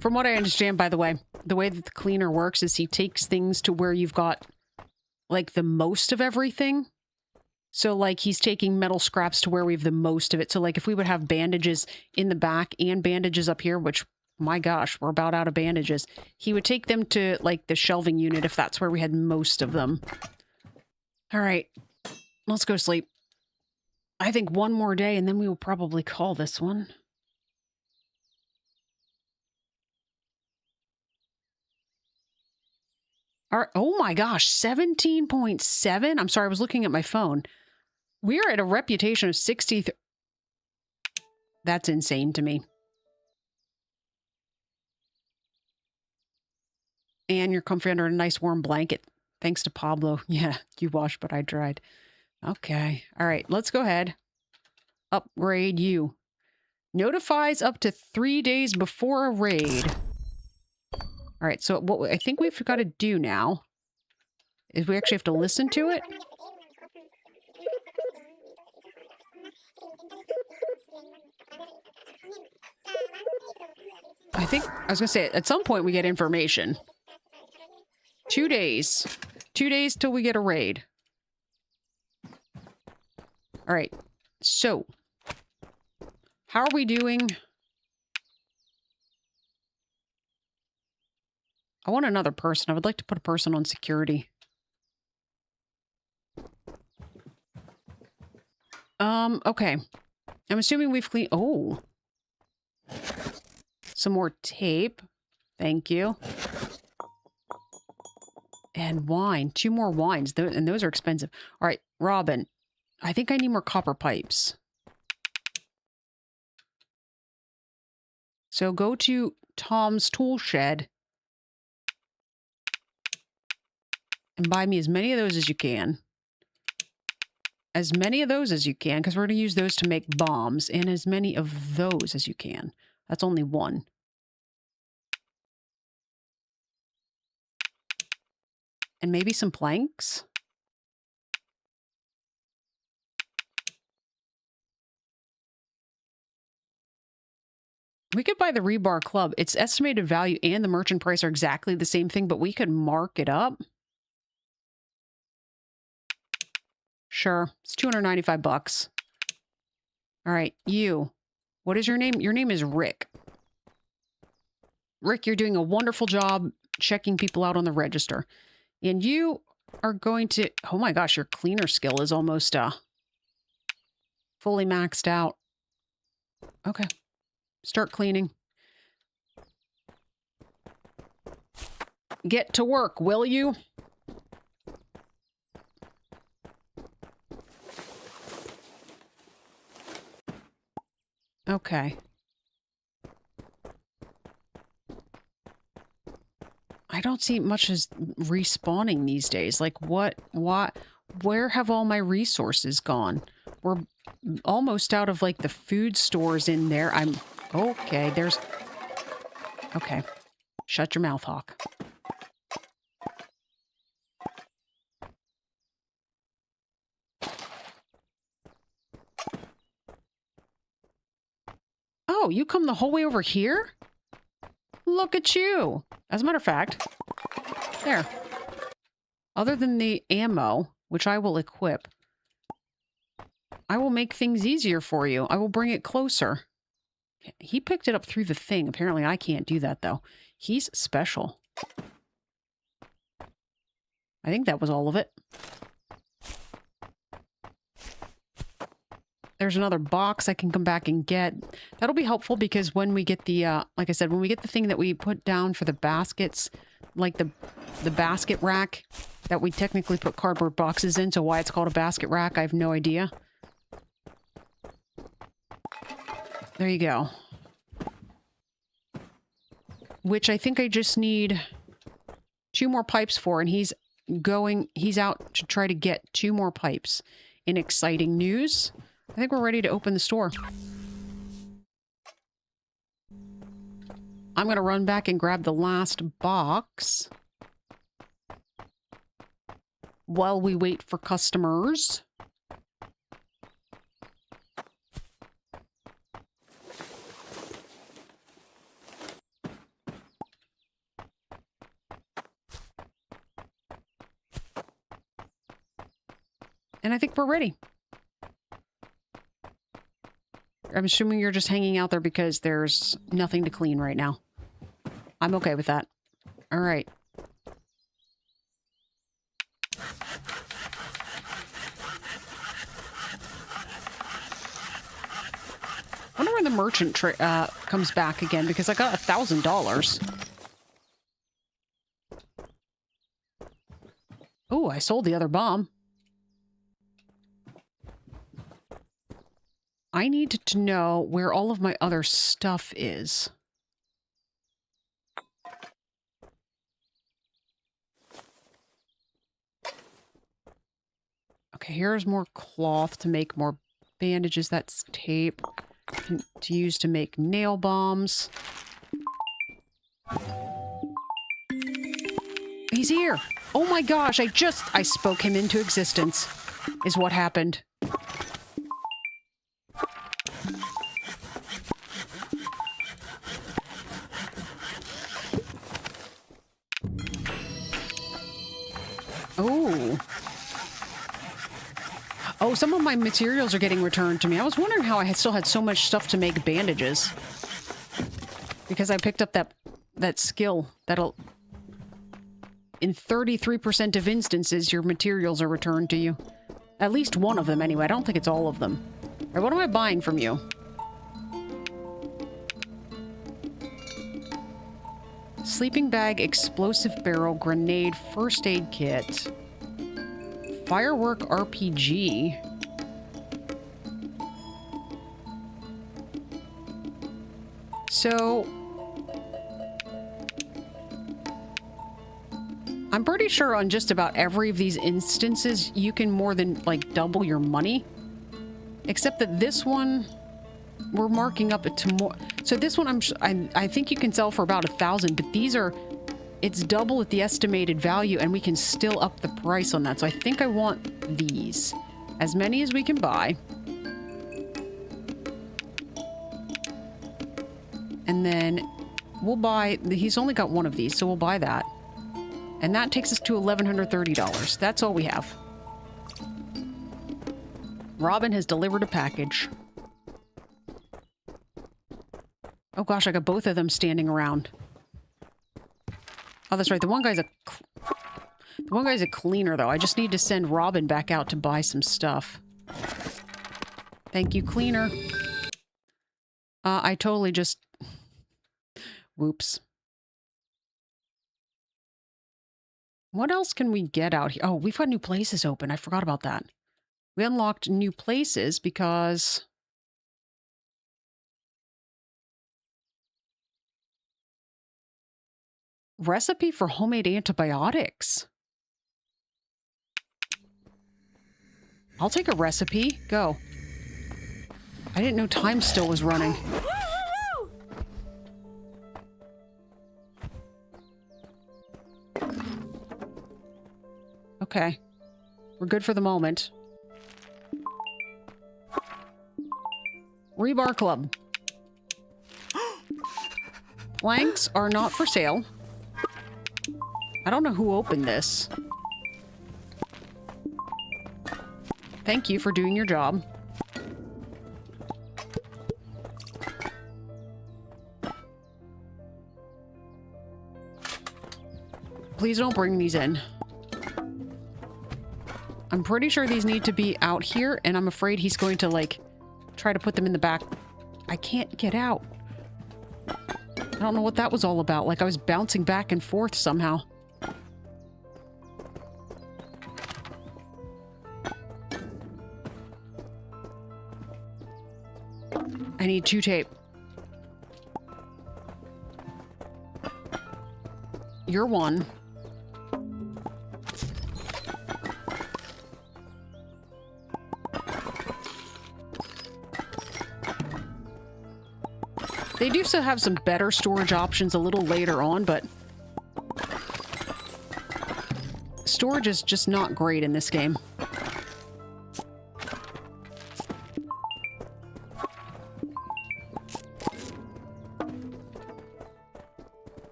From what I understand, by the way that the cleaner works is he takes things to where you've got, like, the most of everything. So, like, he's taking metal scraps to where we have the most of it. So, like, if we would have bandages in the back and bandages up here, which, my gosh, we're about out of bandages, he would take them to, like, the shelving unit if that's where we had most of them. All right, let's go sleep. I think one more day, and then we will probably call this one. All right. Oh my gosh, 17.7? I'm sorry, I was looking at my phone. We're at a reputation of 60. That's insane to me. And you're comfy under a nice warm blanket. Thanks to Pablo. Yeah, you washed, but I dried. Okay. All right, let's go ahead. Upgrade you. Notifies up to 3 days before a raid. All right, so what I think we've got to do now is we actually have to listen to it. I think, I was going to say, at some point we get information. 2 days. 2 days till we get a raid. All right, so how are we doing? I want another person. I would like to put a person on security. Okay. I'm assuming we've cleaned... Oh. Some more tape. Thank you. And wine. 2 more wines. And those are expensive. All right, Robin. I think I need more copper pipes. So go to Tom's tool shed and buy me as many of those as you can. As many of those as you can, because we're going to use those to make bombs, and as many of those as you can. That's only 1. And maybe some planks. We could buy the rebar club. Its estimated value and the merchant price are exactly the same thing, but we could mark it up. Sure, it's 295 bucks. All right, you. What is your name? Your name is Rick. Rick, you're doing a wonderful job checking people out on the register. And you are going to... Oh my gosh, your cleaner skill is almost fully maxed out. Okay. Start cleaning. Get to work, will you? Okay. I don't see much as respawning these days. Like, what, where have all my resources gone? We're almost out of, like, the food stores in there. Okay, there's... Okay. Shut your mouth, Hawk. Oh, you come the whole way over here? Look at you. As a matter of fact, there. Other than the ammo, which I will equip, I will make things easier for you. I will bring it closer. He picked it up through the thing. Apparently I can't do that, though. He's special. I think that was all of it. There's another box I can come back and get. That'll be helpful because when we get the, like I said, when we get the thing that we put down for the baskets, like the basket rack that we technically put cardboard boxes in, so why it's called a basket rack, I have no idea. There you go. which I think I just need 2 more pipes for, and he's out to try to get 2 more pipes. In exciting news, I think we're ready to open the store. I'm going to run back and grab the last box while we wait for customers. And I think we're ready. I'm assuming you're just hanging out there because there's nothing to clean right now. I'm okay with that. All right. I wonder when the merchant comes back again, because I got $1,000. Oh, I sold the other bomb. I need to know where all of my other stuff is. Okay, here's more cloth to make more bandages. That's tape to use to make nail bombs. He's here. Oh my gosh, I spoke him into existence, is what happened. Oh. Oh, some of my materials are getting returned to me. I was wondering how I still had so much stuff to make bandages. Because I picked up that skill that'll... In 33% of instances, your materials are returned to you. At least one of them, anyway. I don't think it's all of them. All right, what am I buying from you? Sleeping bag, explosive barrel, grenade, first aid kit. Firework RPG. So... I'm pretty sure on just about every of these instances, you can more than, like, double your money. Except that this one, we're marking up it to more. So this one, I think you can sell for about 1,000, but these are, it's double at the estimated value, and we can still up the price on that. So I think I want these. As many as we can buy. And then we'll buy, he's only got one of these, so we'll buy that. And that takes us to $1,130. That's all we have. Robin has delivered a package. Oh gosh, I got both of them standing around. Oh, that's right. The one guy's a cleaner, though. I just need to send Robin back out to buy some stuff. Thank you, cleaner. I totally just... Whoops. What else can we get out here? Oh, we've got new places open. I forgot about that. We unlocked new places because... Recipe for homemade antibiotics. I'll take a recipe. Go. I didn't know time still was running. Okay. We're good for the moment. Rebar Club. Planks are not for sale. I don't know who opened this. Thank you for doing your job. Please don't bring these in. I'm pretty sure these need to be out here, and I'm afraid he's going to, like, try to put them in the back. I can't get out. I don't know what that was all about. Like, I was bouncing back and forth somehow. I need 2 tape. You're one. They do still have some better storage options a little later on, but storage is just not great in this game.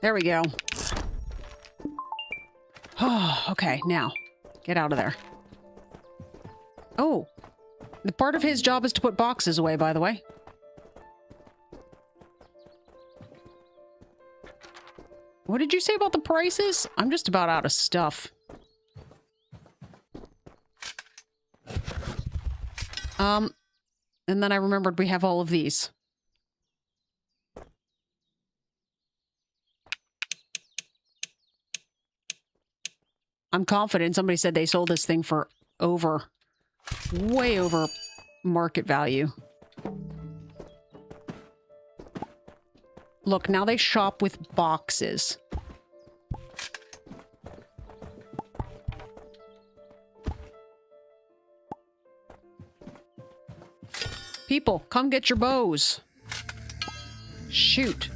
There we go. Oh, okay, now, get out of there. Oh, the part of his job is to put boxes away, by the way. What did you say about the prices? I'm just about out of stuff. And then I remembered we have all of these. I'm confident somebody said they sold this thing for way over market value. Look, now they shop with boxes. People, come get your bows. Shoot.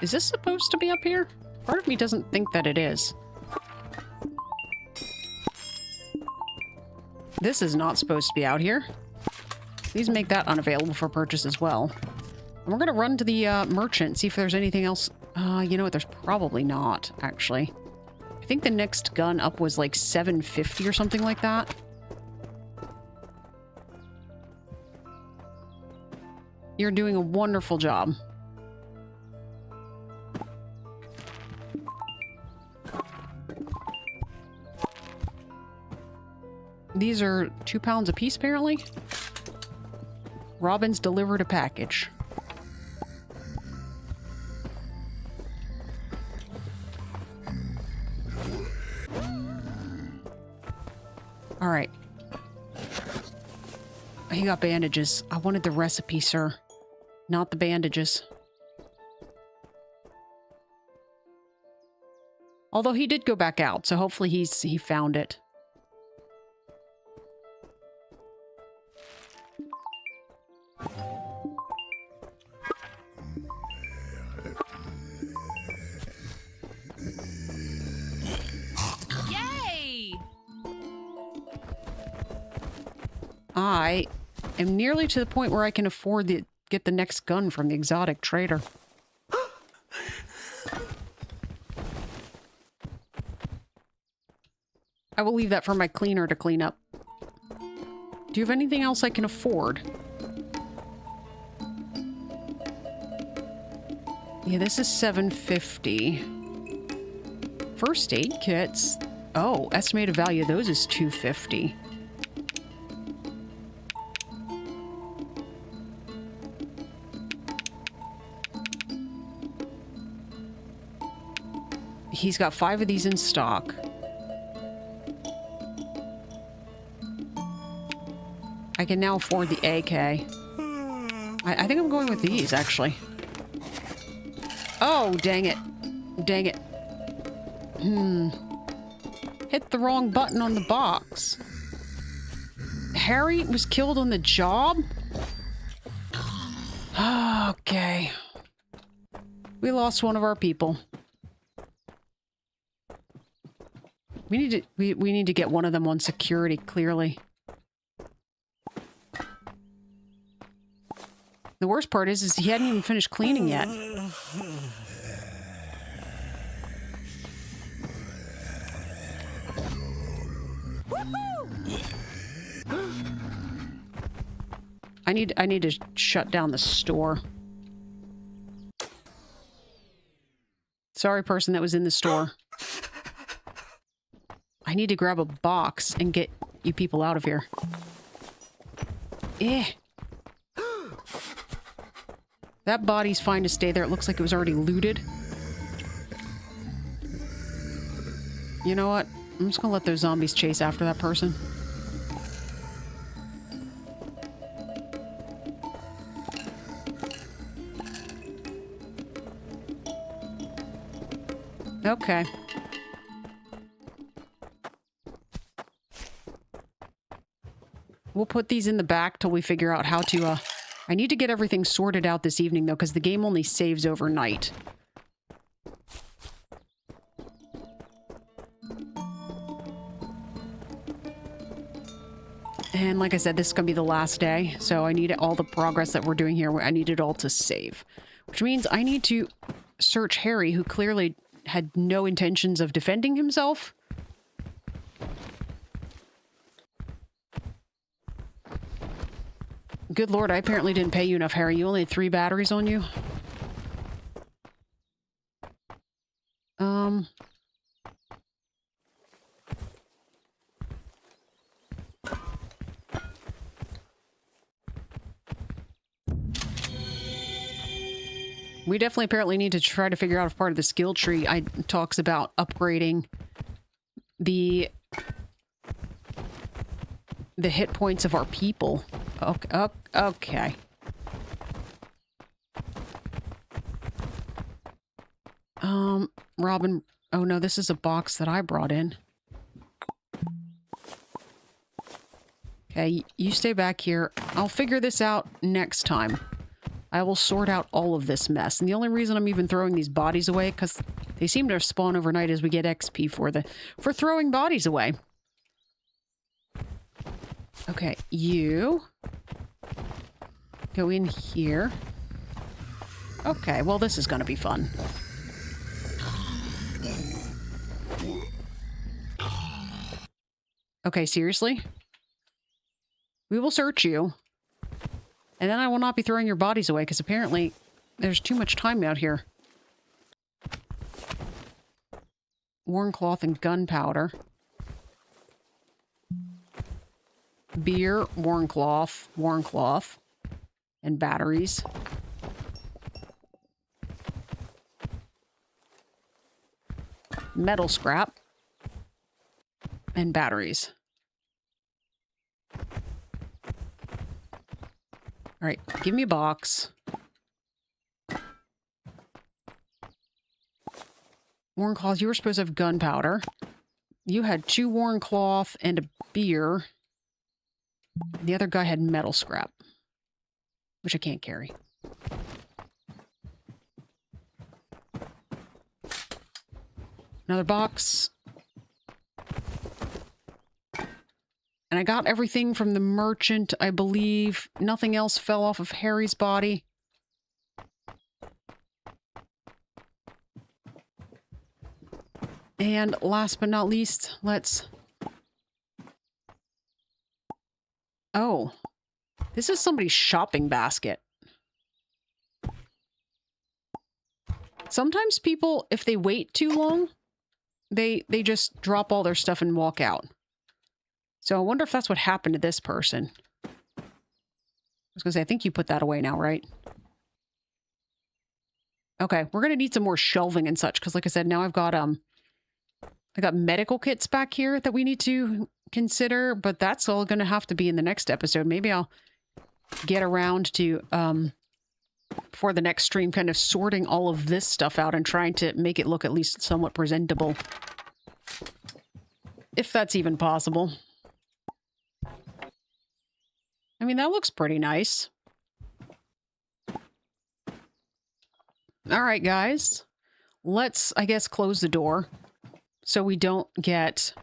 Is this supposed to be up here? Part of me doesn't think that it is. This is not supposed to be out here. Please make that unavailable for purchase as well. And we're going to run to the merchant, see if there's anything else. You know what? There's probably not, actually. I think the next gun up was like 750 or something like that. You're doing a wonderful job. These are 2 pounds a piece, apparently. Robin's delivered a package. All right. He got bandages. I wanted the recipe, sir. Not the bandages. Although he did go back out, so hopefully he found it. I am nearly to the point where I can afford to get the next gun from the exotic trader. I will leave that for my cleaner to clean up. Do you have anything else I can afford? Yeah, this is $750. First aid kits. Oh, estimated value of those is $250. He's got 5 of these in stock. I can now afford the AK. I think I'm going with these, actually. Oh, dang it. Dang it. Hit the wrong button on the box. Harry was killed on the job? Okay. We lost one of our people. We need to get one of them on security, clearly. The worst part is he hadn't even finished cleaning yet. I need to shut down the store. Sorry, person that was in the store. I need to grab a box and get you people out of here. Eh. That body's fine to stay there. It looks like it was already looted. You know what? I'm just gonna let those zombies chase after that person. Okay. We'll put these in the back till we figure out how to, I need to get everything sorted out this evening, though, because the game only saves overnight. And like I said, this is going to be the last day, so I need all the progress that we're doing here. I need it all to save. Which means I need to search Harry, who clearly had no intentions of defending himself. Good lord, I apparently didn't pay you enough, Harry. You only had 3 batteries on you. We definitely apparently need to try to figure out if part of the skill tree talks about upgrading the hit points of our people. Okay. Okay. Robin. Oh no, this is a box that I brought in. Okay, you stay back here. I'll figure this out next time. I will sort out all of this mess. And the only reason I'm even throwing these bodies away, because they seem to spawn overnight as we get XP for throwing bodies away. Okay, you go in here. Okay, well, this is going to be fun. Okay, seriously? We will search you. And then I will not be throwing your bodies away, because apparently there's too much time out here. Worn cloth and gunpowder. Beer, worn cloth, and batteries. Metal scrap. And batteries. All right, give me a box. Worn cloth, you were supposed to have gunpowder. You had 2 worn cloth and a beer. The other guy had metal scrap, which I can't carry. Another box. And I got everything from the merchant, I believe. Nothing else fell off of Harry's body. And last but not least, let's... Oh. This is somebody's shopping basket. Sometimes people, if they wait too long, they just drop all their stuff and walk out. So I wonder if that's what happened to this person. I was going to say, I think you put that away now, right? Okay, we're going to need some more shelving and such, because like I said, now I got medical kits back here that we need to consider, but that's all going to have to be in the next episode. Maybe I'll get around to, for the next stream, kind of sorting all of this stuff out and trying to make it look at least somewhat presentable. If that's even possible. I mean, that looks pretty nice. All right, guys. Let's, I guess, close the door so we don't get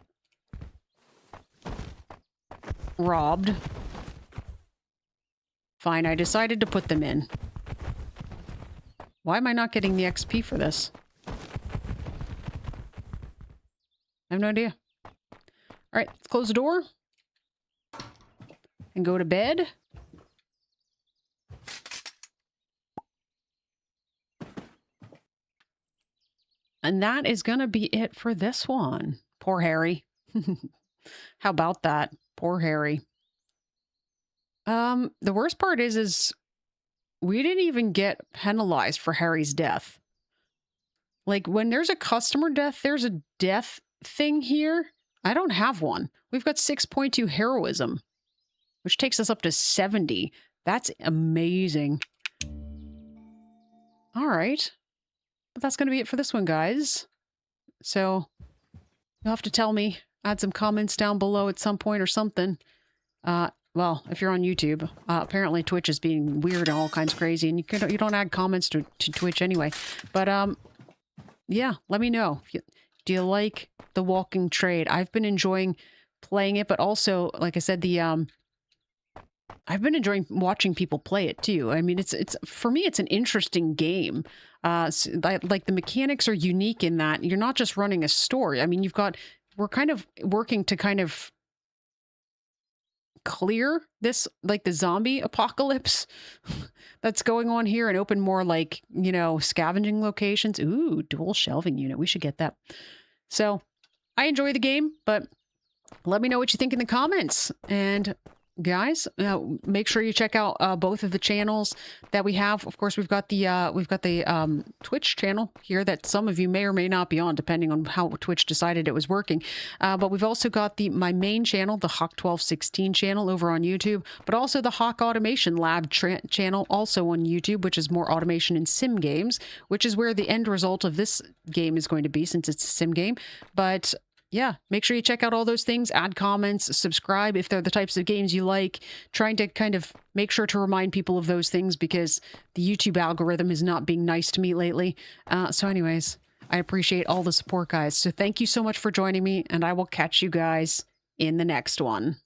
robbed. Fine, I decided to put them in. Why am I not getting the XP for this? I have no idea. All right, let's close the door. And go to bed. And that is going to be it for this one. Poor Harry. How about that? Poor Harry. The worst part is we didn't even get penalized for Harry's death. Like, when there's a customer death, there's a death thing here. I don't have one. We've got 6.2 heroism, which takes us up to 70. That's amazing. All right. But that's going to be it for this one, guys. So you'll have to tell me, add some comments down below at some point or something. Well, if you're on YouTube, apparently Twitch is being weird and all kinds crazy, and you don't add comments to Twitch anyway. But yeah, let me know. Do you like the walking trade? I've been enjoying playing it, but also, like I said, I've been enjoying watching people play it too. I mean, it's for me, it's an interesting game. Like the mechanics are unique in that you're not just running a story. I mean, we're kind of working to kind of clear this, like the zombie apocalypse that's going on here, and open more, like, you know, scavenging locations. Ooh, dual shelving unit. We should get that. So I enjoy the game, but let me know what you think in the comments. And guys, make sure you check out both of the channels that we have. Of course, we've got the Twitch channel here that some of you may or may not be on, depending on how Twitch decided it was working. But we've also got my main channel, the Hawk1216 channel over on YouTube, but also the Hawk Automation Lab channel also on YouTube, which is more automation and sim games, which is where the end result of this game is going to be, since it's a sim game. But yeah, make sure you check out all those things, add comments, subscribe if they're the types of games you like, trying to kind of make sure to remind people of those things, because the YouTube algorithm is not being nice to me lately. So anyways, I appreciate all the support, guys. So thank you so much for joining me, and I will catch you guys in the next one.